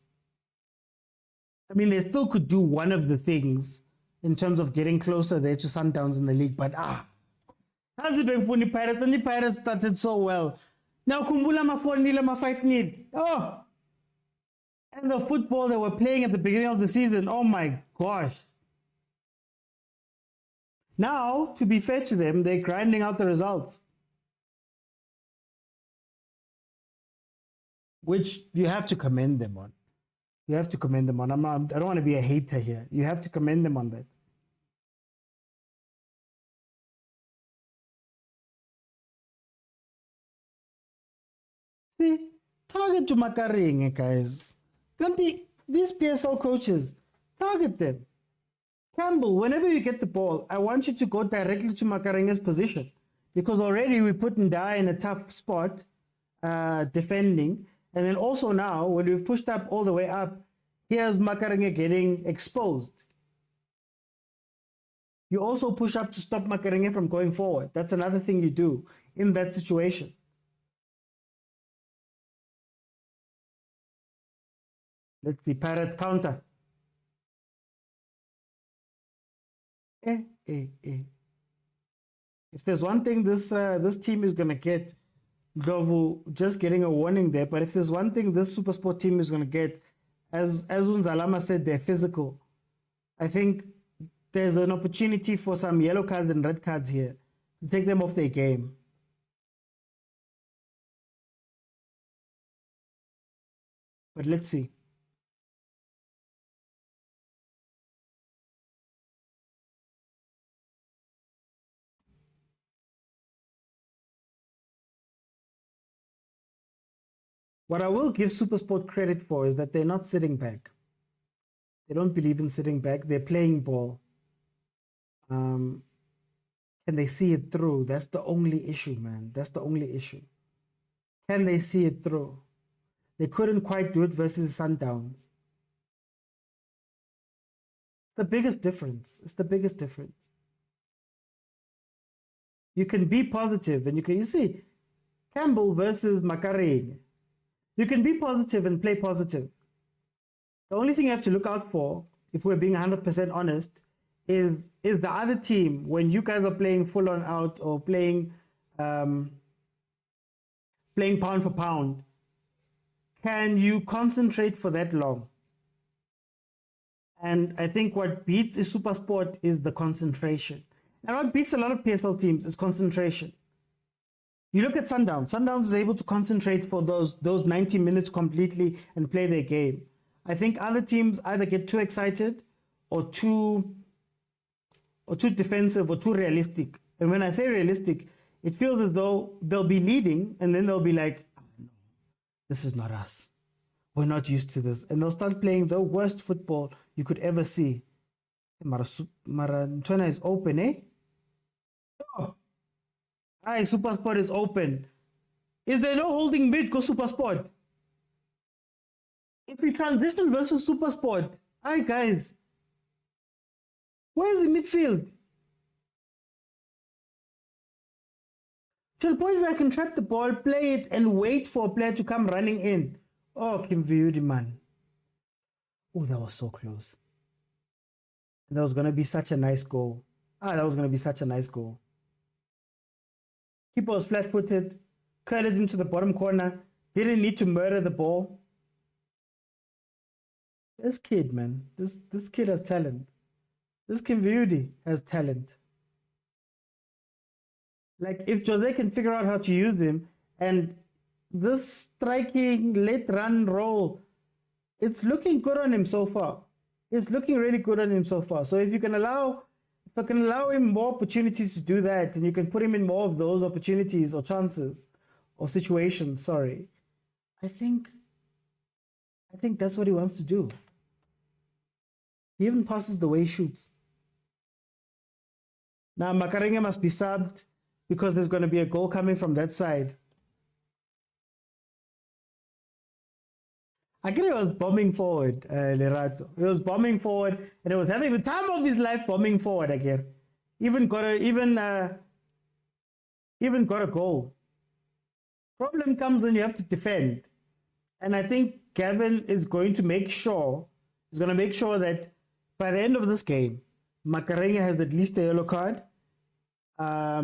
I mean, they still could do one of the things in terms of getting closer there to Sundowns in the league, but how's it been for the Pirates? And the Pirates started so well. Now, Kumbula ma 4-0, ma 5-0. Oh! And the football they were playing at the beginning of the season, oh my gosh. Now, to be fair to them, they're grinding out the results, which you have to commend them on. You have to commend them on. I don't want to be a hater here. You have to commend them on that. See, target to Makareng, guys. These PSL coaches, target them. Campbell, whenever you get the ball, I want you to go directly to Makarenge's position, because already we put Ndai in a tough spot defending. And then also now, when we've pushed up all the way up, here's Makarenge getting exposed. You also push up to stop Makarenge from going forward. That's another thing you do in that situation. Let's see, Pirates counter. If there's one thing this team is going to get, Glovo just getting a warning there, but if there's one thing this Supersport team is going to get, as Unzalama said, they're physical. I think there's an opportunity for some yellow cards and red cards here to take them off their game. But let's see. What I will give Supersport credit for is that they're not sitting back. They don't believe in sitting back. They're playing ball. Can they see it through? That's the only issue, man. That's the only issue. Can they see it through? They couldn't quite do it versus Sundowns. It's the biggest difference. It's the biggest difference. You can be positive and you see, Campbell versus Makareng. You can be positive and play positive. The only thing you have to look out for, if we're being 100% honest, is the other team, when you guys are playing full on out or playing pound for pound, can you concentrate for that long? And I think what beats a Supersport is the concentration. And what beats a lot of PSL teams is concentration. You look at Sundowns. Sundowns is able to concentrate for those 90 minutes completely and play their game. I think other teams either get too excited or too defensive or too realistic. And when I say realistic, it feels as though they'll be leading and then they'll be like, oh, no, this is not us. We're not used to this. And they'll start playing the worst football you could ever see. Mara Ntwana is open, eh? Oh. Aye, Supersport is open. Is there no holding mid? Go Supersport. If we transition versus Supersport, aye guys, where's the midfield? To the point where I can trap the ball, play it, and wait for a player to come running in. Oh, Kim Viudi, man. Oh, that was so close. That was going to be such a nice goal. That was going to be such a nice goal. Keeper was flat-footed, curled it into the bottom corner, didn't need to murder the ball. This kid, man, this kid has talent. This Kim Viudi has talent. Like, if Jose can figure out how to use him, and this striking late run role, it's looking good on him so far. It's looking really good on him so far. So if I can allow him more opportunities to do that, and you can put him in more of those opportunities or chances or situations, I think that's what he wants to do. He even passes the way he shoots. Now Makarenge must be subbed because there's going to be a goal coming from that side. Akere was bombing forward, Lerato. He was bombing forward, and he was having the time of his life bombing forward, Akere. Even got a goal. Problem comes when you have to defend. And I think Gavin is going to make sure that by the end of this game, Makarenge has at least a yellow card. At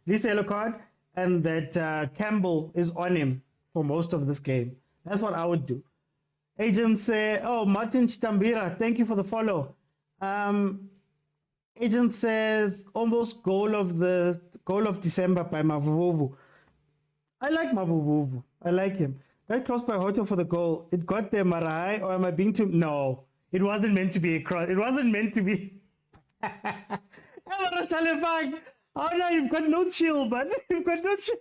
least a yellow card. And that Campbell is on him for most of this game. That's what I would do. Agent say, oh, Martin Chitambira, thank you for the follow. Agent says, almost goal of December by Mavuvu. I like Mavuvu. I like him. That cross by Hoto for the goal. It got there, Marai, or am I being too... No, it wasn't meant to be a cross. It wasn't meant to be... Oh no, you've got no chill, but you've got no chill.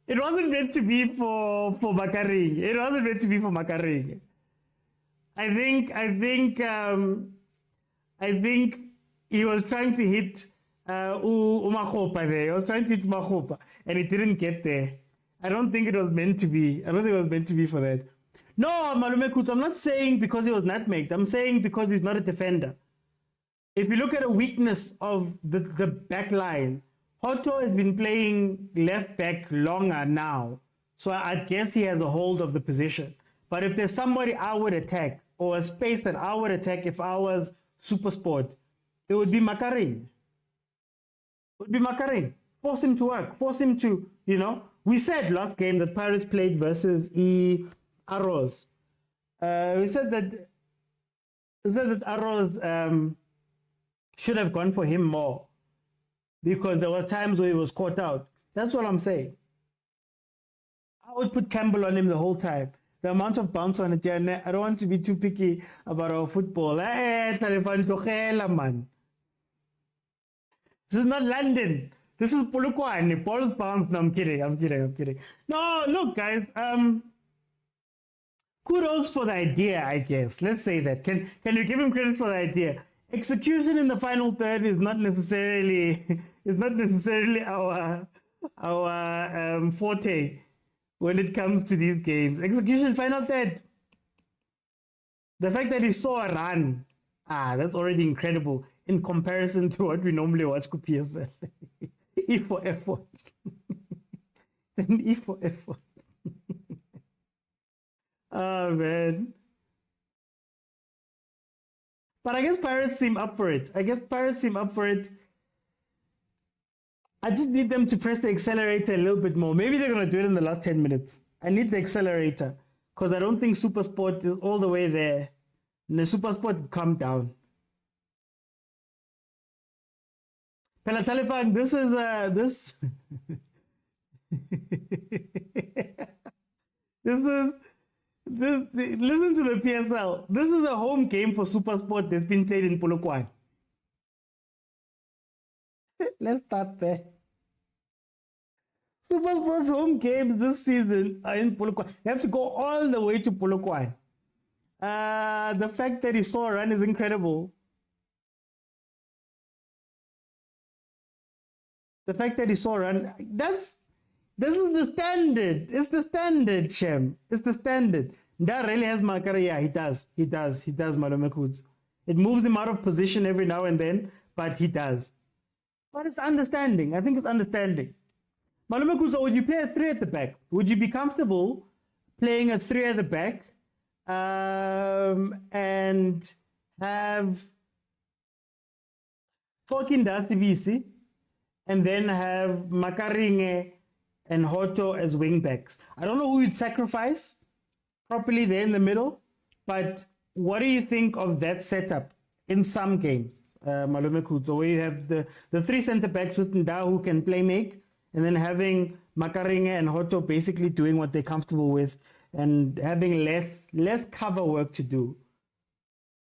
It wasn't meant to be for Makareng. It wasn't meant to be for Makareng. I think he was trying to hit Umakopa there. He was trying to hit Umakopa, and it didn't get there. I don't think it was meant to be. I don't think it was meant to be for that. No, Malume Kuts, I'm not saying because he was nutmegged. I'm saying because he's not a defender. If you look at a weakness of the back line, Hoto has been playing left back longer now. So I guess he has a hold of the position. But if there's somebody I would attack, or a space that I would attack if I was Supersport, it would be Makareng. It would be Makareng. Force him to work. Force him to, We said last game that Pirates played versus Arrows. We said that Arrows... should have gone for him more because there were times where he was caught out. That's what I'm saying. I would put Campbell on him the whole time. The amount of bounce on it, yeah, I don't want to be too picky about our football. Man. This is not London. This is Polokwane. Ball's bounce. No, I'm kidding. No, look, guys. Kudos for the idea, I guess. Let's say that. Can you give him credit for the idea? Execution in the final third is not necessarily our forte when it comes to these games. Execution final third. The fact that he saw a run, that's already incredible in comparison to what we normally watch with PSL. E for effort. E for effort. Oh, man. But I guess Pirates seem up for it. I just need them to press the accelerator a little bit more. Maybe they're going to do it in the last 10 minutes. I need the accelerator because I don't think Supersport is all the way there. And the Supersport calm down. Pela Talifang, this is this. Listen to the PSL. This is a home game for Supersport that's been played in Polokwane. Let's start there. Supersport's home games this season are in Polokwane. They have to go all the way to Polokwane. The fact that he saw a run is incredible. The fact that he saw a run, this is the standard. It's the standard, Shem. It's the standard. That really has Makara. Yeah, he does, Malome Kuds. It moves him out of position every now and then, but he does. But it's understanding. I think it's understanding. Malome Kuds, would you play a 3 at the back? Would you be comfortable playing a 3 at the back and have Talking Dusty VC and then have Makaringe and Hoto as wing backs? I don't know who you'd sacrifice properly there in the middle, but what do you think of that setup in some games, Malome Kudzo, where you have the 3 center backs with Nda who can play make, and then having Makaringe and Hoto basically doing what they're comfortable with and having less cover work to do.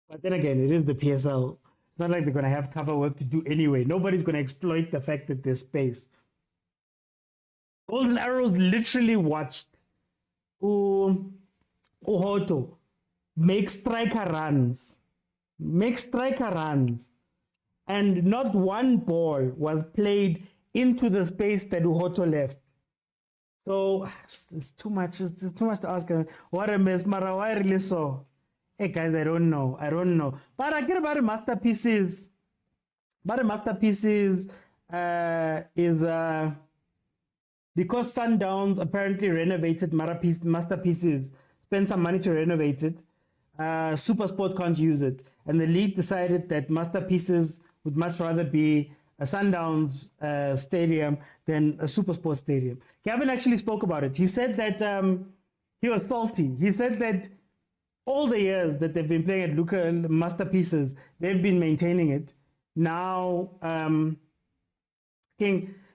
But then again, it is the PSL. It's not like they're going to have cover work to do anyway. Nobody's going to exploit the fact that there's space. Golden Arrows literally watched Hoto make striker runs, and not one ball was played into the space that Hoto left. So it's too much. It's too much to ask. What a mess, Mara. Why really so? Hey guys, I don't know. But I get about the masterpieces. Is because Sundowns apparently renovated masterpieces, spent some money to renovate it. Supersport can't use it, and the league decided that masterpieces would much rather be a Sundowns stadium than a Supersport stadium. Gavin actually spoke about it. He said that he was salty. He said that all the years that they've been playing at Luca Masterpieces, they've been maintaining it. Now,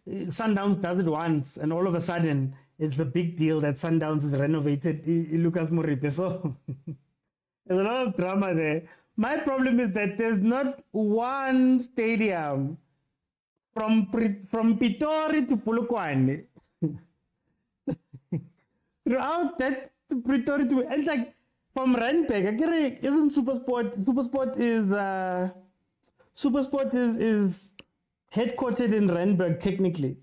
Sundowns does it once, and all of a sudden, it's a big deal that Sundowns is renovated. Lucas Moripe. So there's a lot of drama there. My problem is that there's not one stadium from Pitori to Polokwane. Throughout that Pitori to, and like from Randburg, isn't Supersport is headquartered in Randburg technically.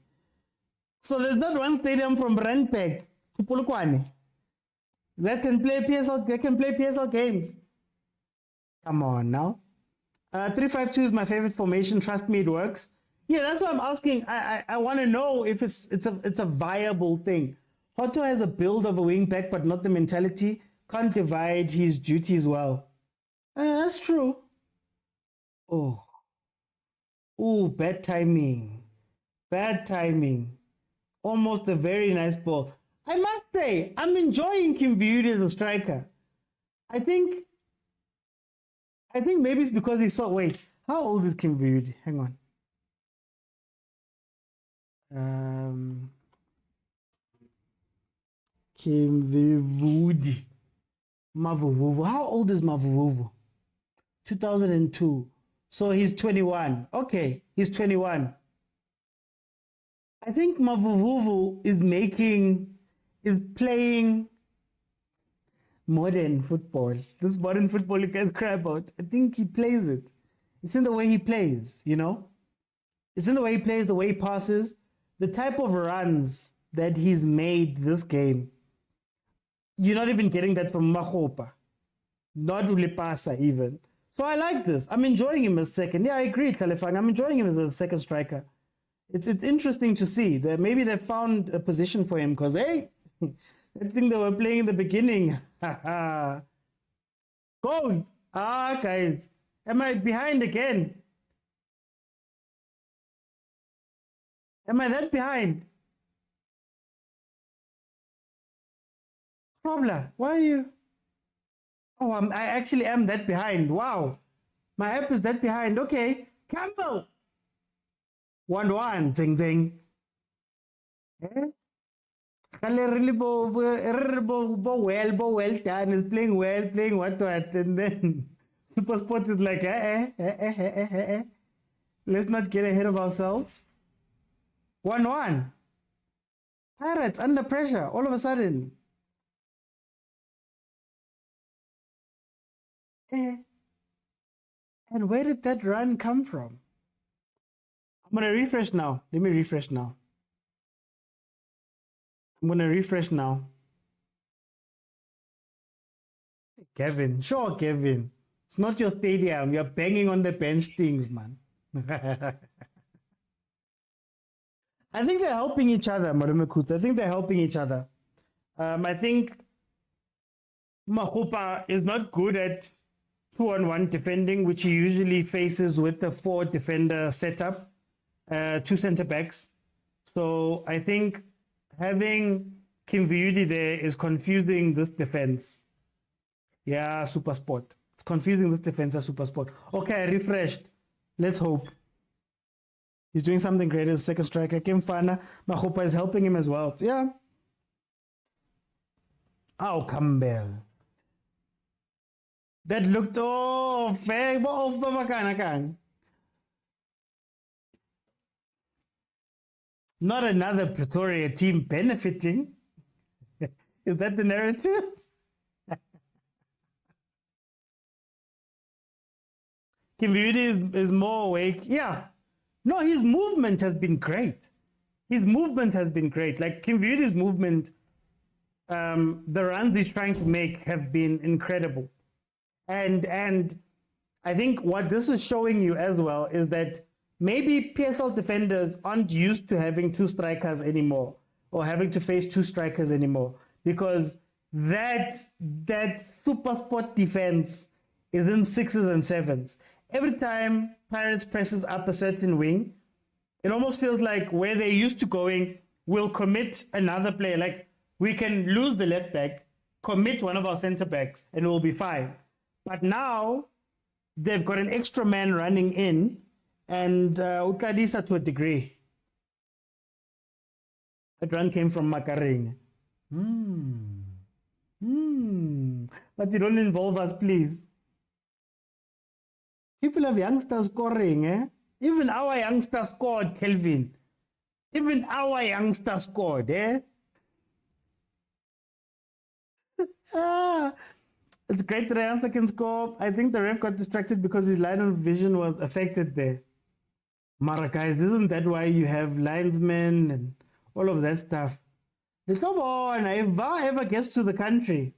So there's not one stadium from Randburg to Polokwane that can play PSL games. Come on now. 3-5-2 is my favorite formation. Trust me, it works. Yeah, that's what I'm asking. I want to know if it's a viable thing. Hoto has a build of a wing back, but not the mentality. Can't divide his duties well. That's true. Oh, bad timing. Almost a very nice ball. I must say, I'm enjoying Kim Beauty as a striker. I think maybe it's because he saw. Wait, how old is Kim Beauty? Hang on. Kimvivudi. Mavuvuvu. How old is Mavuvuvu? 2002. So he's 21. Okay, he's 21. I think Mavuvuvu is playing modern football. This modern football you guys cry about. I think he plays it. It's in the way he plays, you know? It's in the way he plays, the way he passes, the type of runs that he's made this game. You're not even getting that from Mahopa. Not Ulipasa even. So I like this. I'm enjoying him as second. Yeah, I agree, Talefang. I'm enjoying him as a second striker. It's interesting to see that maybe they found a position for him because, hey, I think they were playing in the beginning. Goal. Guys. Am I behind again? Am I that behind? Probla, why are you? Oh, I actually am that behind. Wow. My app is that behind. Okay. Campbell. 1-1. Ding, ding. Eh? Really well done. Is playing well, playing what, and then Supersport is like, let's not get ahead of ourselves. 1-1. Pirates under pressure all of a sudden. And where did that run come from? I'm going to refresh now. Let me refresh now. I'm going to refresh now. Kevin. Sure, Kevin. It's not your stadium. You're banging on the bench things, man. I think they're helping each other, Marume Kutz. I think they're helping each other. I think Mahopa is not good at 2-on-1 defending, which he usually faces with the 4-defender setup, 2 center backs. So I think having Kimviudi there is confusing this defense. Yeah, Supersport. It's confusing this defense as Supersport. Okay, refreshed. Let's hope. He's doing something great as a second striker. Kim Fana, Mahopa is helping him as well. Yeah. Oh, Campbell. That looked fair. Not another Pretoria team benefiting. Is that the narrative? Kimviudi is more awake. Yeah. No, his movement has been great. His movement has been great. Like Kimviudi's movement, the runs he's trying to make have been incredible. And I think what this is showing you as well is that maybe PSL defenders aren't used to having 2 strikers anymore or having to face 2 strikers anymore because that Supersport defense is in 6s and 7s. Every time Pirates presses up a certain wing, it almost feels like where they're used to going, we'll commit another player. Like we can lose the left back, commit one of our center backs, and we'll be fine. But now they've got an extra man running in and Utladisa to a degree. That run came from Makaring. But you don't involve us, please. People have youngsters scoring, eh? Even our youngster scored, Kelvin. Even our youngster scored, eh? It's great that our youngster can score. I think the ref got distracted because his line of vision was affected there. Mara, guys, isn't that why you have linesmen and all of that stuff? Come on, if VAR ever gets to the country,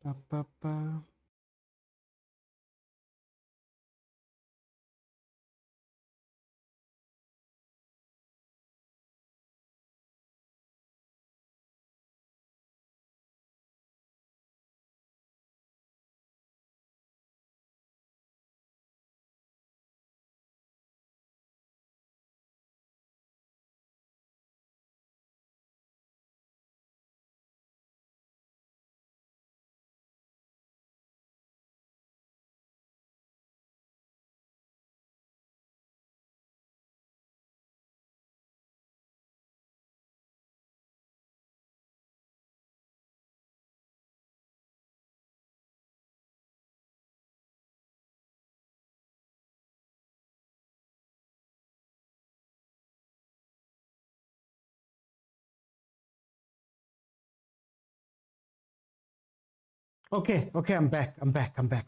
Pa, pa, pa. Okay, I'm back. Guys, I'm going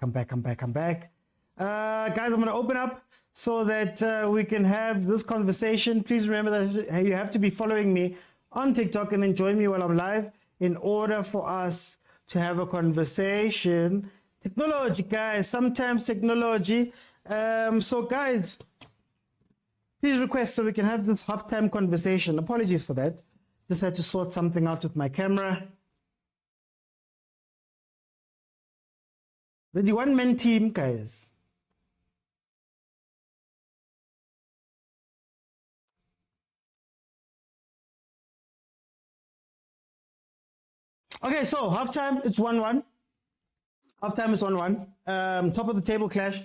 to open up so that we can have this conversation. Please remember that you have to be following me on TikTok and then join me while I'm live in order for us to have a conversation. Technology, guys, sometimes technology. So, guys, please request so we can have this halftime conversation. Apologies for that. Just had to sort something out with my camera. The one-man team, guys. Okay, so halftime, it's 1-1. Halftime is 1-1. Top of the table clash.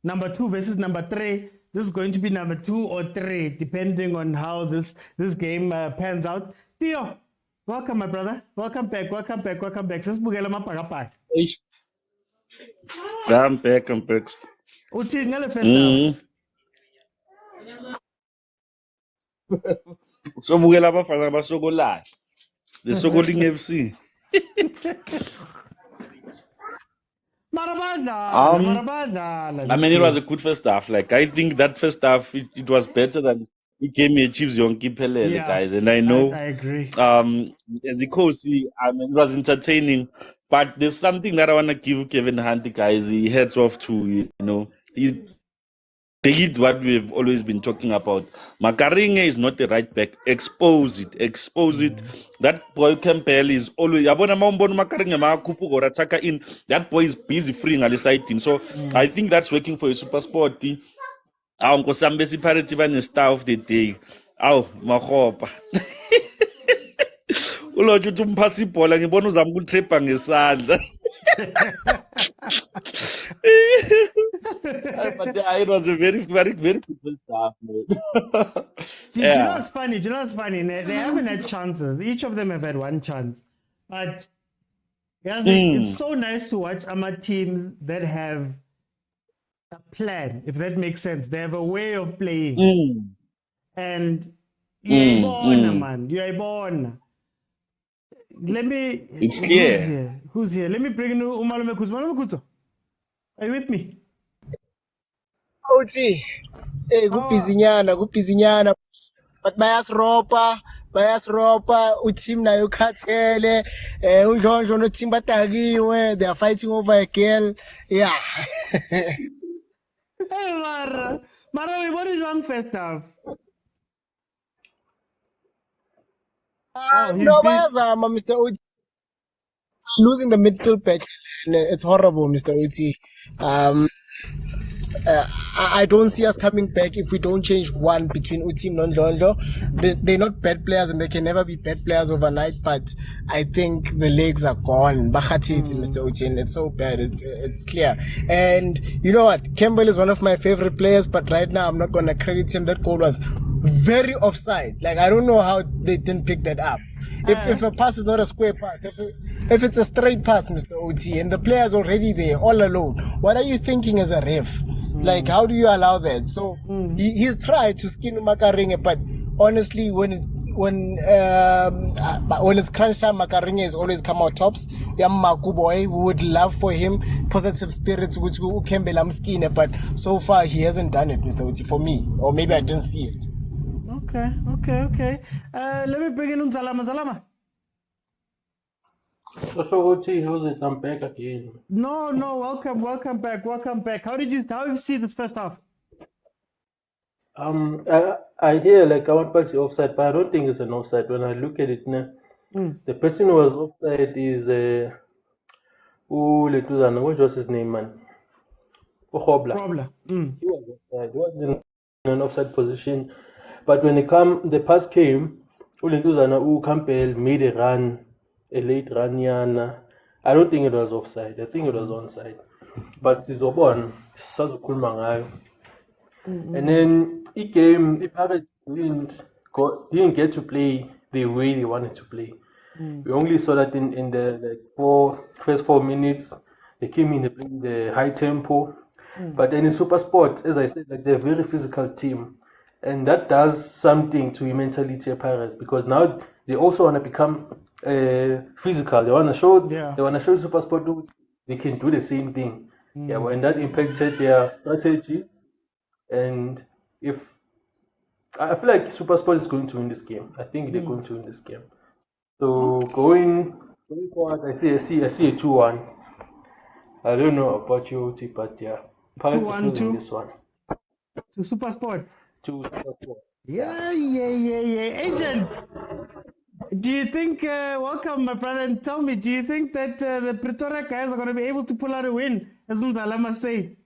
Number 2 versus number 3. This is going to be number 2 or 3, depending on how this game pans out. Theo, welcome, my brother. Welcome back. Sisibukela amabhakabhaka. I'm back. Uthini ngale first half? Sobukela abafana abasokolayo. The Sokoling FC. I mean, it was a good first half. Like, I think that first half, it was better than it came here Chiefs Yonki Pelele, guys. And I know, I agree. as a coach, I mean, it was entertaining. But there's something that I want to give Kevin Hunt, guys. He heads off to, he did what we've always been talking about. Makaringe is not the right back. Expose it. That boy Campbell is always. That boy is busy freeing Alisaiti. So I think that's working for a Supersport. Sambesi parity and star of the day. Mahopa. Ulotsho uthi umphasa ibhola ngibona uzama ukutripha ngesandla. But it was a very, very, very good stuff, man. Do you know what's funny? They haven't had chances. Each of them have had one chance. But it's so nice to watch teams that have a plan, if that makes sense. They have a way of playing. And you're born, man. You're born. It's clear. Who's here? Let me bring in Umalume Kuzo. Umalume Kuzo, are you with me? Uthi kuphizinyana but bayasiropa uteam nayo ukhathele uNdlondlo noteam badakiwe, they are fighting over a girl. Yeah. Hey Mara, what is wrong first half? No, bayazama Mr. Uti. Losing the midfield battle, it's horrible, Mr. Uti. I don't see us coming back if we don't change one between Uti and Nondlondo. They're not bad players and they can never be bad players overnight, but I think the legs are gone. Mr. Uti, and it's so bad. It's clear. And you know what? Campbell is one of my favorite players, but right now I'm not going to credit him. That goal was very offside. Like, I don't know how they didn't pick that up. If a pass is not a square pass, if it's a straight pass, Mr. OT, and the player's already there all alone, what are you thinking as a ref? Like, how do you allow that? So he's tried to skin Makaringe, but honestly, when it's crunch time, Makaringe has always come out tops. Yamaku boy, we would love for him positive spirits, which can be skin, but so far he hasn't done it, Mr. OT, for me, or maybe I didn't see it. Okay. Let me bring in Zalama. So OT, how's it? I'm back again. No, welcome back. How have you see this first half? I hear like I want to offside, but I don't think it's an offside. When I look at it now, the person who was offside is what was his name, man? Uhobla. Problem. He was offside. He was in an offside position. But when the pass came, Ulentuzana Campbell made a run, a late run. Yana. I don't think it was offside. I think it was onside. But it's on. And then Pirates didn't get to play the way they wanted to play. We only saw that in the first 4 minutes, they came in the high tempo. But then in Supersport, as I said, like they're a very physical team. And that does something to the mentality of Pirates because now they also want to become physical. They want to show Supersport they can do the same thing. Yeah, and that impacted their strategy. And if I feel like Supersport is going to win this game, I think they're going to win this game. So going forward, I see a 2-1. I don't know about you, T, but yeah, Pirates is losing this one. To Supersport. To Supersport. Yeah. Agent, do you think? Welcome, my brother, and tell me, do you think that the Pretoria guys are going to be able to pull out a win? As Nzalama said.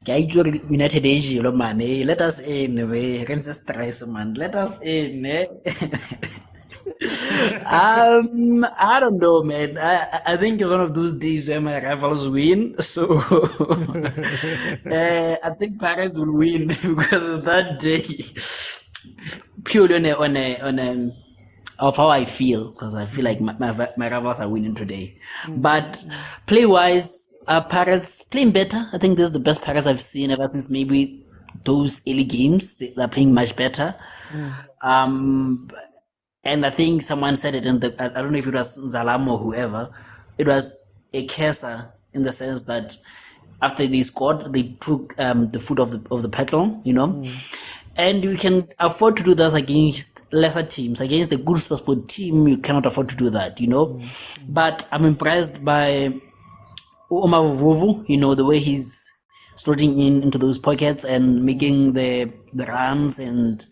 United Asia, man. Let us in, we stress, man. Let us in. I don't know, man. I think it's one of those days where my rivals win. So I think Paris will win because that day, purely on a of how I feel, because I feel like my rivals are winning today. But play-wise, Paris playing better. I think this is the best Paris I've seen ever since maybe those early games. They're playing much better. And I think someone said it I don't know if it was Zalam or whoever. It was a Kaizer in the sense that after they scored, they took the foot of the pedal, you know. And you can afford to do that against lesser teams. Against the good Supersport team, you cannot afford to do that, you know. But I'm impressed by Omar Vovu, you know, the way he's slotting into those pockets and making the runs and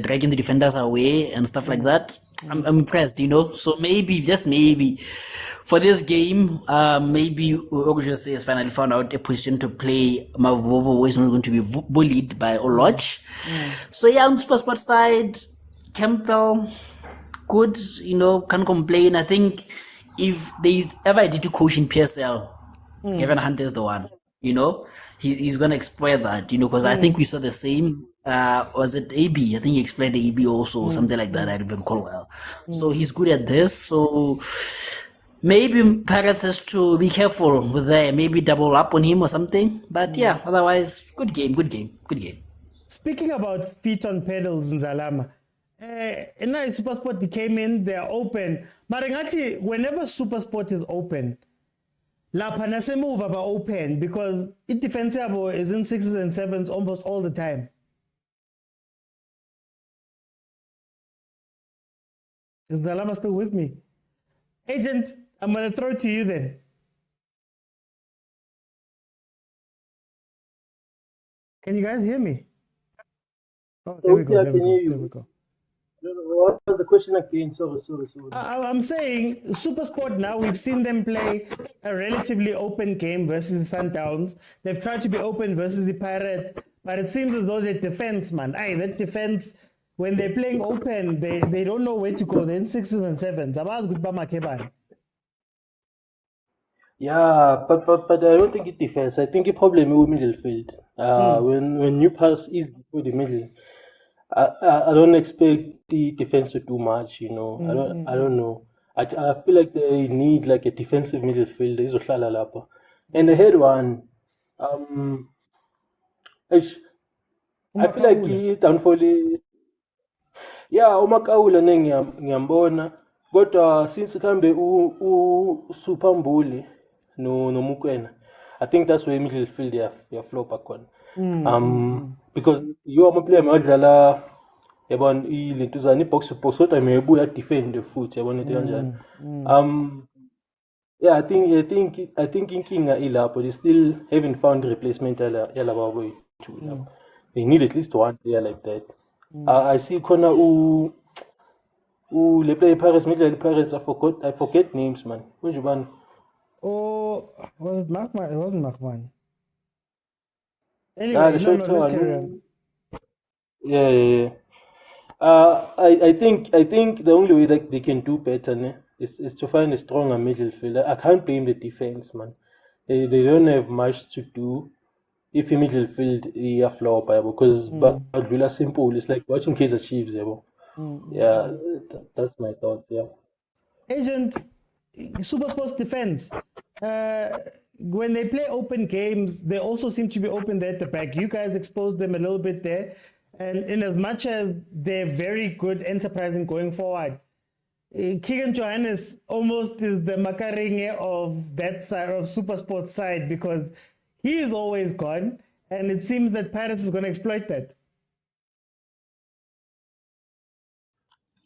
dragging the defenders away and stuff like that. I'm impressed, you know. So maybe, just maybe, for this game, maybe Ogujose has finally found out a position to play. Mavovo, who is not going to be bullied by Oloch. So yeah, on Supersport side, Campbell, good, you know, can't complain. I think if there is ever a D2 coach in PSL, Kevin Hunter is the one, you know. He's going to exploit that, you know, because I think we saw the same. Was it AB? I think he explained the AB also, or something like that. I don't recall well. So he's good at this. So maybe Pirates has to be careful with that. Maybe double up on him or something. But yeah, otherwise, good game. Speaking about feet on pedals in Zalama, and now Supersport came in, they're open. Marangati, whenever Supersport is open, La Panasemova are open because it defensible is in 6s and 7s almost all the time. Is the Lama still with me? Agent, I'm going to throw it to you then. Can you guys hear me? Oh, there we go. What was the question again? Sorry. I'm saying Supersport now, we've seen them play a relatively open game versus the Sundowns. They've tried to be open versus the Pirates, but it seems as though that defense, man, that defense, when they're playing open, they don't know where to go. They're in 6s and 7s. Yeah, but I don't think it defense. I think it probably with middle field. When you pass easy through the middle, I don't expect the defense to do much. You know, I don't know. I feel like they need like a defensive midfielder. And the head one, I feel like it unfolded. Yeah, uMakaula ngiyambona kodwa since kambe uSuper Mbuli noMukwena, I think that's where middle field ya flop khona. Because you are player madlala yabona ilentuzana i-box to box kodwa meyebuya defend futhi yabona into kanjani. Yeah, I think inkinga ilapho. They still haven't found replacement yalaba boyithu lapho. They need at least one player like that. I see khona le player Paris, middle Paris. I forget names, man. Unjubani? Oh, was it Machman? It wasn't Machman. Ah, Anyway, the no, short let's one. carry on. Yeah. I think the only way that they can do better is to find a stronger midfielder. I can't blame the defense, man. They don't have much to do if in midfield a flop because Badlula simple. It's like watching Kaizer Chiefs, yeah. That's my thought. Yeah. Agent, Supersport's defense. When they play open games, they also seem to be open there at the back. You guys exposed them a little bit there. And in as much as they're very good enterprising going forward, Keegan Johannes almost is the Makaringe of that side of Supersport's side because he is always gone. And it seems that Pirates is going to exploit that.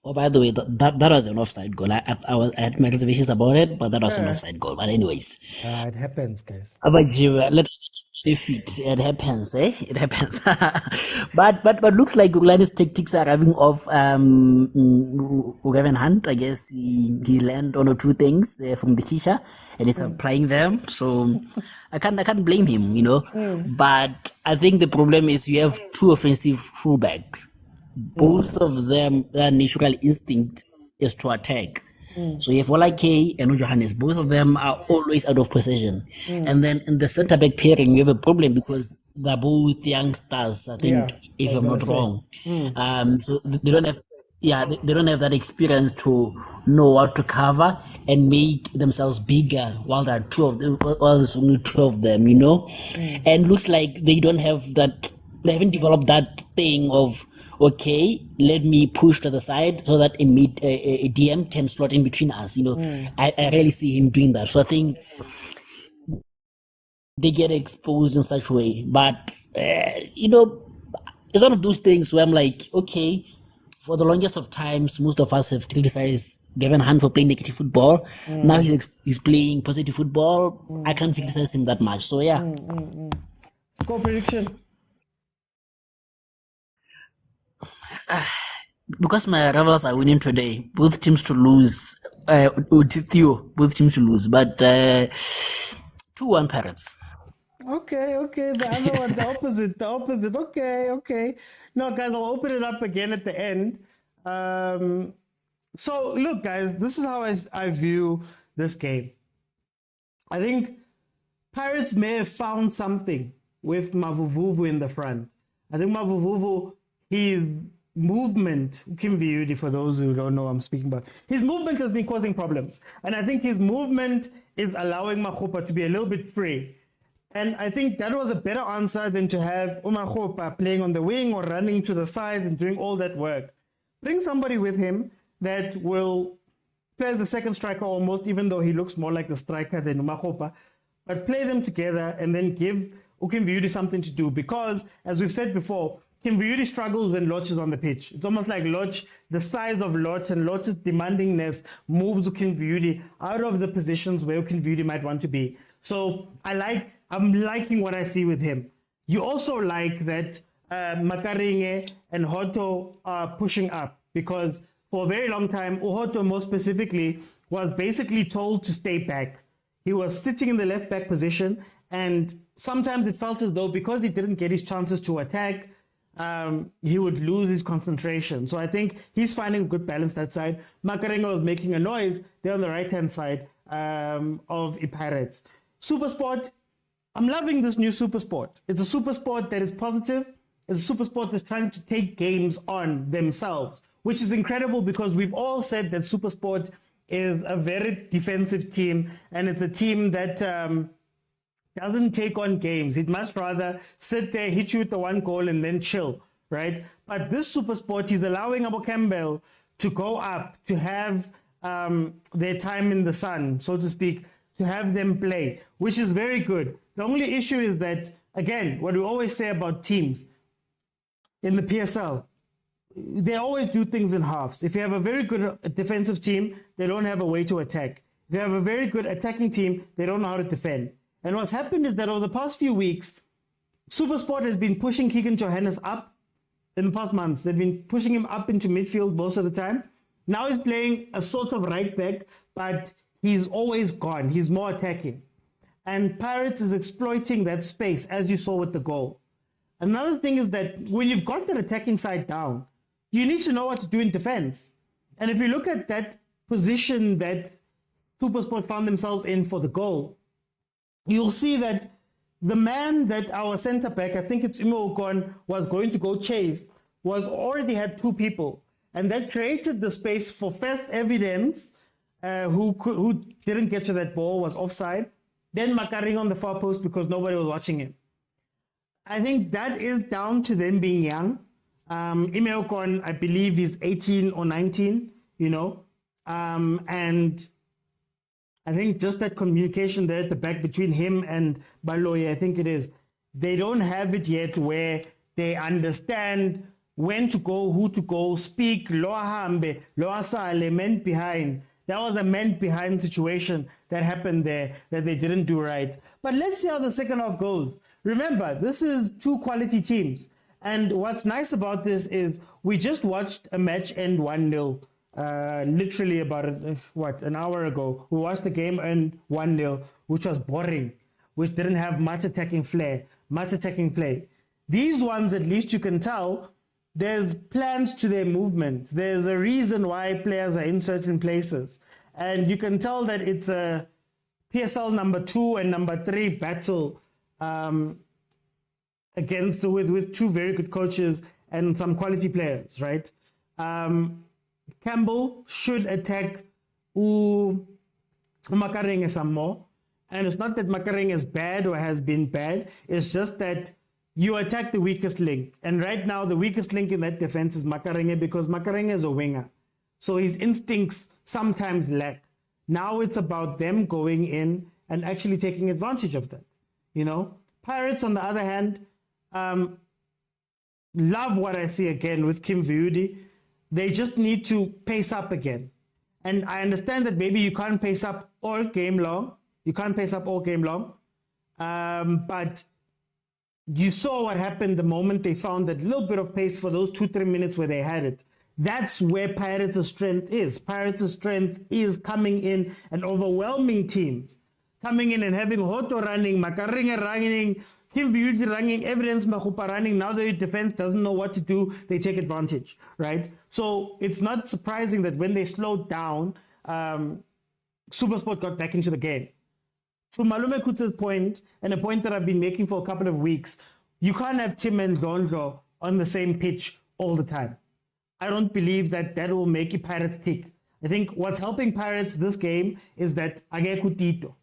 Oh, by the way, that was an offside goal. I had my reservations about it, but that was an offside goal. But anyways, it happens, guys. But let's fit. It happens, eh? It happens. but looks like Uglande's tactics are rubbing off. Gavin Hunt, I guess he learned one or two things from the teacher, and he's applying them. So I can't blame him, But I think the problem is you have two offensive fullbacks. Both of them, their natural instinct is to attack. So you have Olake and Johannes, both of them are always out of possession. And then in the centre back pairing, you have a problem because they're both youngsters, I think, if I'm not wrong. So they don't have they don't have that experience to know what to cover and make themselves bigger while there are while there's only two of them, And looks like they don't have that, they haven't developed that thing of, okay, let me push to the side so that a DM can slot in between us. I rarely see him doing that. So I think they get exposed in such a way. But, it's one of those things where I'm like, okay, for the longest of times, most of us have criticized Gavin Hunt for playing negative football. Now he's playing positive football. I can't criticize him that much. So, yeah. Score prediction. Because my rivals are winning today, both teams to lose. Both teams to lose, but 2-1 Pirates. Okay. The other one, the opposite. Okay. No, guys, I'll open it up again at the end. So, look, guys, this is how I view this game. I think Pirates may have found something with Mavuvuvu in the front. I think Mavuvuvu, his movement, Kim Viudi, for those who don't know what I'm speaking about, his movement has been causing problems. And I think his movement is allowing Makgopa to be a little bit free. And I think that was a better answer than to have Umakgopa playing on the wing or running to the sides and doing all that work. Bring somebody with him that will play as the second striker almost, even though he looks more like the striker than Umakgopa. But play them together and then give Kim Viudi something to do. Because, as we've said before, Kim Viudi struggles when Loch is on the pitch. It's almost like Loch, the size of Loch and Loch's demandingness moves Kim Viudi out of the positions where Kim Viudi might want to be. So I'm liking what I see with him. You also like that Makaringe and Hoto are pushing up because for a very long time, Uhoto more specifically was basically told to stay back. He was sitting in the left back position, and sometimes it felt as though because he didn't get his chances to attack, he would lose his concentration. So I think he's finding a good balance that side. Makarenga was making a noise there on the right-hand side of the Pirates. Supersport, I'm loving this new Supersport. It's a Supersport that is positive. It's a Supersport that's trying to take games on themselves, which is incredible because we've all said that Supersport is a very defensive team, and it's a team that doesn't take on games. It must rather sit there, hit you with the one goal, and then chill, right? But this Supersport is allowing Abu Campbell to go up, to have their time in the sun, so to speak, to have them play, which is very good. The only issue is that, again, what we always say about teams in the PSL, they always do things in halves. If you have a very good defensive team, they don't have a way to attack. If you have a very good attacking team, they don't know how to defend. And what's happened is that over the past few weeks, Supersport has been pushing Keegan Johannes up in the past months. They've been pushing him up into midfield most of the time. Now he's playing a sort of right back, but he's always gone. He's more attacking. And Pirates is exploiting that space, as you saw with the goal. Another thing is that when you've got that attacking side down, you need to know what to do in defense. And if you look at that position that Supersport found themselves in for the goal, you'll see that the man that our center back, I think it's Imo Okon, was going to go chase, was already had two people. And that created the space for first Evidence, who didn't get to that ball, was offside. Then Makaring on the far post because nobody was watching him. I think that is down to them being young. Ime Okon, I believe, is 18 or 19, and I think just that communication there at the back between him and Baloyi, I think it is, they don't have it yet where they understand when to go, who to go, speak, loa hambe, loa sale, men behind. That was a men behind situation that happened there that they didn't do right. But let's see how the second half goes. Remember, this is two quality teams. And what's nice about this is we just watched a match end 1-0. Literally about, an hour ago. We watched the game end 1-0, which was boring, which didn't have much attacking flair, much attacking play. These ones, at least you can tell, there's plans to their movement. There's a reason why players are in certain places. And you can tell that it's a PSL number 2 and number 3 battle against with two very good coaches and some quality players, right? Campbell should attack Makareng some more. And it's not that Makareng is bad or has been bad. It's just that you attack the weakest link. And right now, the weakest link in that defense is Makarenge because Makarenge is a winger. So his instincts sometimes lack. Now it's about them going in and actually taking advantage of that. Pirates, on the other hand, love what I see again with Kim Viudi. They just need to pace up again. And I understand that maybe you can't pace up all game long. But you saw what happened the moment they found that little bit of pace for those 2-3 minutes where they had it. That's where Pirates' strength is. Pirates' strength is coming in and overwhelming teams. Coming in and having Hoto running, Makaringa running, Kim Beauty running, Evidence Mahupa running. Now the defense doesn't know what to do. They take advantage, right? So it's not surprising that when they slowed down, Supersport got back into the game. To Malume Kutsa's point, and a point that I've been making for a couple of weeks, you can't have Tim and Ndlondlo on the same pitch all the time. I don't believe that will make Pirates tick. I think what's helping Pirates this game is that Ageku Tito.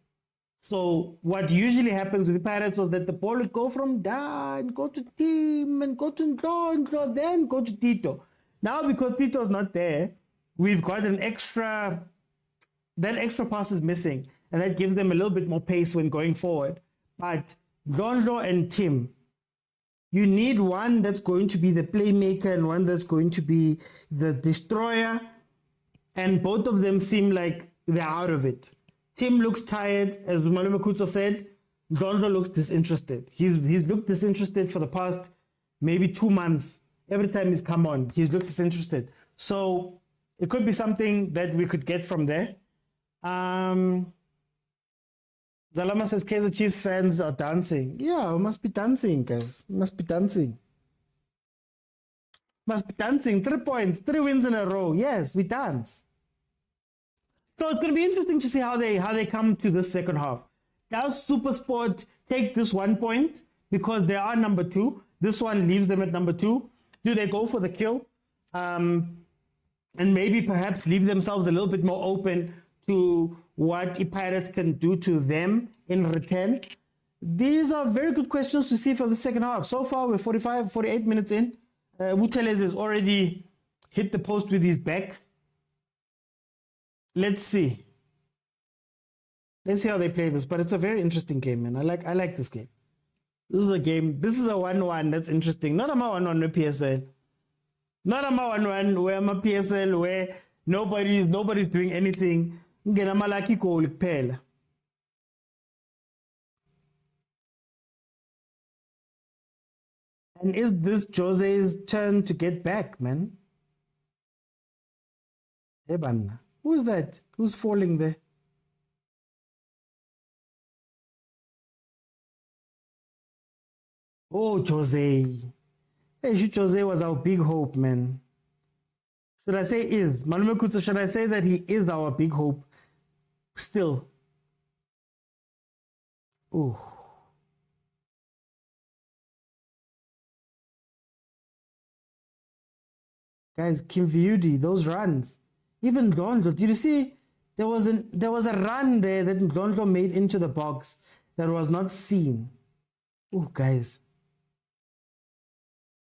So what usually happens with the Pirates was that the ball would go from Dan, go to Tim, and go to Ndlondlo, then go to Tito. Now because Tito's not there, we've got that extra pass is missing. And that gives them a little bit more pace when going forward. But Ndlondlo and Tim, you need one that's going to be the playmaker and one that's going to be the destroyer. And both of them seem like they're out of it. Tim looks tired, as Malume Kutso said. Ndlondlo looks disinterested. He's looked disinterested for the past maybe 2 months. Every time he's come on, he's looked disinterested. So it could be something that we could get from there. Zalama says Kaizer Chiefs fans are dancing. Yeah, we must be dancing, guys. Must be dancing. 3 points, 3 wins in a row. Yes, we dance. So it's going to be interesting to see how they come to this second half. Does Supersport take this 1 point because they are number 2? This one leaves them at number 2. Do they go for the kill? And maybe perhaps leave themselves a little bit more open to what the Pirates can do to them in return? These are very good questions to see for the second half. So far, we're 48 minutes in. Wuteles has already hit the post with his back. Let's see. Let's see how they play this. But it's a very interesting game, man. I like this game. This is a 1-1 that's interesting. Not a 1-1 with PSL. Not a 1-1 where I'm a PSL where nobody's doing anything. Ngena malaki goal kuphela. And is this Jose's turn to get back, man? Hey, man. Who's that? Who's falling there? Oh, Jose. Hey, Jose was our big hope, man. Should I say is? Malume Kutsu, should I say that he is our big hope? Still. Oh. Guys, Kim Viudi, those runs. Even Ndlondlo, did you see? There was a run there that Ndlondlo made into the box that was not seen. Oh, guys.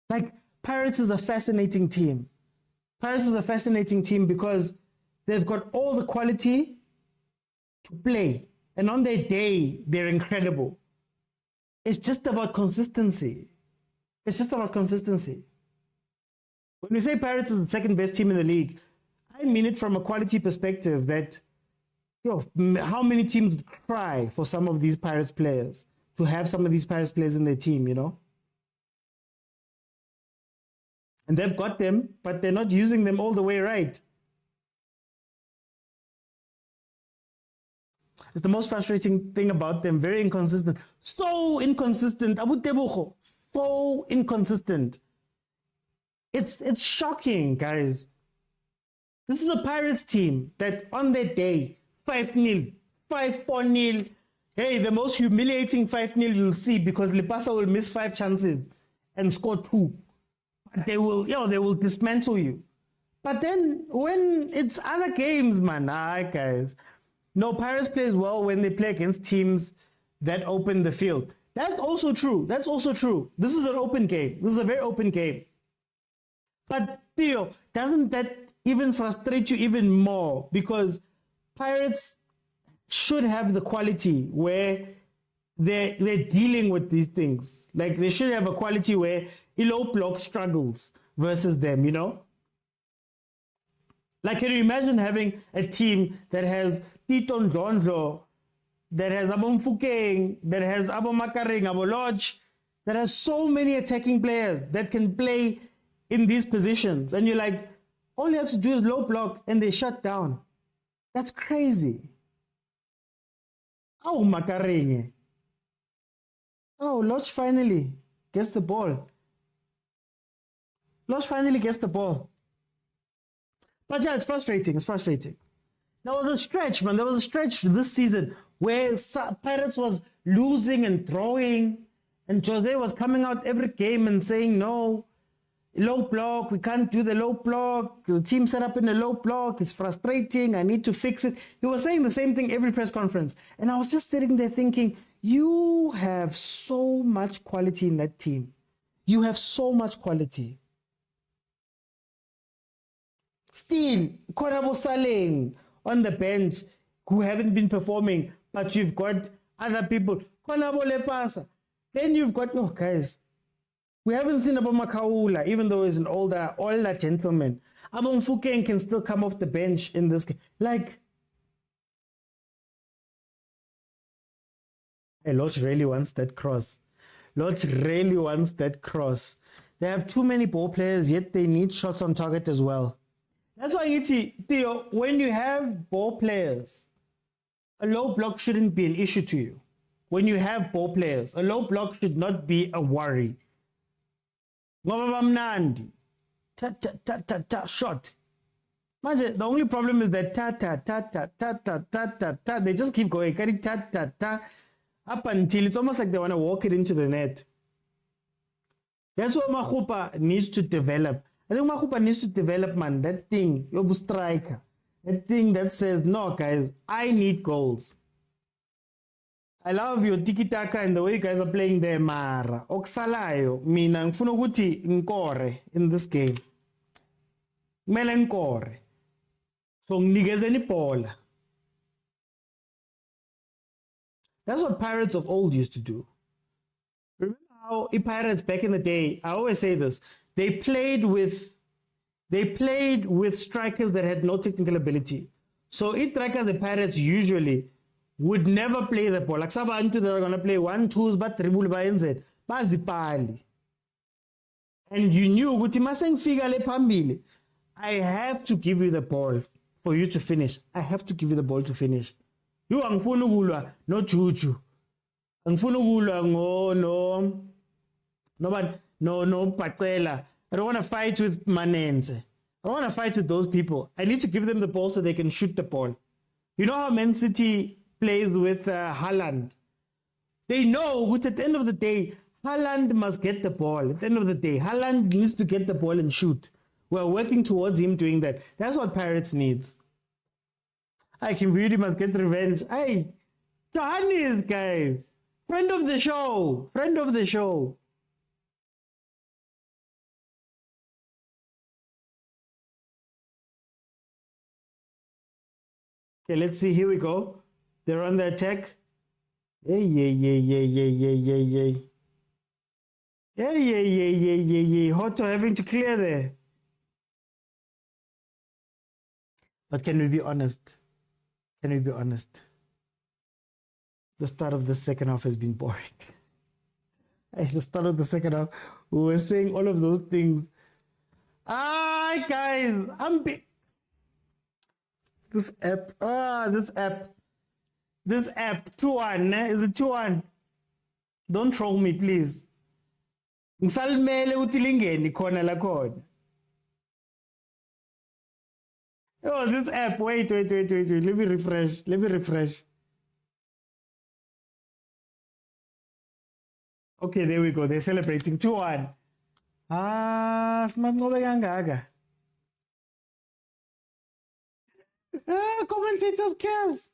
Like, Pirates is a fascinating team. Pirates is a fascinating team because they've got all the quality to play. And on their day, they're incredible. It's just about consistency. It's just about consistency. When we say Pirates is the second best team in the league, I mean it from a quality perspective that, how many teams would cry for some of these Pirates players, to have some of these Pirates players in their team, And they've got them, but they're not using them all the way right. It's the most frustrating thing about them. Very inconsistent. So inconsistent. Abu Tebucho. So inconsistent. It's shocking, guys. This is a Pirates team that on their day, 5-0, 5-4-0. Hey, the most humiliating 5-0 you'll see because Lipasa will miss 5 chances and score 2. They will dismantle you. But then when it's other games, man, guys. No, Pirates plays well when they play against teams that open the field. That's also true. That's also true. This is an open game. This is a very open game. But Theo, doesn't that even frustrate you even more? Because Pirates should have the quality where they're dealing with these things. Like they should have a quality where low block struggles versus them, Like, can you imagine having a team that has Tito Ndlondlo, that has Abo Mfukeng, that has Abo Makaring, Abo Lodge, that has so many attacking players that can play in these positions. And you're like, all you have to do is low block and they shut down. That's crazy. Oh, Makaring. Oh, Lodge finally gets the ball. Lodge finally gets the ball. But yeah, it's frustrating. It's frustrating. There was a stretch, man. There was a stretch this season where Pirates was losing and throwing, and Jose was coming out every game and saying, no, low block, we can't do the low block. The team set up in the low block. It's frustrating. I need to fix it. He was saying the same thing every press conference. And I was just sitting there thinking, you have so much quality in that team. You have so much quality. Still, Korabo Saleng on the bench who haven't been performing, but you've got other people. Konabo Lepasa. Then you've got, guys, we haven't seen Abo Makaula, even though he's an older gentleman. Abo Mfukeng can still come off the bench in this game. Like, hey, Lodge really wants that cross. Lodge really wants that cross. They have too many ball players, yet they need shots on target as well. That's why, Theo, when you have ball players, a low block shouldn't be an issue to you. When you have ball players, a low block should not be a worry. Shot. The only problem is that they just keep going. Up until it's almost like they want to walk it into the net. That's what Mahupa needs to develop. I think Mahupa needs to develop, man, that thing, your striker. That thing that says, no, guys, I need goals. I love your tiki-taka and the way you guys are playing there, Mara. Oksalayo, mina ngifuna ukuthi nkore in this game. Kumele nkore. So nginikezeni ibhola. That's what Pirates of old used to do. Remember how Pirates back in the day, I always say this, they played with they played with strikers that had no technical ability. So the Pirates usually would never play the ball. Like Sabantu, they're going to play 1-2s, but dribble by NZ. But the pali. And you knew, I have to give you the ball for you to finish. I have to give you the ball to finish. You angifuna ukulwa no Juju. Angifuna ukulwa no Pacela. I don't want to fight with Manense. I don't want to fight with those people. I need to give them the ball so they can shoot the ball. You know how Man City plays with Haaland? They know at the end of the day, Haaland must get the ball. At the end of the day, Haaland needs to get the ball and shoot. We're working towards him doing that. That's what Pirates needs. I can really must get revenge. Hey, Johannes, guys. Friend of the show. Friend of the show. Okay, let's see. Here we go. They're on the attack. Yay. Hotto having to clear there. But can we be honest? Can we be honest? The start of the second half has been boring. The start of the second half, we were saying all of those things. Guys, this app, 2-1, is it 2-1? Don't troll me, please. Ngisalimele uthi lingeni khona la khona. Oh, this app, wait. Let me refresh. Okay, there we go. They're celebrating 2-1. Smart ngobe kangaka. Commentators cares.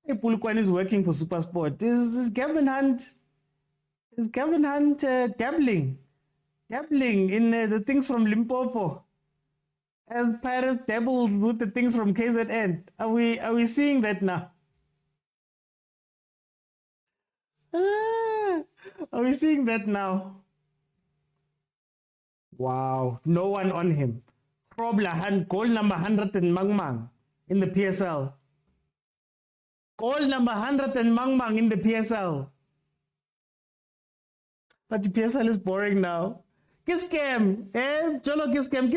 Hey, Pulukwan is working for Supersport. Is Gavin Hunt dabbling in the things from Limpopo? As Paris dabbles with the things from KZN. Are we seeing that now? Are we seeing that now? Wow, no one on him. Probla goal number 100 and Mang in the PSL. Goal number 100 and Mang in the PSL. But the PSL is boring now. Kiss cam, Jolo kiss cam.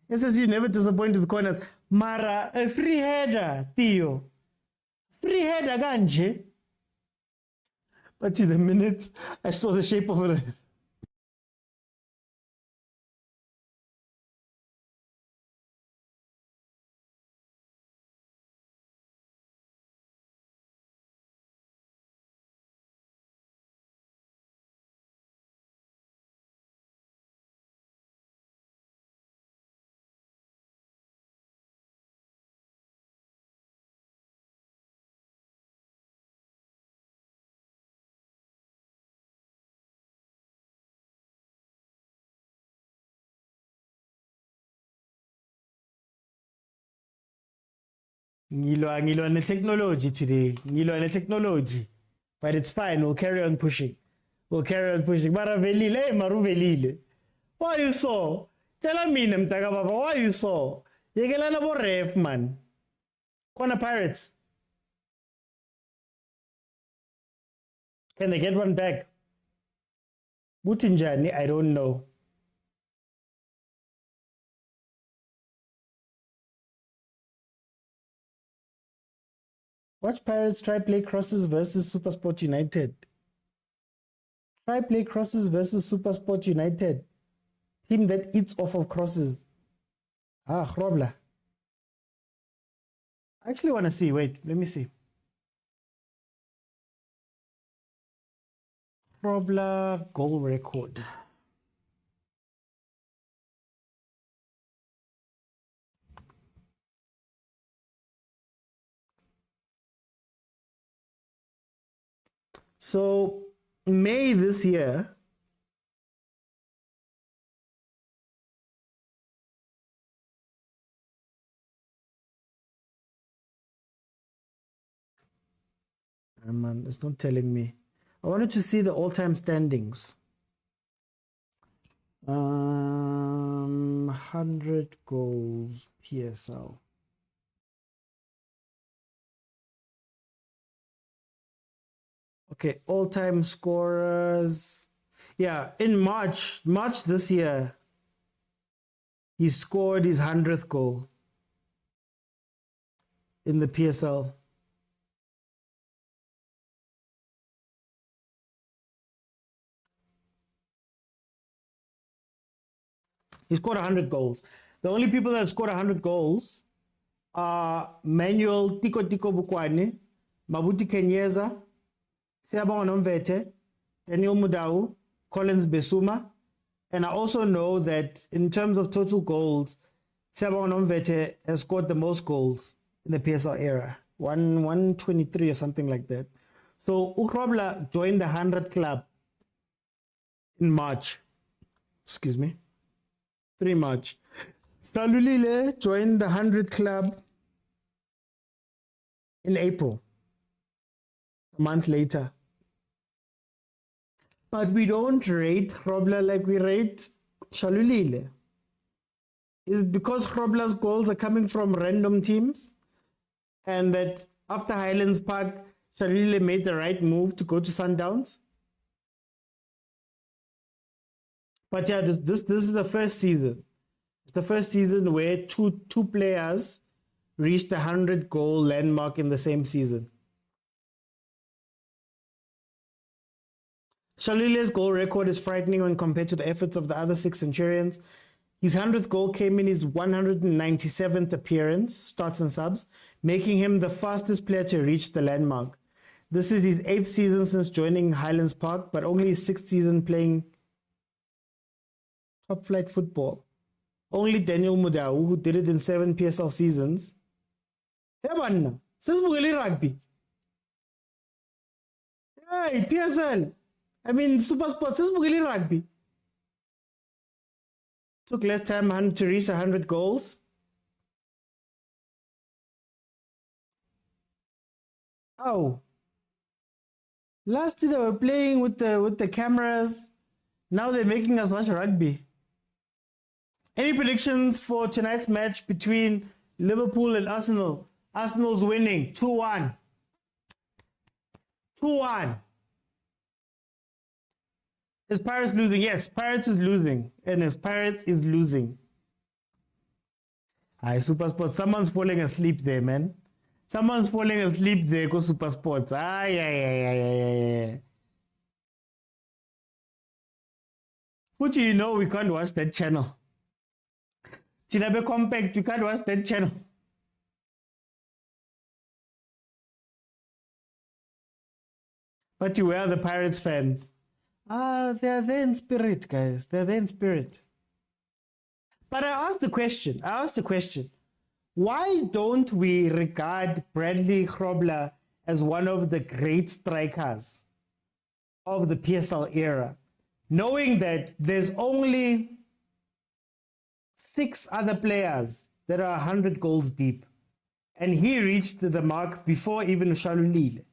It says you never disappoint with corners. Mara, a free header, Theo. Free header, ganje. But in the minute I saw the shape of it. Ngilo on the technology today. Ngilo on the technology. But it's fine. We'll carry on pushing. Maruvelile. Why you so? Tell me, Mtaga Baba, why you so? Yegelana bo ref, man. Corner Pirates. Can they get one back? Butinjani, I don't know. Watch Pirates try play crosses versus Supersport United. Try play crosses versus Supersport United. Team that eats off of crosses. Grobler. I actually want to see. Wait, let me see. Grobler goal record. So, May this year, man, it's not telling me. I wanted to see the all-time standings. 100 goals PSL. Okay, all-time scorers. Yeah, in March this year, he scored his 100th goal in the PSL. He scored 100 goals. The only people that have scored 100 goals are Manuel Tiko Bukwane, Mabuti Kenyeza, Siabonga Nomvete, Daniel Mudau, Collins Besuma. And I also know that in terms of total goals, Siabonga Nomvete has scored the most goals in the PSL era. 123 or something like that. So Ukrobla joined the 100 club in March. Excuse me. 3 March. Talulile joined the 100 club in April, a month later. But we don't rate Krobla like we rate Shalulile. Is it because Krobla's goals are coming from random teams? And that after Highlands Park, Shalulile made the right move to go to Sundowns? But yeah, this is the first season. It's the first season where two players reached the 100 goal landmark in the same season. Shalulile's goal record is frightening when compared to the efforts of the other 6 Centurions. His 100th goal came in his 197th appearance, starts and subs, making him the fastest player to reach the landmark. This is his 8th season since joining Highlands Park, but only his 6th season playing top flight football. Only Daniel Mudau, who did it in 7 PSL seasons. Hey, man, this is really rugby. Hey, PSL. I mean, Supersport, this is really rugby. Took less time to reach 100 goals. Oh. Last year they were playing with the cameras. Now they're making us watch rugby. Any predictions for tonight's match between Liverpool and Arsenal? Arsenal's winning 2-1. 2-1. Is Pirates losing? Yes, Pirates is losing. And yes, Pirates is losing. Hi, Supersport. Someone's falling asleep there, man. Someone's falling asleep there, go Supersport. Ay. Which you know we can't watch that channel. Chinabe Compact, you can't watch that channel. But you were the Pirates fans. They're there in spirit, guys. They're there in spirit. But I asked the question. Why don't we regard Bradley Grobler as one of the great strikers of the PSL era, knowing that there's only 6 other players that are 100 goals deep, and he reached the mark before even Shalulile.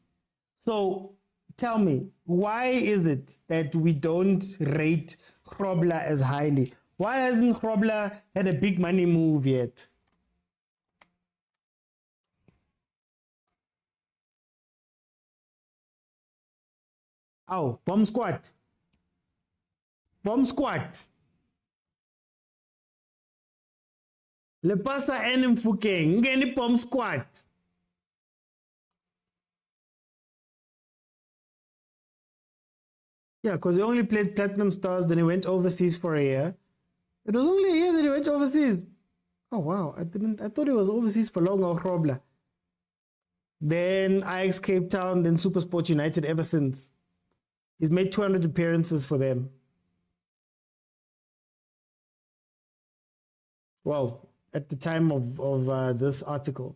So tell me, why is it that we don't rate Grobler as highly? Why hasn't Grobler had a big money move yet? Oh, bomb squad. Le pasa en Mfukeng, ngeni bomb squad. Yeah, because he only played Platinum Stars, then he went overseas for a year. It was only a year that he went overseas. Oh wow, I thought he was overseas for longer. Grobler. Then Ajax Cape Town, then Supersport United ever since. He's made 200 appearances for them. Well, at the time of this article.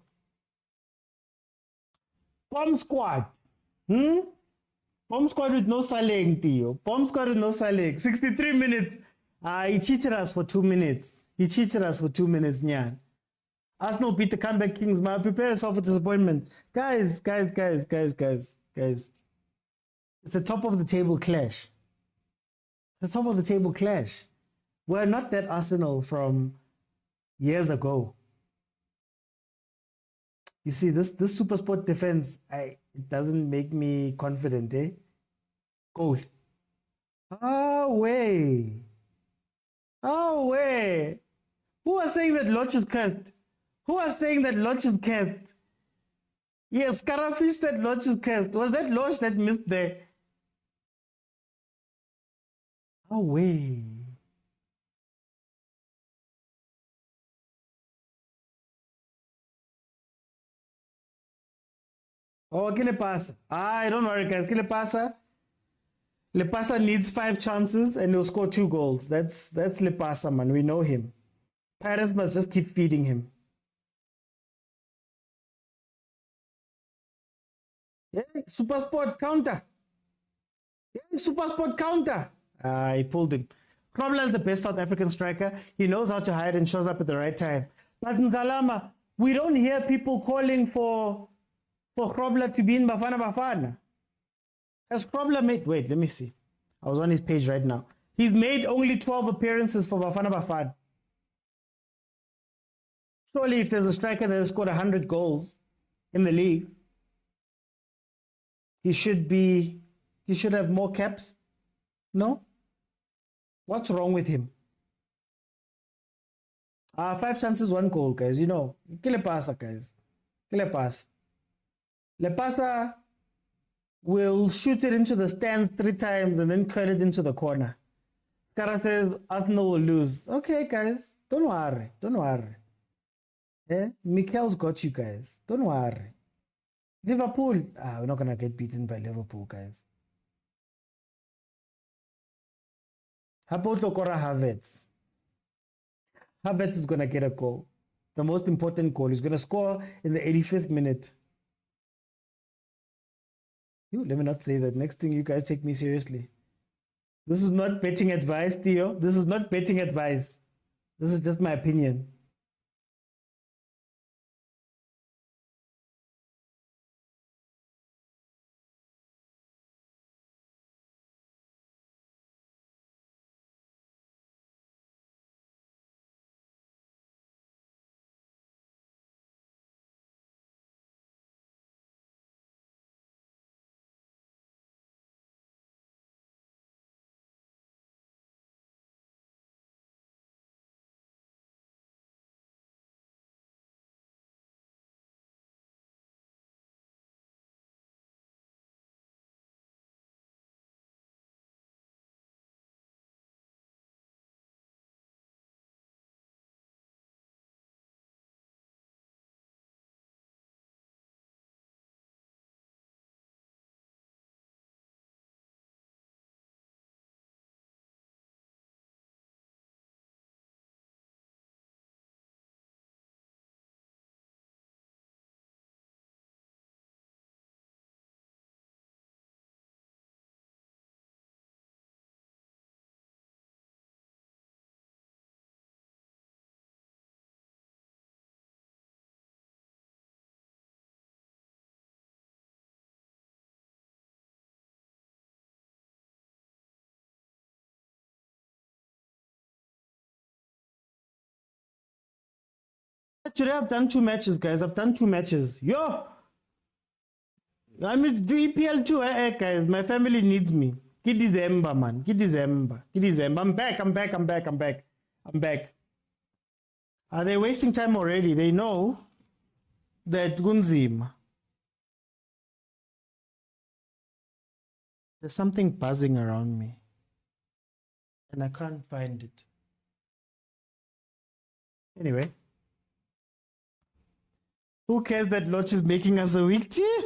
Bomb squad. Bomb squad with no Saleng, Theo. Bomb squad with no Saleng. 63 minutes. He cheated us for 2 minutes. Nyan. Arsenal beat the comeback kings, man. Prepare yourself for disappointment. Guys. It's a top of the table clash. We're not that Arsenal from years ago. You see, this Supersport defense, it doesn't make me confident, eh? Goal. Away. Away. Who was saying that Lodge is cursed? Who was saying that Lodge is cursed? Yes, Scarafish said Lodge is cursed. Was that Lodge that missed there? Away. Oh, que le pasa? Don't worry, guys. Que le pasa? Le Pasa needs 5 chances and he'll score 2 goals. That's Le Pasa, man. We know him. Pirates must just keep feeding him. Yeah, Supersport counter. Yeah, Supersport counter. He pulled him. Krobler is the best South African striker. He knows how to hide and shows up at the right time. But Nzalama, we don't hear people calling for Krobler to be in Bafana Bafana. Has Krobler made... Wait, let me see. I was on his page right now. He's made only 12 appearances for Bafana Bafana. Surely if there's a striker that has scored 100 goals in the league, he should have more caps. No? What's wrong with him? 5 chances, 1 goal, guys. You know. ¿Qué le pasa, guys? ¿Qué le pasa? Le Pasa will shoot it into the stands 3 times and then curl it into the corner. Skara says Arsenal will lose. Okay, guys. Don't worry. Don't worry. Yeah? Mikel's got you guys. Don't worry. Liverpool. We're not going to get beaten by Liverpool, guys. How about Lokora Havertz? Havertz is going to get a goal. The most important goal. He's going to score in the 85th minute. Let me not say that. Next thing you guys take me seriously. This is not betting advice, Theo. This is not betting advice. This is just my opinion. Today I've done 2 matches, guys. I've done 2 matches. Yo! I mean, do EPL too, guys. My family needs me. Get December, man. Get December. I'm back. Are they wasting time already? They know that Gunzim. There's something buzzing around me. And I can't find it. Anyway. Who cares that Lodge is making us a weak team?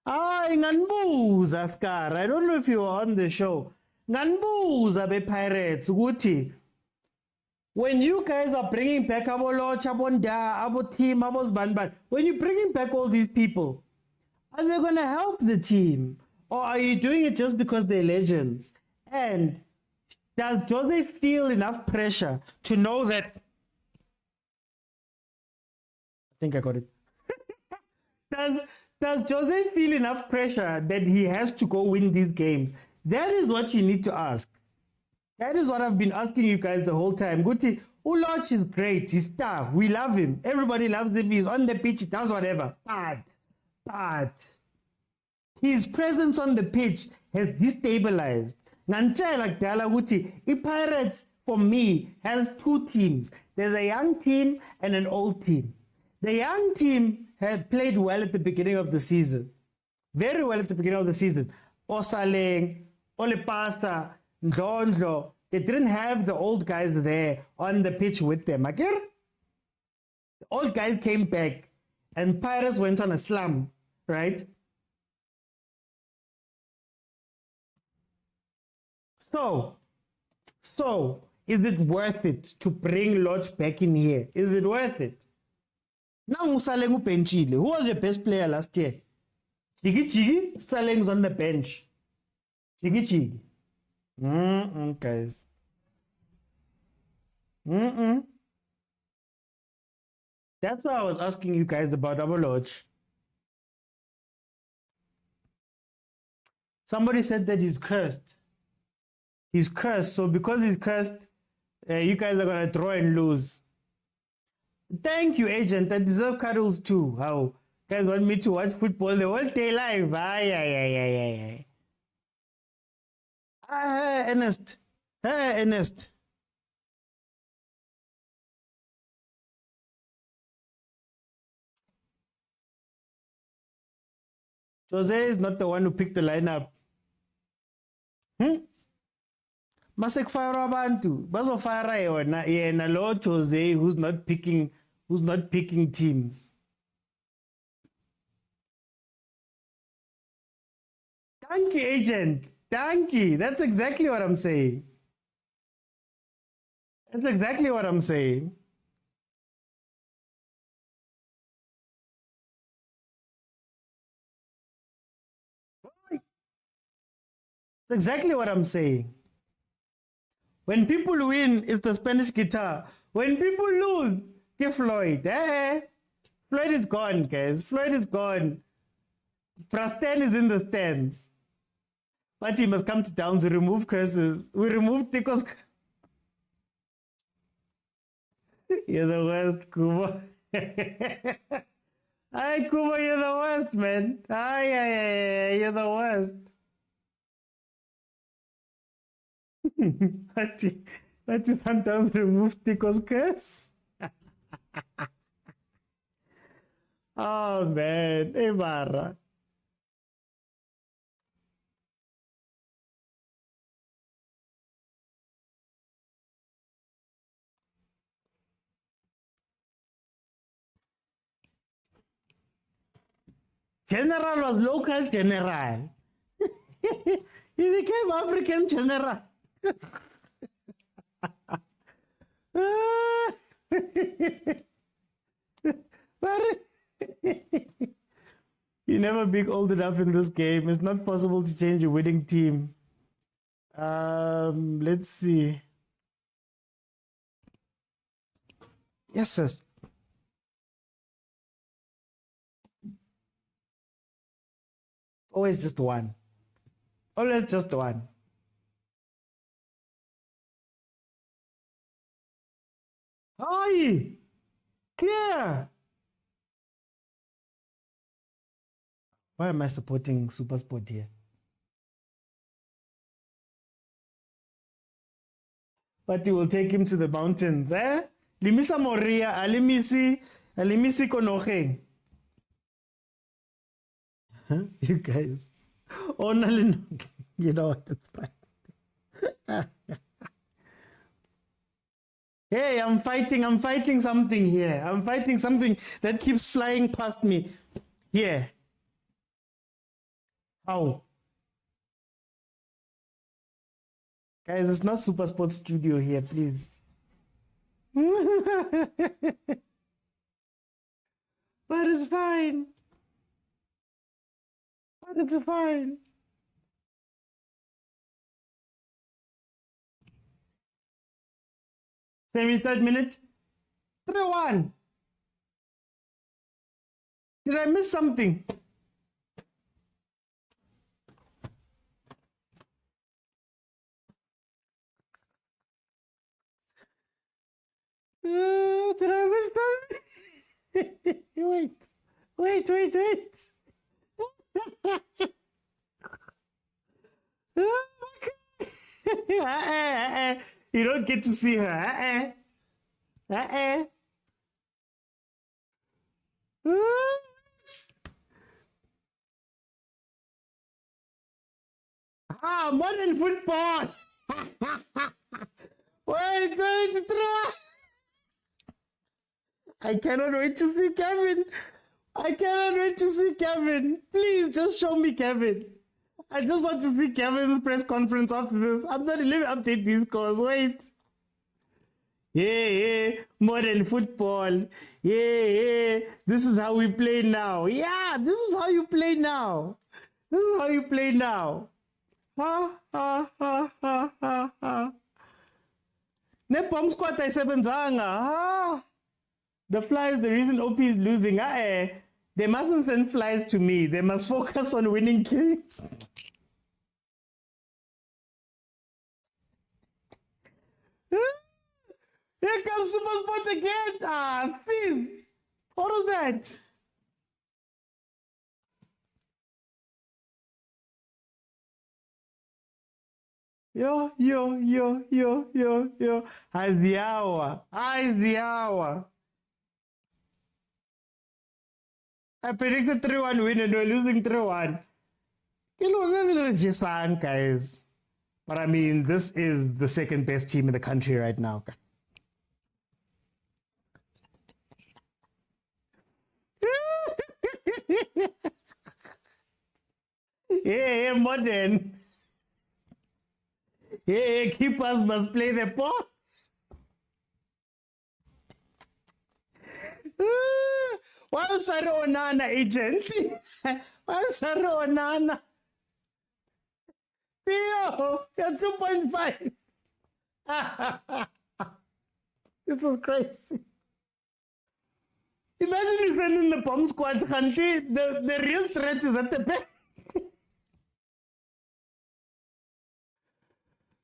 Nganbuza, Skar. I don't know if you were on the show. Nganbuza be Pirates. Guti. When you guys are bringing back Abo Lodge, Abo Nda, Abo Team, Abo Zbanban, when you're bringing back all these people, are they going to help the team? Or are you doing it just because they're legends? And does Jose feel enough pressure to know that... I think I got it. Does Jose feel enough pressure that he has to go win these games? That is what you need to ask. That is what I've been asking you guys the whole time. Guti, Ulodge is great. He's star. We love him. Everybody loves him. He's on the pitch. He does whatever. But his presence on the pitch has destabilized. Nganchela kudala ukuthi iPirates for me has two teams. There's a young team and an old team. The young team had played well at the beginning of the season. Very well at the beginning of the season. Osaleng, Olepasta, Ndondlo. They didn't have the old guys there on the pitch with them. Okay? The old guys came back and Pirates went on a slump, right? So, is it worth it to bring Lodge back in here? Is it worth it? Now Saleng ubenchile. Who was your best player last year? Chigi, Saleng's on the bench. Chigi. Guys. That's why I was asking you guys about Double Lodge. Somebody said that he's cursed. He's cursed. So because he's cursed, you guys are going to draw and lose. Thank you, agent. I deserve cuddles too. How? You guys want me to watch football the whole day live? Aye. Ernest. Hey, Ernest. Jose is not the one who picked the lineup. Masekufara abantu bazofara yena lo Jose who's not picking teams. Thank you, agent. Thank you. That's exactly what I'm saying. That's exactly what I'm saying. That's exactly what I'm saying. When people win, it's the Spanish guitar. When people lose, get Floyd. Floyd is gone, guys. Floyd is gone. Prasten is in the stands. But he must come to town to remove curses. We removed Tico's. You're the worst, Kuba. Hi, Kuba, you're the worst, man. Hi, you're the worst. But you sometimes remove Tico's curse. Oh, man. Hey, Mara. General was local general. He became African general. You never be old enough in this game. It's not possible to change a winning team. Let's see. Yes, sis. Always just one. Always just one. Hi! Clear! Why am I supporting Supersport here? But he will take him to the mountains, eh? Limisa Moria, alimisi Konoheng. Huh? You guys. Oh, no, you know what? It's fine. Hey, I'm fighting something here. I'm fighting something that keeps flying past me. Here. How? Guys, it's not Supersport Studio here, please. But it's fine. But it's fine. Third minute. 3-1. Did I miss something? Did I miss that? Wait. Oh my God. You don't get to see her. Modern football. Wait. I cannot wait to see Kevin. Please just show me Kevin. I just want to see Kevin's press conference after this. I'm not let me update these calls. Wait. Yeah. Modern football. Yeah. This is how we play now. Yeah, this is how you play now. Ha. Ne bomb squad ayisebenzanga. The flies, the reason OP is losing. They mustn't send flies to me. They must focus on winning games. Here comes Supersport again. Sis. What was that? Yo. How's the hour? I predicted 3-1 win and we're losing 3-1. Just guys. But I mean, this is the second best team in the country right now. Yeah, modern. Yeah, keepers must play the ball. Why is Saro Onana agent? Why is Saro Onana? Theo, you're 2.5. This is crazy. Imagine you sending the bomb squad, Hanti. The real threat is at the back.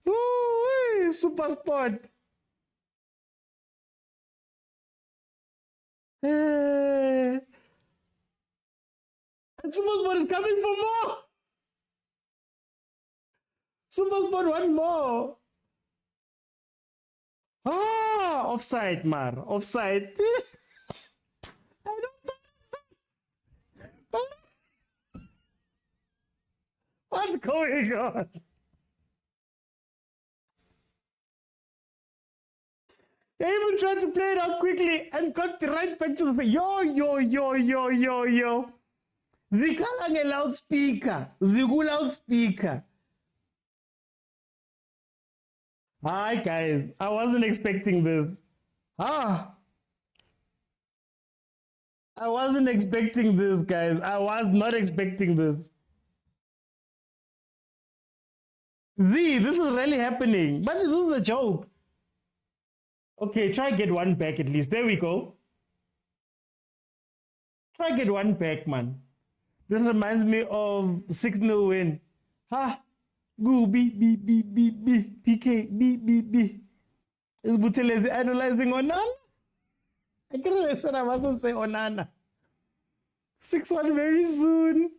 Ooh, Supersport. And Supersport is coming for more. Supersport want more. Offside, Mar. Offside. I don't. What's going on? They even tried to play it out quickly and got right back to the thing. Yo. Zikala loudspeaker. Zigu loudspeaker. Hi guys, I wasn't expecting this. I wasn't expecting this, guys. I was not expecting this. This is really happening. But this is a joke. Okay, try get one back at least. There we go. Try get one back, man. This reminds me of 6-0 win. Go B PK B. Is Butelezi idolizing Onana? I could have said I wasn't say Onana. 6-1 very soon.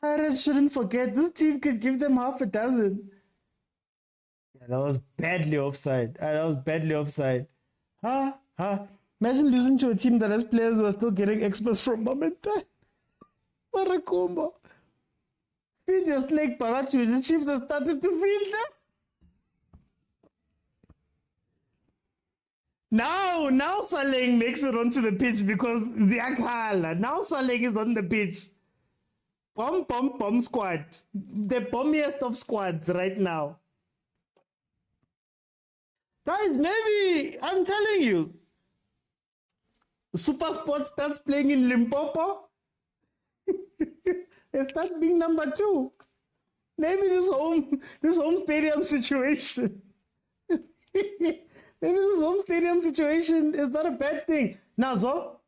Pirates shouldn't forget. This team could give them half a dozen. Yeah, that was badly offside. Imagine losing to a team that has players who are still getting experts from Momentan. Marakombo. Feed your snake, Parachu. The Chiefs have started to feed them. Now Saleng makes it onto the pitch because the Akala. Now Saleng is on the pitch. Bomb squad. The bombiest of squads right now. Guys, maybe, I'm telling you, Supersport starts playing in Limpopo. They start being number 2. Maybe this home stadium situation. Maybe this home stadium situation is not a bad thing. Now, so.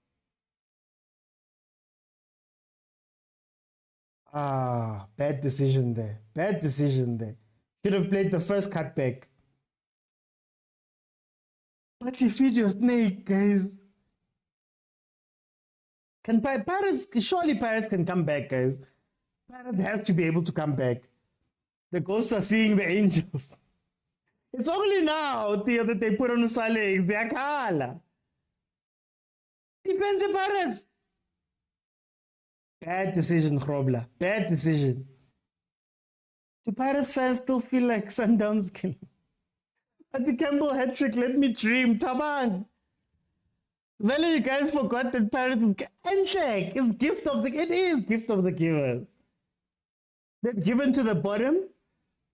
Bad decision there. Should have played the first cutback. But you feed your snake, guys. Can Pirates, surely Pirates can come back, guys. Pirates have to be able to come back. The ghosts are seeing the angels. It's only now, Theo, that they put on the legs. They are kala. Defensive Pirates. Bad decision, Grobler. Bad decision. Do Pirates fans still feel like Sundowns can? At the Campbell hat trick, let me dream. Taban. Well, you guys forgot that Pirates is gift of the it is gift of the givers. They've given to the bottom.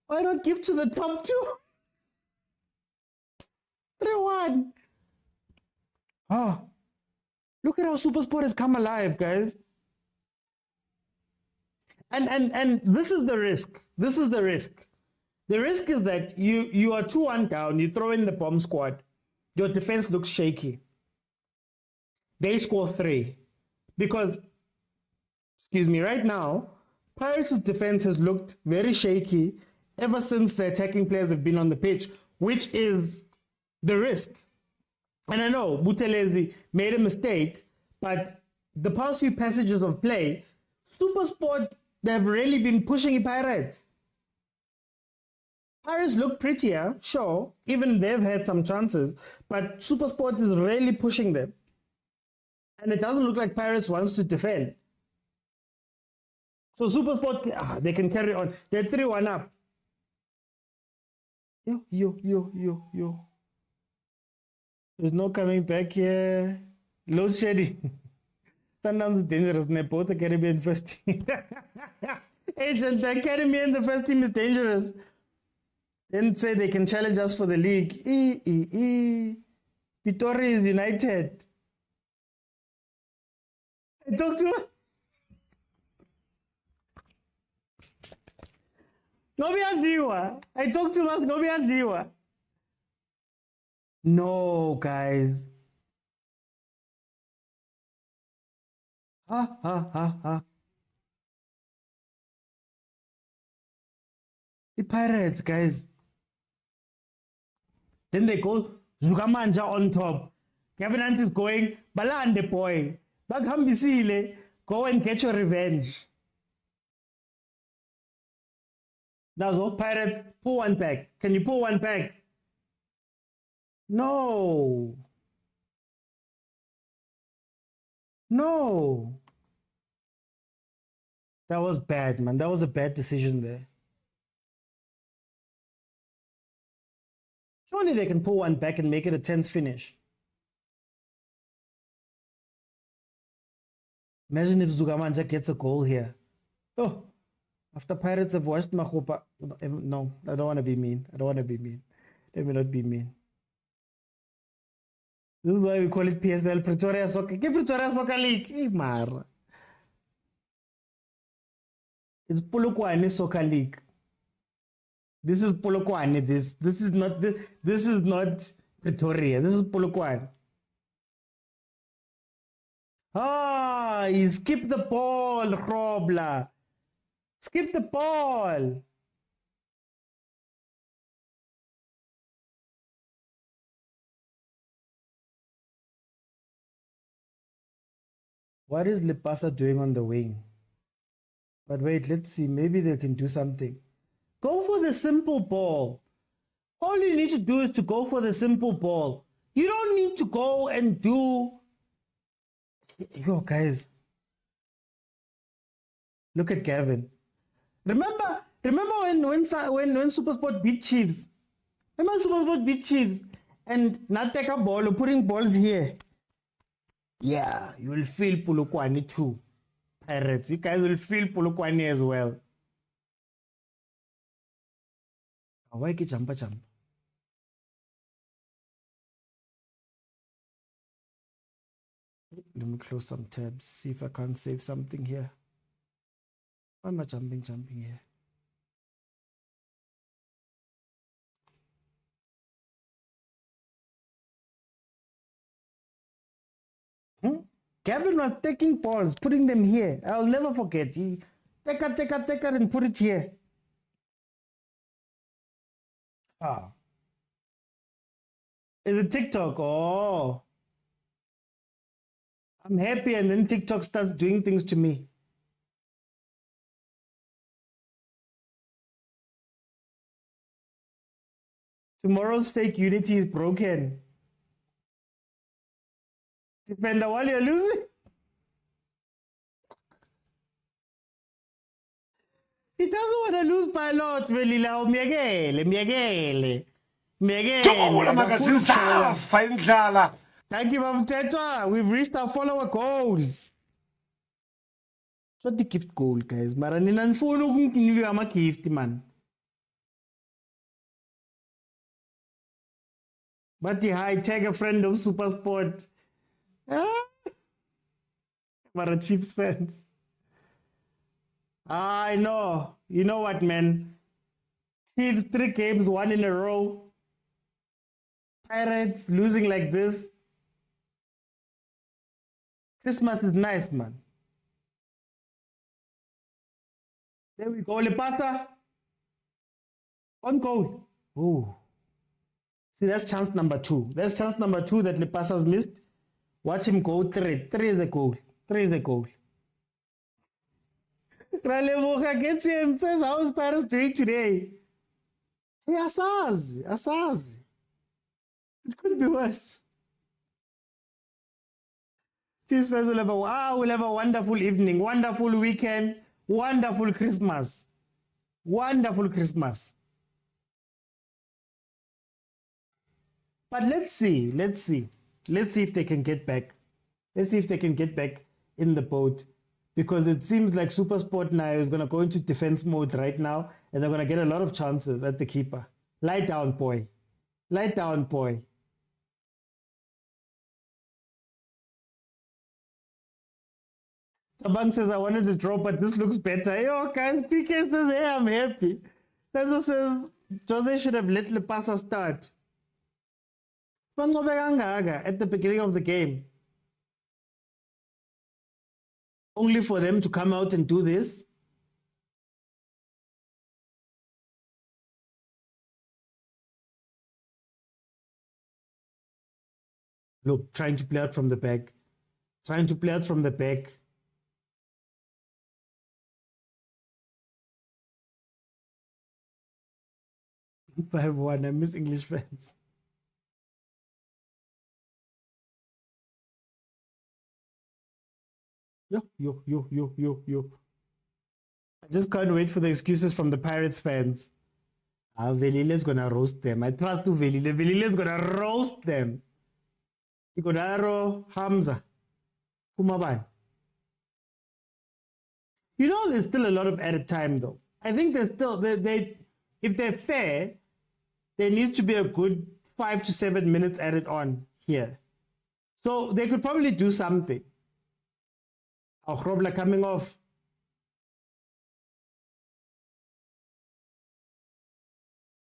Why not give to the top two? 3-1. Oh, look at how Supersport has come alive, guys. And this is the risk. This is the risk. The risk is that you are 2-1 down, you throw in the bomb squad, your defense looks shaky. They score 3. Because, excuse me, right now, Pirates' defense has looked very shaky ever since the attacking players have been on the pitch, which is the risk. And I know Buthelezi made a mistake, but the past few passages of play, Supersport, they've really been pushing Pirates. Pirates look prettier, sure, even they've had some chances, but Supersport is really pushing them. And it doesn't look like Pirates wants to defend. So Supersport, they can carry on. They're 3-1 up. Yo. There's no coming back here. Load shedding. Sundowns is dangerous. Both the Caribbean first team. Agent, the Caribbean, the first team is dangerous. Then say they can challenge us for the league. Pretoria is united. I talked to I talked to us. No, guys. Ha. The Pirates, guys. Then they go Zugamanja on top. Cabinet is going, Balande boy. Baghambisile, go and get your revenge. That's all. Pirates, pull one back. Can you pull one back? No. That was bad, man. That was a bad decision there. Surely they can pull one back and make it a tense finish. Imagine if Zugamanja gets a goal here. Oh, after Pirates have watched Mahopa. No, I don't want to be mean. Let me not be mean. This is why we call it PSL, Pretoria Soccer. Give Pretoria Soccer League. Hey, Mara. It's Polokwane Soccer League. This is Polokwane. This is not Pretoria. This is Polokwane. He skipped the ball, Robla. Skip the ball. What is Lipasa doing on the wing? But wait, let's see. Maybe they can do something. Go for the simple ball. All you need to do is to go for the simple ball. You don't need to go and do... Yo, guys. Look at Gavin. Remember when Supersport beat Chiefs? Remember Supersport beat Chiefs and not take a ball or putting balls here? Yeah, you will feel Polokwane too. Pirates, you guys will feel Polokwane as well. Why ke jump? Let me close some tabs, see if I can't save something here. Why am I jumping here? Gavin was taking balls, putting them here. I'll never forget. He take it and put it here. Is it TikTok? Oh. I'm happy and then TikTok starts doing things to me. Tomorrow's fake unity is broken. Defender while you're losing. He doesn't want to lose by a lot, Velila. Miegele. Thank you, Mom Teta. We've reached our follower goal. What the gift goal, guys? Mara nina nifuna ukunginika ama-gift, man. But the high tag a friend of Supersport. Ah, Mara Chiefs fans. I know. You know what, man? Chiefs 3 games, 1 in a row. Pirates losing like this. Christmas is nice, man. There we go. Le pasta. On goal. Oh. See, that's chance number 2. That's chance number 2 that Lepasa's missed. Watch him go 3. 3 is a goal. 3 is a goal. Ralemoka gets in, says, how is Paris doing today? Hey, Asaz. It could be worse. Chiefs fans will have a wonderful evening, wonderful weekend, wonderful Christmas. Wonderful Christmas. But let's see if they can get back. Let's see if they can get back in the boat. Because it seems like Supersport now is going to go into defense mode right now, and they're going to get a lot of chances at the keeper. Lie down, boy. Lie down, boy. Tabang says, I wanted to draw, but this looks better. Yo, guys, PK says, hey, I'm happy. Senzo says, Jose should have let Lepasa start. At the beginning of the game. Only for them to come out and do this. Look, trying to play out from the back. 5-1, I miss English fans. Yo. I just can't wait for the excuses from the Pirates fans. Velile's gonna roast them. I trust you, Velile. Velile's gonna roast them. Ikodaro, Hamza, Pumaban. You know, there's still a lot of added time, though. I think there's still, if they're fair, there needs to be a good 5 to 7 minutes added on here. So they could probably do something. Robla coming off.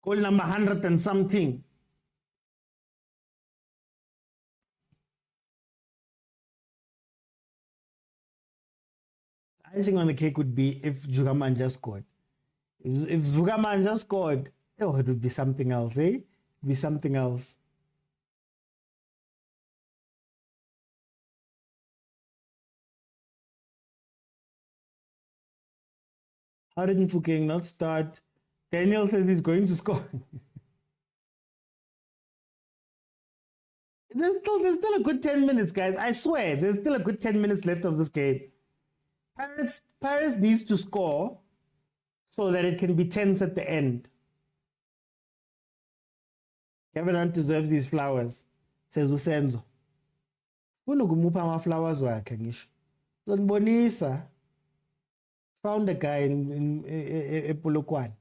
Goal number 100 and something. Icing on the cake would be if Zugaman just scored. If Zugaman just scored, oh, it would be something else, eh? It would be something else. How did Mfukeng not start? Daniel says he's going to score. There's still a good 10 minutes, guys. I swear, there's still a good 10 minutes left of this game. Paris needs to score so that it can be tense at the end. Kevin Hunt deserves these flowers, says Usenzo. Unugumupa ama flowers wakhe ngisho. Zonibonisa. Found a guy in Polokwane.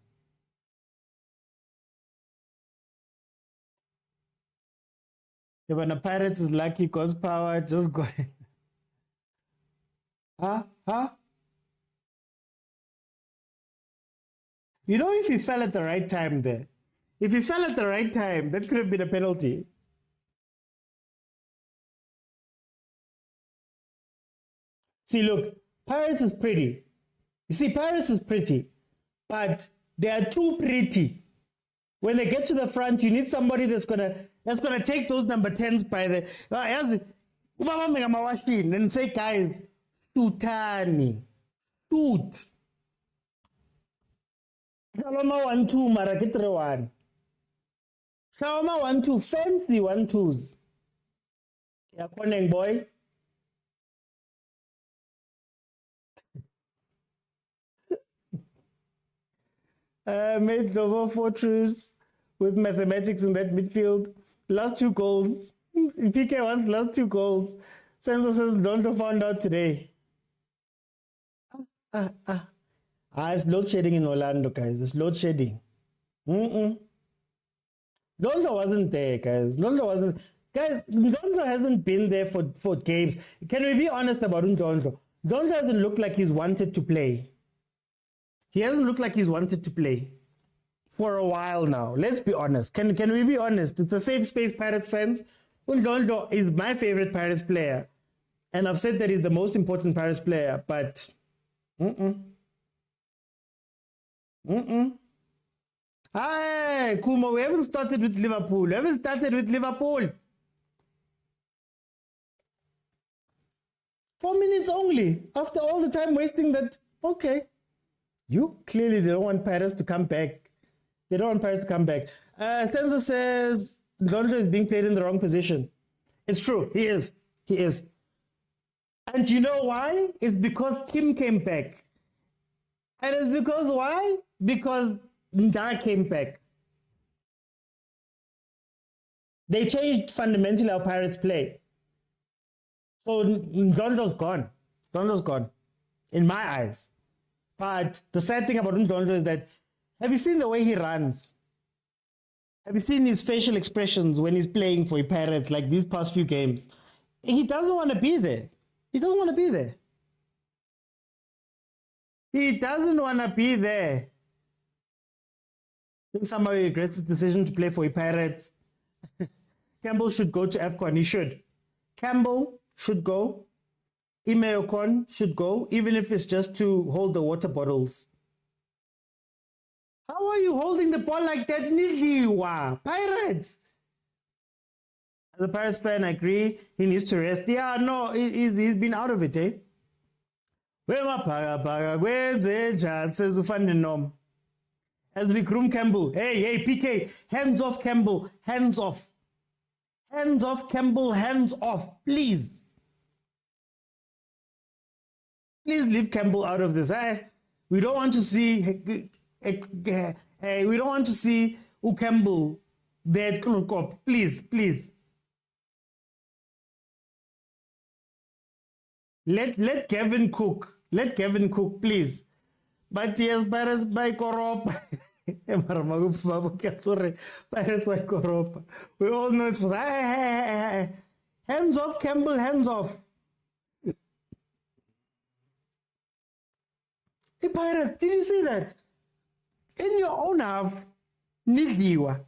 Yeah, but the Pirates is lucky because Power just got it. Huh? You know, if he fell at the right time there, if he fell at the right time, that could have been a penalty. See, look, Pirates is pretty. You see, Paris is pretty, but they are too pretty When they get to the front, you need somebody that's gonna take those number 10s by the and say, guys, tutani, tut. Shaloma 1-2, Marakitre 1. Shaloma 1-2, fancy 1-2s. Yeah, Koneng boy. Made Novo Fortress with mathematics in that midfield. Last 2 goals. PK wants last 2 goals. Sensor says Londo found out today. It's load shedding in Orlando, guys. It's load shedding. Londo wasn't there, guys. Londo wasn't. Guys, Londo hasn't been there for games. Can we be honest about Londo? Londo hasn't looked like he's wanted to play. He hasn't looked like he's wanted to play for a while now. Let's be honest. Can we be honest? It's a safe space, Pirates fans. Londo is my favorite Pirates player. And I've said that he's the most important Pirates player, but Hi, Kuma, we haven't started with Liverpool. We haven't started with Liverpool. 4 minutes only. After all the time wasting that, okay. Clearly they don't want Paris to come back. They don't want Paris to come back. Stenzo says Londo is being played in the wrong position. It's true. He is. He is. And you know why? It's because Tim came back. And it's because why? Because Nda came back. They changed fundamentally how Pirates play. So Ndondo's gone. Ndondo's gone. In my eyes. But the sad thing about Ndondo is that, have you seen the way he runs? Have you seen his facial expressions when he's playing for Pirates like these past few games? He doesn't want to be there. He doesn't want to be there. He doesn't want to be there. I think somebody regrets his decision to play for Pirates. Campbell should go to AFCON. He should. Campbell should go. Imeokon should go, even if it's just to hold the water bottles. How are you holding the ball like that, Niziwa? Pirates! As a Pirates fan, I agree. He needs to rest. Yeah, no, he's been out of it, eh? As we groom Campbell. Hey, PK, hands off Campbell, hands off. Hands off Campbell, hands off, please. Please leave Campbell out of this. We don't want to see. We don't want to see Campbell there. Please, please. Let Kevin cook. Let Kevin cook, please. But yes, Pirates by Koropa. Pirates by Koropa. We all know it's for hands off, Campbell, hands off. Hey, Pirates, did you see that? In your own half, Nidliwa,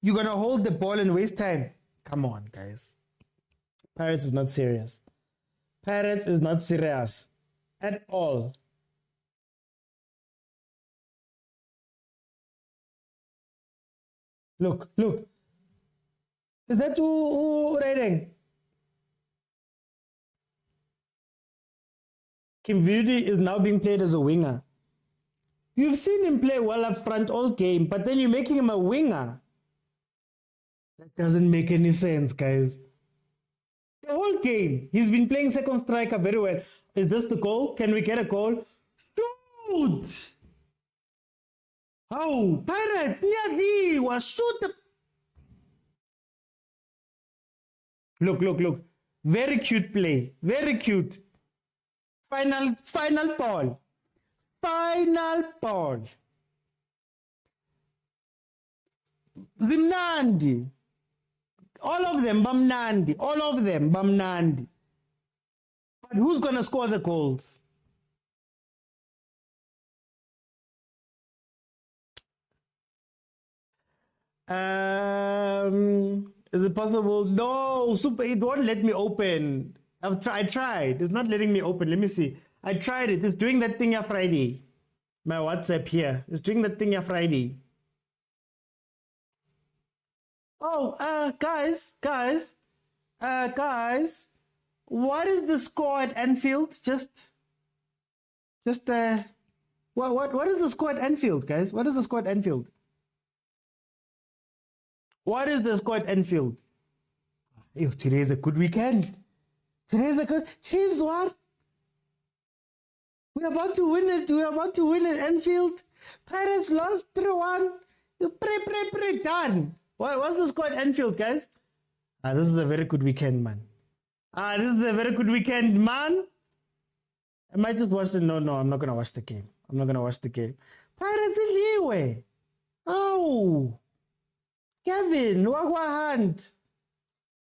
you're going to hold the ball and waste time. Come on, guys. Pirates is not serious. Pirates is not serious at all. Look. Is that who riding? Kim Beauty is now being played as a winger. You've seen him play well up front all game, but then you're making him a winger. That doesn't make any sense, guys. The whole game, he's been playing second striker very well. Is this the goal? Can we get a goal? Shoot! Oh, Pirates! Shoot the... Look. Very cute play. Very cute. Final ball. Final ball. Zimnandi. All of them bamnandi. All of them bamnandi. But who's going to score the goals? Is it possible? No, it won't let me open. I tried. It's not letting me open. Let me see. I tried it. It's doing that thing Friday. My WhatsApp here. It's doing that thing Friday. Oh, guys, what is the score at Anfield? What is the score at Anfield, guys? What is the score at Anfield? What is the score at Anfield? Yo, today is a good weekend. Today's a good Chiefs. What? We're about to win it. We're about to win at Anfield. Pirates lost 3-1. Done. What's the score at Anfield, guys? This is a very good weekend, man. This is a very good weekend, man. I might just watch the... No, I'm not going to watch the game. I'm not going to watch the game. Pirates in Liwe. Oh. Kevin, Wagwa Hunt.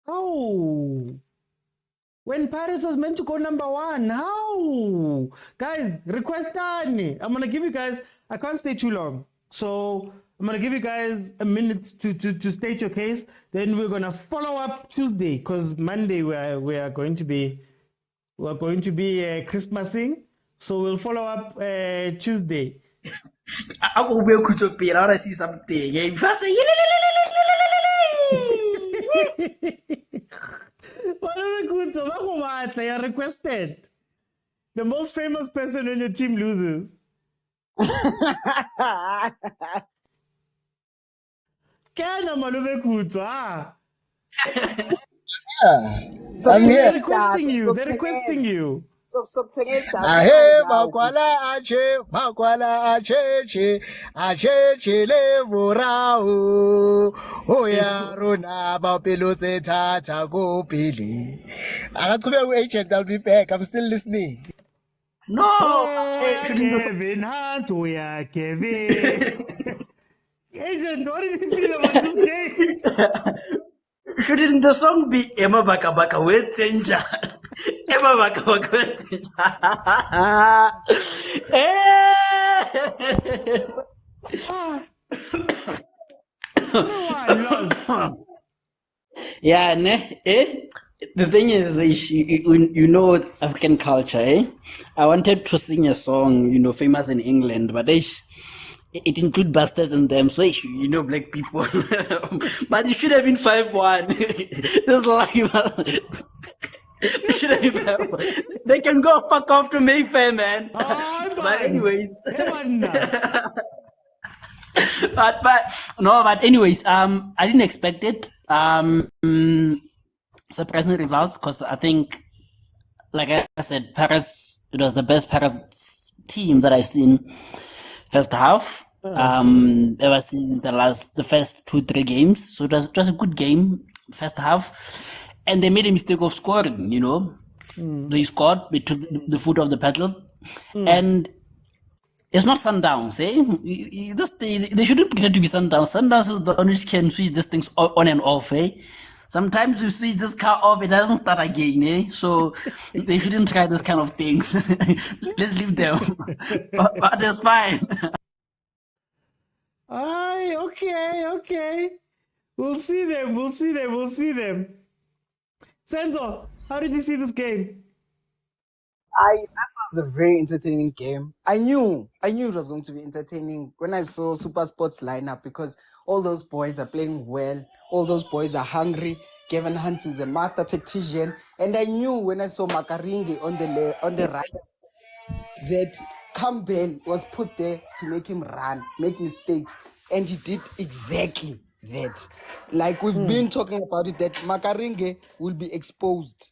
Oh. When Paris was meant to go number 1. How? Guys, request Tani. I'm going to give you guys... I can't stay too long. So... I'm going to give you guys a minute to state your case. Then we're going to follow up Tuesday because Monday we are going to be Christmasing. So we'll follow up Tuesday. I will be able to pay. I want to see something. If I say, you're requested. The most famous person on your team loses. Kana Malube Kutsa. So I'm They're here. requesting you. They're requesting you. So Ahe makwala ache le vorao oya rona ba pelo se tata go pili. Akaqhubeka agent, I'll be back. I'm still listening. no. Kevin Hunt, Kevin. Agent, what did you feel about this game? Shouldn't the song be Emma Baka Baka Wetenja? Emma Baka Baka Wetenja. Yeah, ne? The thing is, you know, African culture, eh? I wanted to sing a song, you know, famous in England, but it includes bastards in them, so you know, black people. But it should have been 5-1. This life. It should have been 5-1. They can go fuck off to Mayfair, man. Oh, But anyways. But But anyways, I didn't expect it. Surprising results, because I think, like I said, Paris, it was the best Paris team that I've seen first half. Ever since the first 2-3 games. So it was a good game, first half. And they made a mistake of scoring, you know. They scored, they took the foot off the pedal. And it's not Sundowns, eh? They shouldn't pretend to be Sundowns. Sundowns is the one which can switch these things on and off, eh? Sometimes you switch this car off, it doesn't start again, eh? So they shouldn't try this kind of things. Let's leave them. But it's fine. Aye, okay. We'll see them. Senzo, how did you see this game? That was a very entertaining game. I knew it was going to be entertaining when I saw Supersport's lineup because all those boys are playing well. All those boys are hungry. Kevin Hunt is a master tactician, and I knew when I saw Makaringe on the right that Campbell was put there to make him run, make mistakes, and he did exactly that. Like we've been talking about it, that Makaringe will be exposed.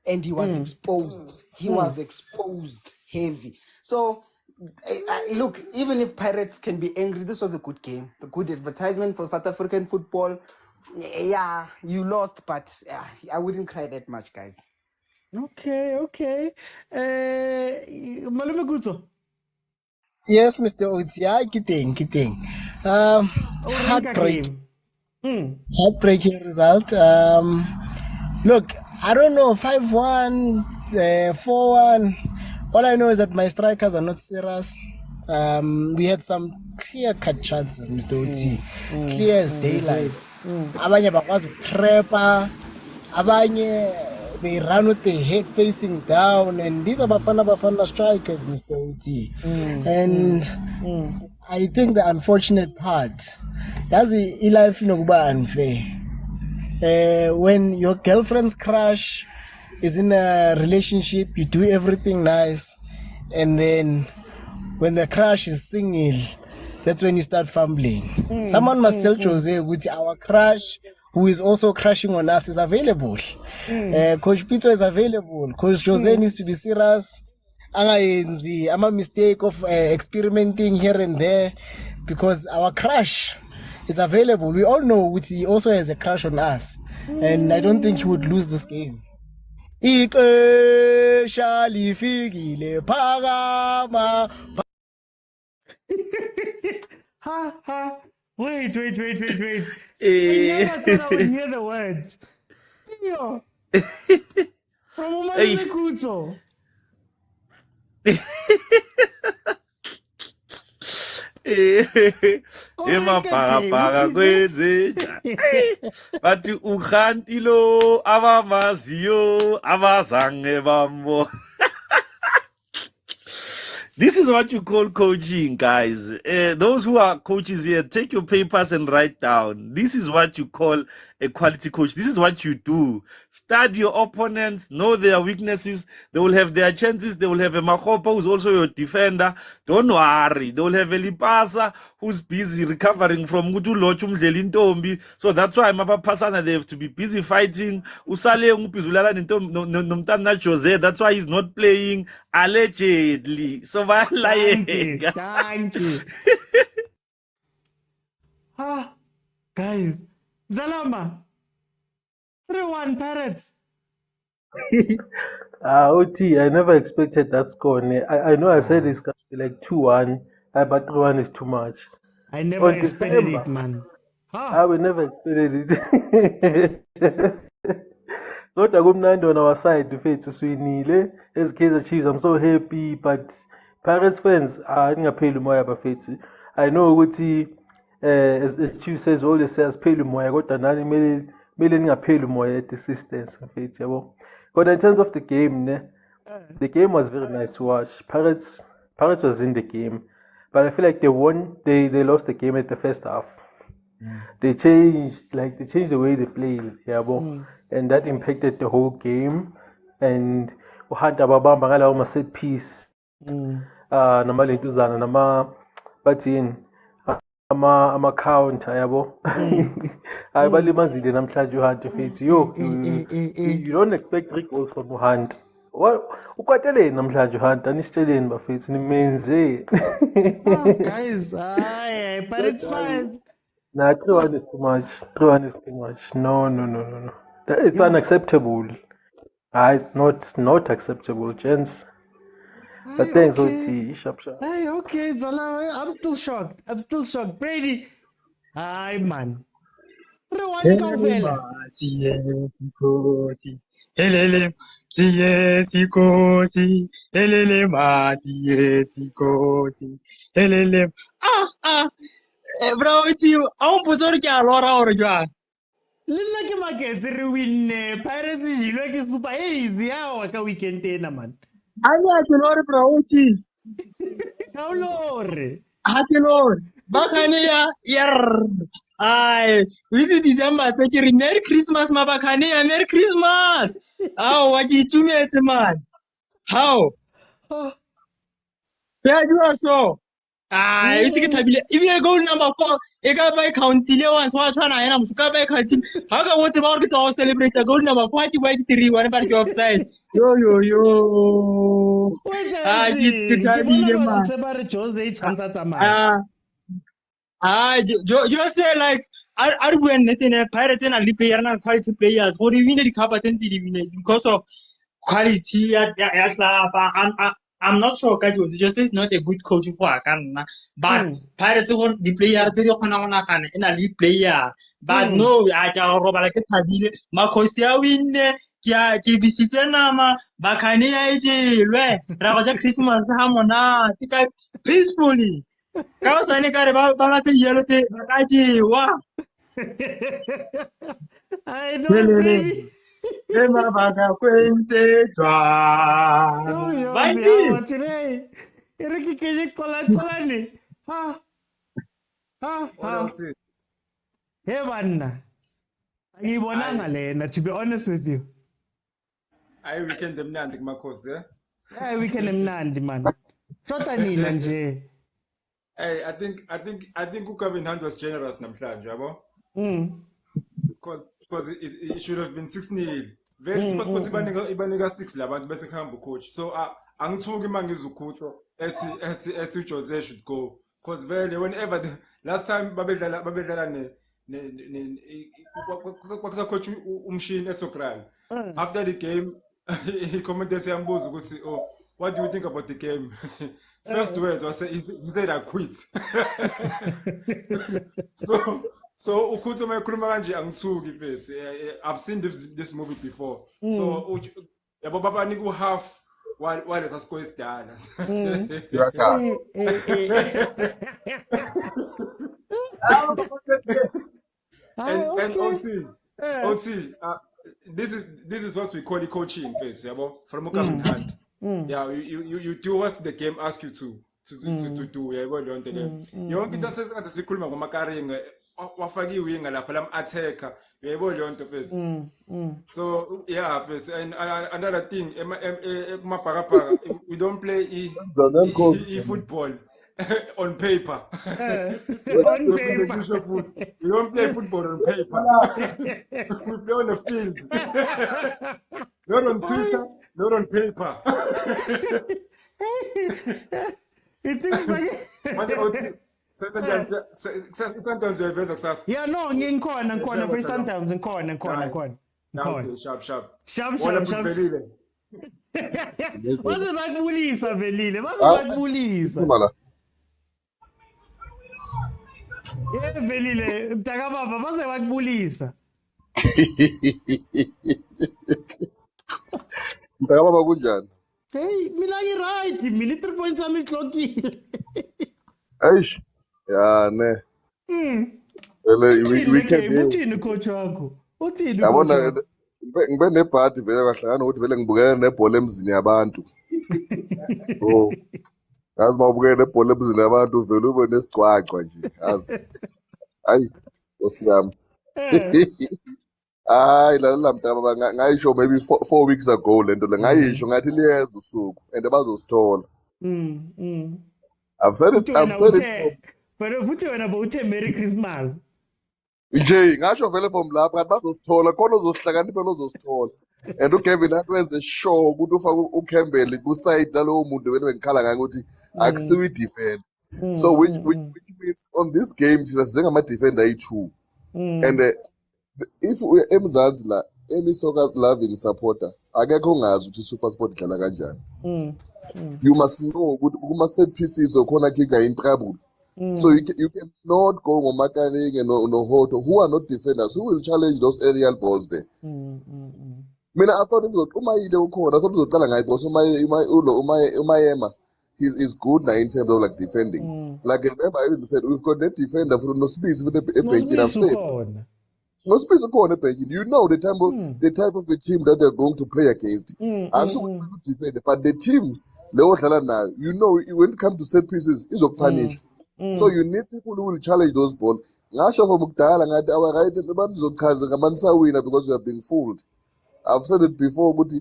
And he was exposed. He was exposed heavy. So, look, even if Pirates can be angry, this was a good game. A good advertisement for South African football. Yeah, you lost, but I wouldn't cry that much, guys. Okay. Malume Gutso. Yes, Mr. Otsi, kidding. Heartbreaking result. Look, I don't know, 5-1, 4-1. All I know is that my strikers are not serious. We had some clear-cut chances, Mr. Otsi. Clear as daylight. Abanye bakwazi ukutrapper. Abanye, they run with their head facing down. And these are Bafana strikers, Mr. Otsi. And I think the unfortunate part, yazi life inokuba unfair. When your girlfriend's crush is in a relationship, you do everything nice, and then when the crush is single, that's when you start fumbling. Someone must tell Jose which our crush, who is also crushing on us, is available. Coach Peter is available. Coach Jose needs to be serious. I'm a mistake of experimenting here and there because our crush is available. We all know which he also has a crush on us, and I don't think he would lose this game. Ixesha lifikile phakama. Ha ha. Wait. I Eh, never thought I would hear the words. Yo. From Hey. Umalele Kutso. Emabhakabhaka kwenzenja. Bathi ukhanti lo abamaziyo abazange bambona. This is what you call coaching, guys. Those who are coaches here, take your papers and write down. This is what you call a quality coach. This is what you do. Study your opponents, know their weaknesses. They will have their chances. They will have a Makopa who's also your defender. Don't worry. They will have a Lipasa who's busy recovering from Gutulochum Delintombi. So that's why Mapa Pasana, they have to be busy fighting. Usale Upizulala Nomtana Jose. That's why he's not playing allegedly. So Thank you. Guys. Zalama. 3-1 Pirates. OT, I never expected that score. I know I said it's going to be like 2-1, but 3-1 is too much. I never On expected December, it, man. I will never expected it. Not a good night on our side to face Swinile. As Kaizer Chiefs, I'm so happy, but Paris fans, I think I pay Lumoya Bafeti. I know OT, as the Chief says, always says, pay Lumoya, got an million I pay Lumoya at the assistance. But in terms of the game, the game was very nice to watch. Paris was in the game, but I feel like they won. They lost the game at the first half. They changed the way they played, and that impacted the whole game. And we had Ababamba ngala uma set piece. Nama lentuzana nama bathini ama counter yabo. Ayibalimazile namhlanje uHunt mfethu. You don't expect 3 goals from uHunt. Ukwateleni namhlanje uHunt anisitsheleni bafethu nimenze. Guys, but it's fine. Nah, 3-1 is too much. 3-1 is too much. No. It's unacceptable. It's not acceptable, gents. But thanks, OT. Sharp. Hey, okay, Zala. I'm still shocked. Brady. Hi, man. 3-1 Kaupela. Helele, sikosi. Helele, sikosi. Helele. Bro, it's you. I won't put on a lot of you. Lilla ke maketse re win Pirates di lo ke super easy ya ka weekend ena man. Anya ke lore bro, it's you. How lore? Ke lore. Bakania, this is December. Thank you. Merry Christmas, my Bakania. Merry Christmas. What you do, man? How? Yeah, you are so. It's get if you go number 4, you got by counting once, watch one, I am by counting. How come what's about to celebrate the goal number 43, whatever you offside? Yo. Just say like, are we anything a Pirates and a player and quality players? What do you mean the capacity because of quality? I'm not sure because just is not a good coach for Akana. But Pirates want the player to in a lead player. But no, I can rob like a tabile. Makosia win Kia Kibisitana Bakania Raja Christmas Hamona peacefully. Kau sana kare bangat yellow te bakaji wah. I know, baby. Ema baga kwente Yo, Bye. today. Era que kola ni. Ha. Hey banna. Angibonanga lena, to be honest with you. I weekend emnandi kumakhosi, eh? Hey, weekend emnandi man. Shota nina nje. Hey, I think uKevin Hunt was generous namhlanje, yabo? Because it should have been 6-0. Very Supersport ibanika 6 labantu bese kuhamba coach. So angithuki mangizukhutho ethi uJose should go. Because vele whenever last time babedlala kwakusa coach umshini etokral. After the game he commented sayambuza ukuthi what do you think about the game? First words was he said I quit. So ukhuthi uma ekhuluma kanje angithuki mfethu. I've seen this movie before. So yabo baba niku half while let's score isidala. And OT, this is what we call the coaching phase, yabo, from Kaizer hand. Yeah, you do what the game asks you to do. Yabo, don't tell them. You want that as a sikulma kumakaringa wafagiwe winga lapha lam attacker. Yabo, don't phase. So yeah, phase. And another thing, we don't play football. On paper. On paper. We don't play football on paper. We play on the field. Not on Twitter, not on paper. It is like sometimes you have very success. yeah, no, ngikhona for sometimes ngikhona. Okay, sharp. Baze bakubulisa velile, baze bakubulisa. Yeah, velile, mtaka baba baze bakubulisa. Mtaka baba kunjani? Hey, mina right, mina 3 points ami clockile. Eish. Ya ne. Uthini coach wakho? Uthini? Yabona ngibe nebhadi vele kahlangana ukuthi vele ngibukene nebhola emzini yabantu. Oh. Yazi mawubukene nebhola emzini yabantu vele ube nesicwacwa nje. Yazi. Hayi, osiyami. Hayi la mntaba ngayisho maybe 4 weeks ago lento le ngayisho ngathi liyeza usuku and bazosithola. I've said it. But futhi wena bowuthe Merry Christmas. Nje ngasho vele from lapha kanti bazosithola khona uzosihlakaniphela uzosithola. And uKevin Hunt wenze sure ukuthi ufake uCampbell kuside lalowo muntu vele bengikhala ngayo ukuthi akusiwi defend. So which means on this game singama defender ayi2. And if we eMzansi la any soccer loving supporter akekho ongazi ukuthi Supersport idlala kanjani. You must know ukuthi kuma set pieces okhona kicker in trouble. So you cannot go ngomakaring and no Hoto who are not defenders who will challenge those aerial balls there. Mina I thought umayile ukhona I thought uzoqala ngayo because umayema is good now in terms of like defending. Like remember I even said we've got that defender for no space with the bench. I've said no space ukhona bench. You know the type of a team that they're going to play against. I'm so good to defend, but the team now you know when it comes to set pieces is punish. So you need people who will challenge those balls. Ngasho for Mukdala ngathi our right bazochaza kamanisa wina because we have been fooled. I've said it before, but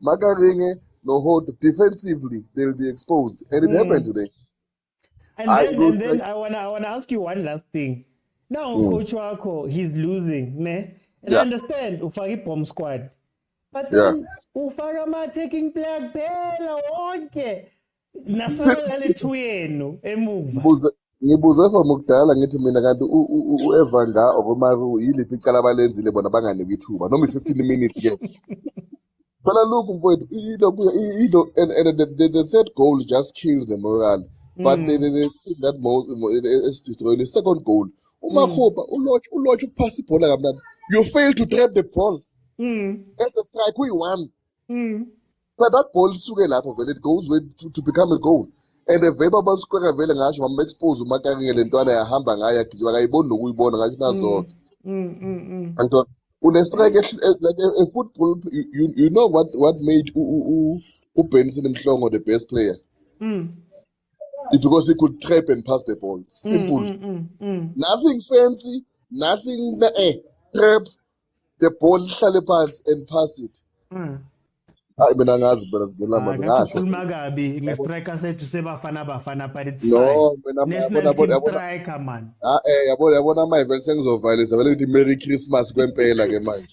Makaringe no hold defensively they'll be exposed, and it happened today. And then I wanna ask you one last thing. Now coach wako he's losing, ne? And I understand ufake bomb squad, but then ufaka ma taking player phela wonke nasala lethu yenu emuva. Ngibuze for Mukdala ngithi mina kanti uEvanga obomaru yiliphi icala balenzile bona bangane kwithuba noma 15 minutes ke. Phela look mfowethu and the third goal just killed the morale. But that most destroyed the second goal. Umakhopa uloch upass ibhola kamnandi. You fail to trap the ball. As a strike we won. But that ball suke lapho vele it goes to become a goal. And the verbal square vele ngasho mama expose uMakaringe lentwana yahamba ngaya gijima kayiboni nokuyibona ngathi nazo. Anton une strike like a football you know what made Benson Mhlongo the best player. because he could trap and pass the ball. Simple. Nothing fancy, nothing trap the ball hlale phansi and pass it. Hayi mina angazi phela singela maze ngathi ngasho. ukhuluma kabi ngestriker sethu sebafana but it's No, fine. mina National team striker man. yabona ama-event sengizovalisa vele ukuthi Merry Christmas kwempela ke manje.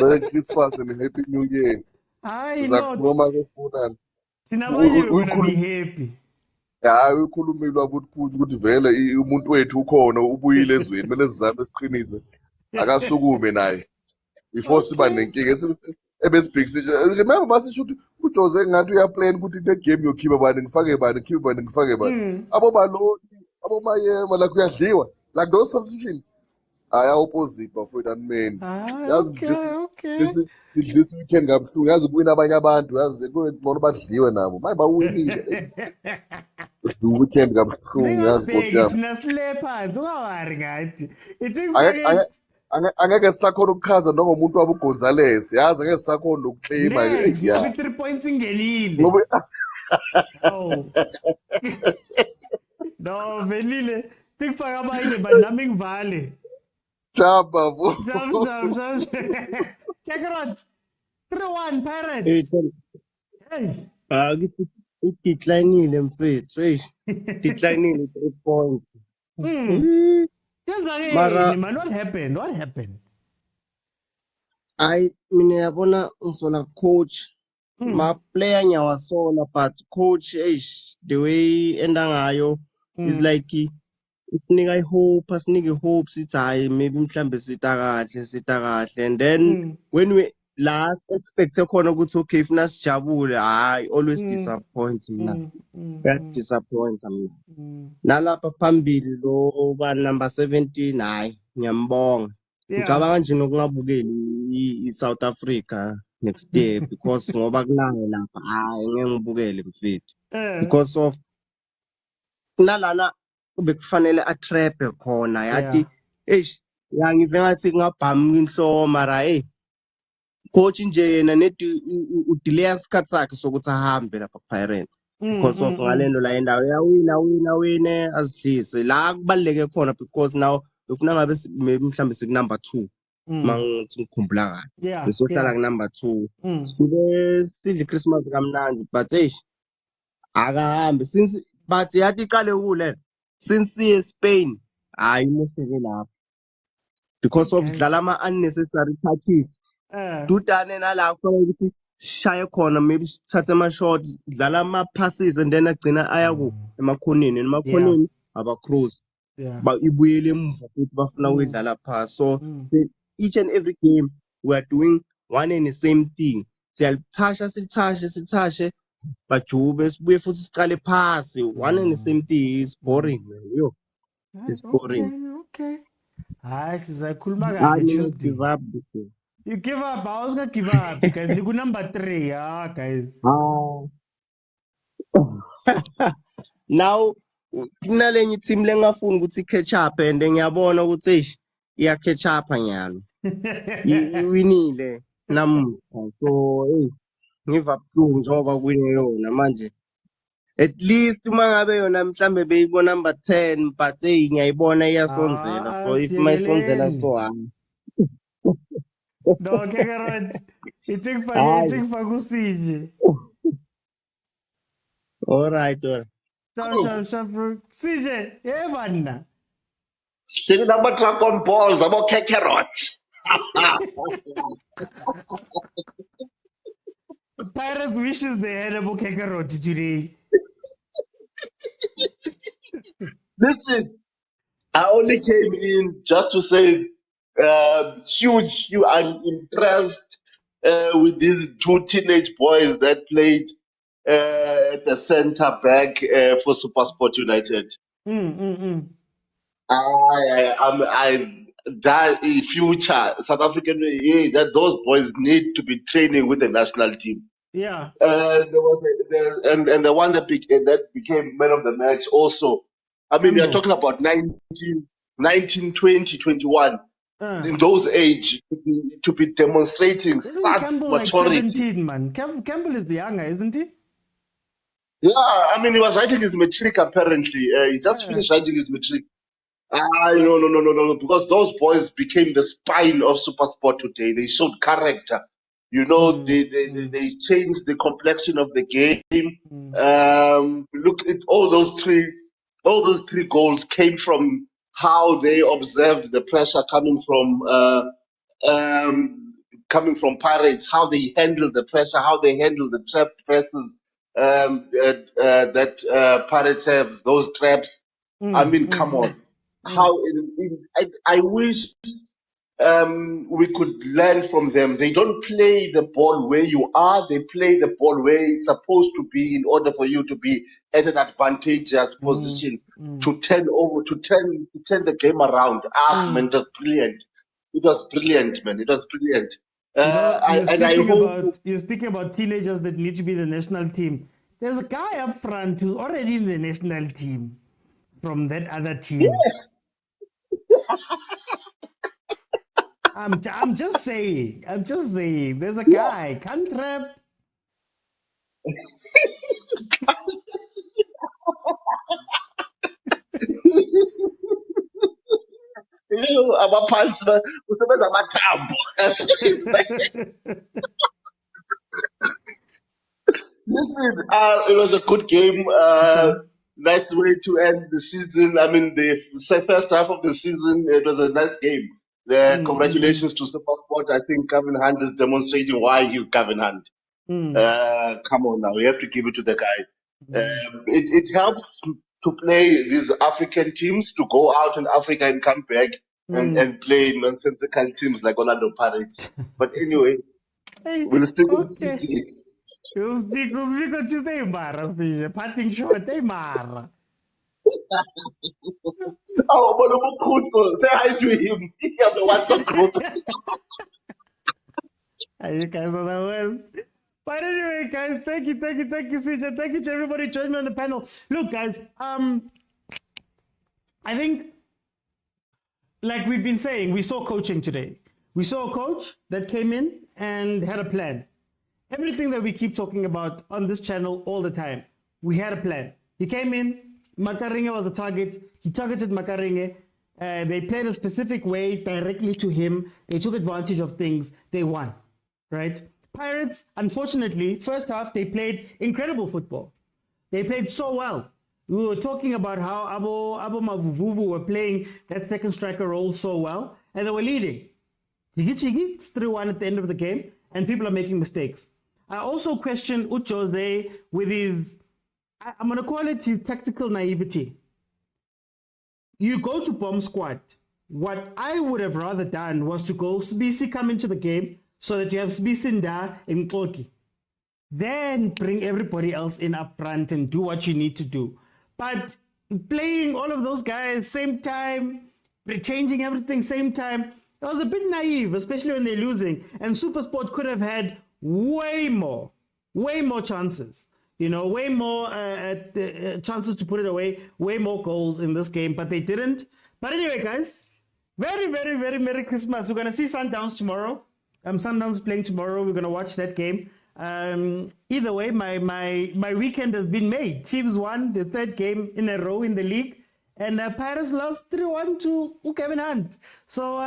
Merry Christmas and Happy New Year. Hayi Sizakhuluma kefunani. sinabanye gonna be happy. Hayi ukhulumile wabuthi ukuthi vele umuntu wethu ukhona ubuyile ezweni kumele sizame siqinise. Akasukume naye. Before siba nenkinga ebesibhekise. Remember masisho ukuthi uJose ngathi uyaplan ukuthi le game yokhipha bani ngifake bani. Abobaloni, abomayema la kuyadliwa. Like those substitution. Aya opposite bafowethu animeni. Okay. This weekend kabuhlungu yazi ukuwina abanye abantu yazi ngcono badliwe nabo. Maye bawinile. The weekend kabuhlungu yazi Nkosi yami. Thina sile phansi ungawari ngathi. Angeke sisakhona ukuchaza njengomuntu wabo uGonzales yazi angeke sisakhona ukuclaima Next, ngoba 3 points ingenile. No, velile. Sikufaka abanye but nami ngivale. Jamba bo. Sham. Kakarot. 3-1 Pirates. Hey. Declinile mfethu. Declinile 3 points. Mara, man, what happened? Mina yabona ngisola coach. Ma player nyawasola but coach the way enda ngayo is like isinika hope sithi hayi maybe mhlambe sita kahle and then when we last expect khona ukuthi okay if nasijabule hayi always disappoints mina. That disappoints mina. Nalapha phambili lo ba number 17 hayi ngiyambonga. Ngicabanga nje nokungabukeli iSouth Africa next year because ngoba kunayo lapha hayi ngeke ngibukele mfethu because of nalana bekufanele atrap khona yathi ngive ngathi ngabhamuka inhlobo mara coach nje yena nethi udelay isikhathi sakhe sokuthi ahambe lapha Pirates because of ngalendo la endawo wina azidlise la kubaleke khona because now ufuna ngabe mhlambe siku number 2 mangithi ngikhumbula kahle besohlala ku number 2 sibe sidle Christmas kamnandi but akahambe since but yathi iqale kule since siye Spain hayi mosheke lapha because of dlala ama unnecessary touches dudane nala khona ukuthi shaye khona maybe sithathe ama shot dlala ama passes and then agcina aya ku emakhoneni aba cross ba ibuyele emuva futhi bafuna ukudlala pass so each and every game we are doing one and the same thing sithashe bajube sibuye futhi sicale phasi one and the same thing is boring man it's boring. Okay. Hayi sizakhuluma kahle Tuesday. You give up. I was gonna give up because you number 3. Guys. Now kunalenye team lengafuni ukuthi catch up and ngiyabona ukuthi iya catch up nyalo. Iwinile namuhla so ngiva buhlungu njengoba kwine yona manje. At least uma ngabe yona mhlambe beyibona number 10 but ngiyayibona iyasonzela so if mayisonzela so No, Kakarot. Itikufaka usije. All right. Sharp. CJ, bana. Sing number truck on balls about Kakarot. Pirates wishes they had about Kakarot today. Listen, I only came in just to say, huge, I'm impressed with these 2 teenage boys that played at the center back for Supersport United. That future South African, that those boys need to be training with the national team. Yeah. There was and the one that became man of the match also. I mean, we are talking about 19, 20, 21. In those age, to be demonstrating isn't such Campbell maturity. like 17, man? Campbell is the younger, isn't he? Yeah, I mean, he was writing his matric apparently. He just finished writing his matric. No, because those boys became the spine of Supersport today. They showed character. They changed the complexion of the game. Look at all those three goals came from how they observed the pressure coming from Pirates, how they handle the pressure, how they handle the trap presses that Pirates have, those traps. I mean, come on. I wish we could learn from them. They don't play the ball where you are. They play the ball where it's supposed to be in order for you to be at an advantageous position to turn the game around. Man, it was brilliant. It was brilliant, man. It was brilliant. You know, I hope. you're speaking about teenagers that need to be the national team. There's a guy up front who's already in the national team from that other team. I'm just saying. There's a guy, can't rap. Abaphansi usebenza amathambo. Listen, it was a good game. Nice way to end the season. I mean, the first half of the season, it was a nice game. Congratulations to Supersport. I think Kevin Hunt is demonstrating why he's Kevin Hunt. Come on now, we have to give it to the guy. It helps to play these African teams to go out in Africa and come back and play nonsensical teams like Orlando Pirates. But anyway, we'll stick with it. We'll speak on Tuesday, Mara. Parting short, Mara. Oh, say hi to him. He has the WhatsApp group. You guys are the worst. But anyway, guys, thank you, CJ. Thank you to everybody joining me on the panel. Look, guys, I think, like we've been saying, we saw coaching today. We saw a coach that came in and had a plan. Everything that we keep talking about on this channel all the time, we had a plan. He came in, Makaringe was the target. He targeted Makaringe. They played a specific way directly to him. They took advantage of things. They won, right? Pirates, unfortunately, first half, they played incredible football. They played so well. We were talking about how Abo Mavuvu were playing that second striker role so well, and they were leading. Chigi, it's 3-1 at the end of the game, and people are making mistakes. I also question Jose with his, I'm going to call it his tactical naivety. You go to bomb squad. What I would have rather done was to go Sbisi come into the game so that you have Sbisi Nda and Koki. Then bring everybody else in up front and do what you need to do. But playing all of those guys same time, changing everything same time, it was a bit naive, especially when they're losing. And Supersport could have had way more chances. You know, way more chances to put it away, way more goals in this game, but they didn't. But anyway, guys, very, very, very Merry Christmas. We're going to see Sundowns tomorrow. Sundowns playing tomorrow. We're going to watch that game. Either way, my weekend has been made. Chiefs won the third game in a row in the league, and Pirates lost 3-1 to Kevin Hunt. So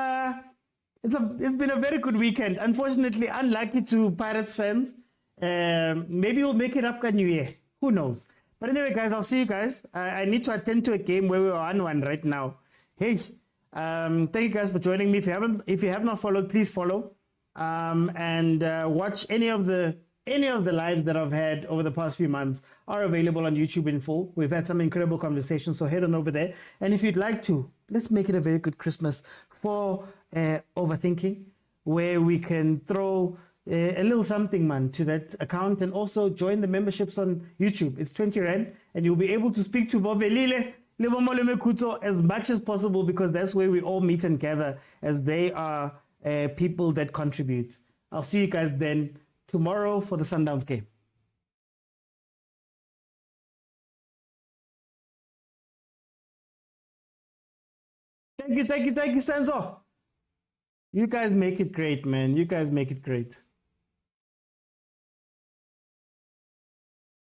it's been a very good weekend. Unfortunately, unlucky to Pirates fans. Maybe we'll make it up at New Year. Who knows? But anyway, guys, I'll see you guys. I need to attend to a game where we're on one right now. Hey, thank you guys for joining me. If you have not followed, please follow. And watch any of the lives that I've had over the past few months are available on YouTube in full. We've had some incredible conversations, so head on over there. And if you'd like to, let's make it a very good Christmas for overthinking, where we can throw a little something, man, to that account, and also join the memberships on YouTube. It's 20 Rand, and you'll be able to speak to Bovelile as much as possible, because that's where we all meet and gather, as they are people that contribute. I'll see you guys then tomorrow for the Sundowns game. Thank you, Senzo. You guys make it great, man. You guys make it great.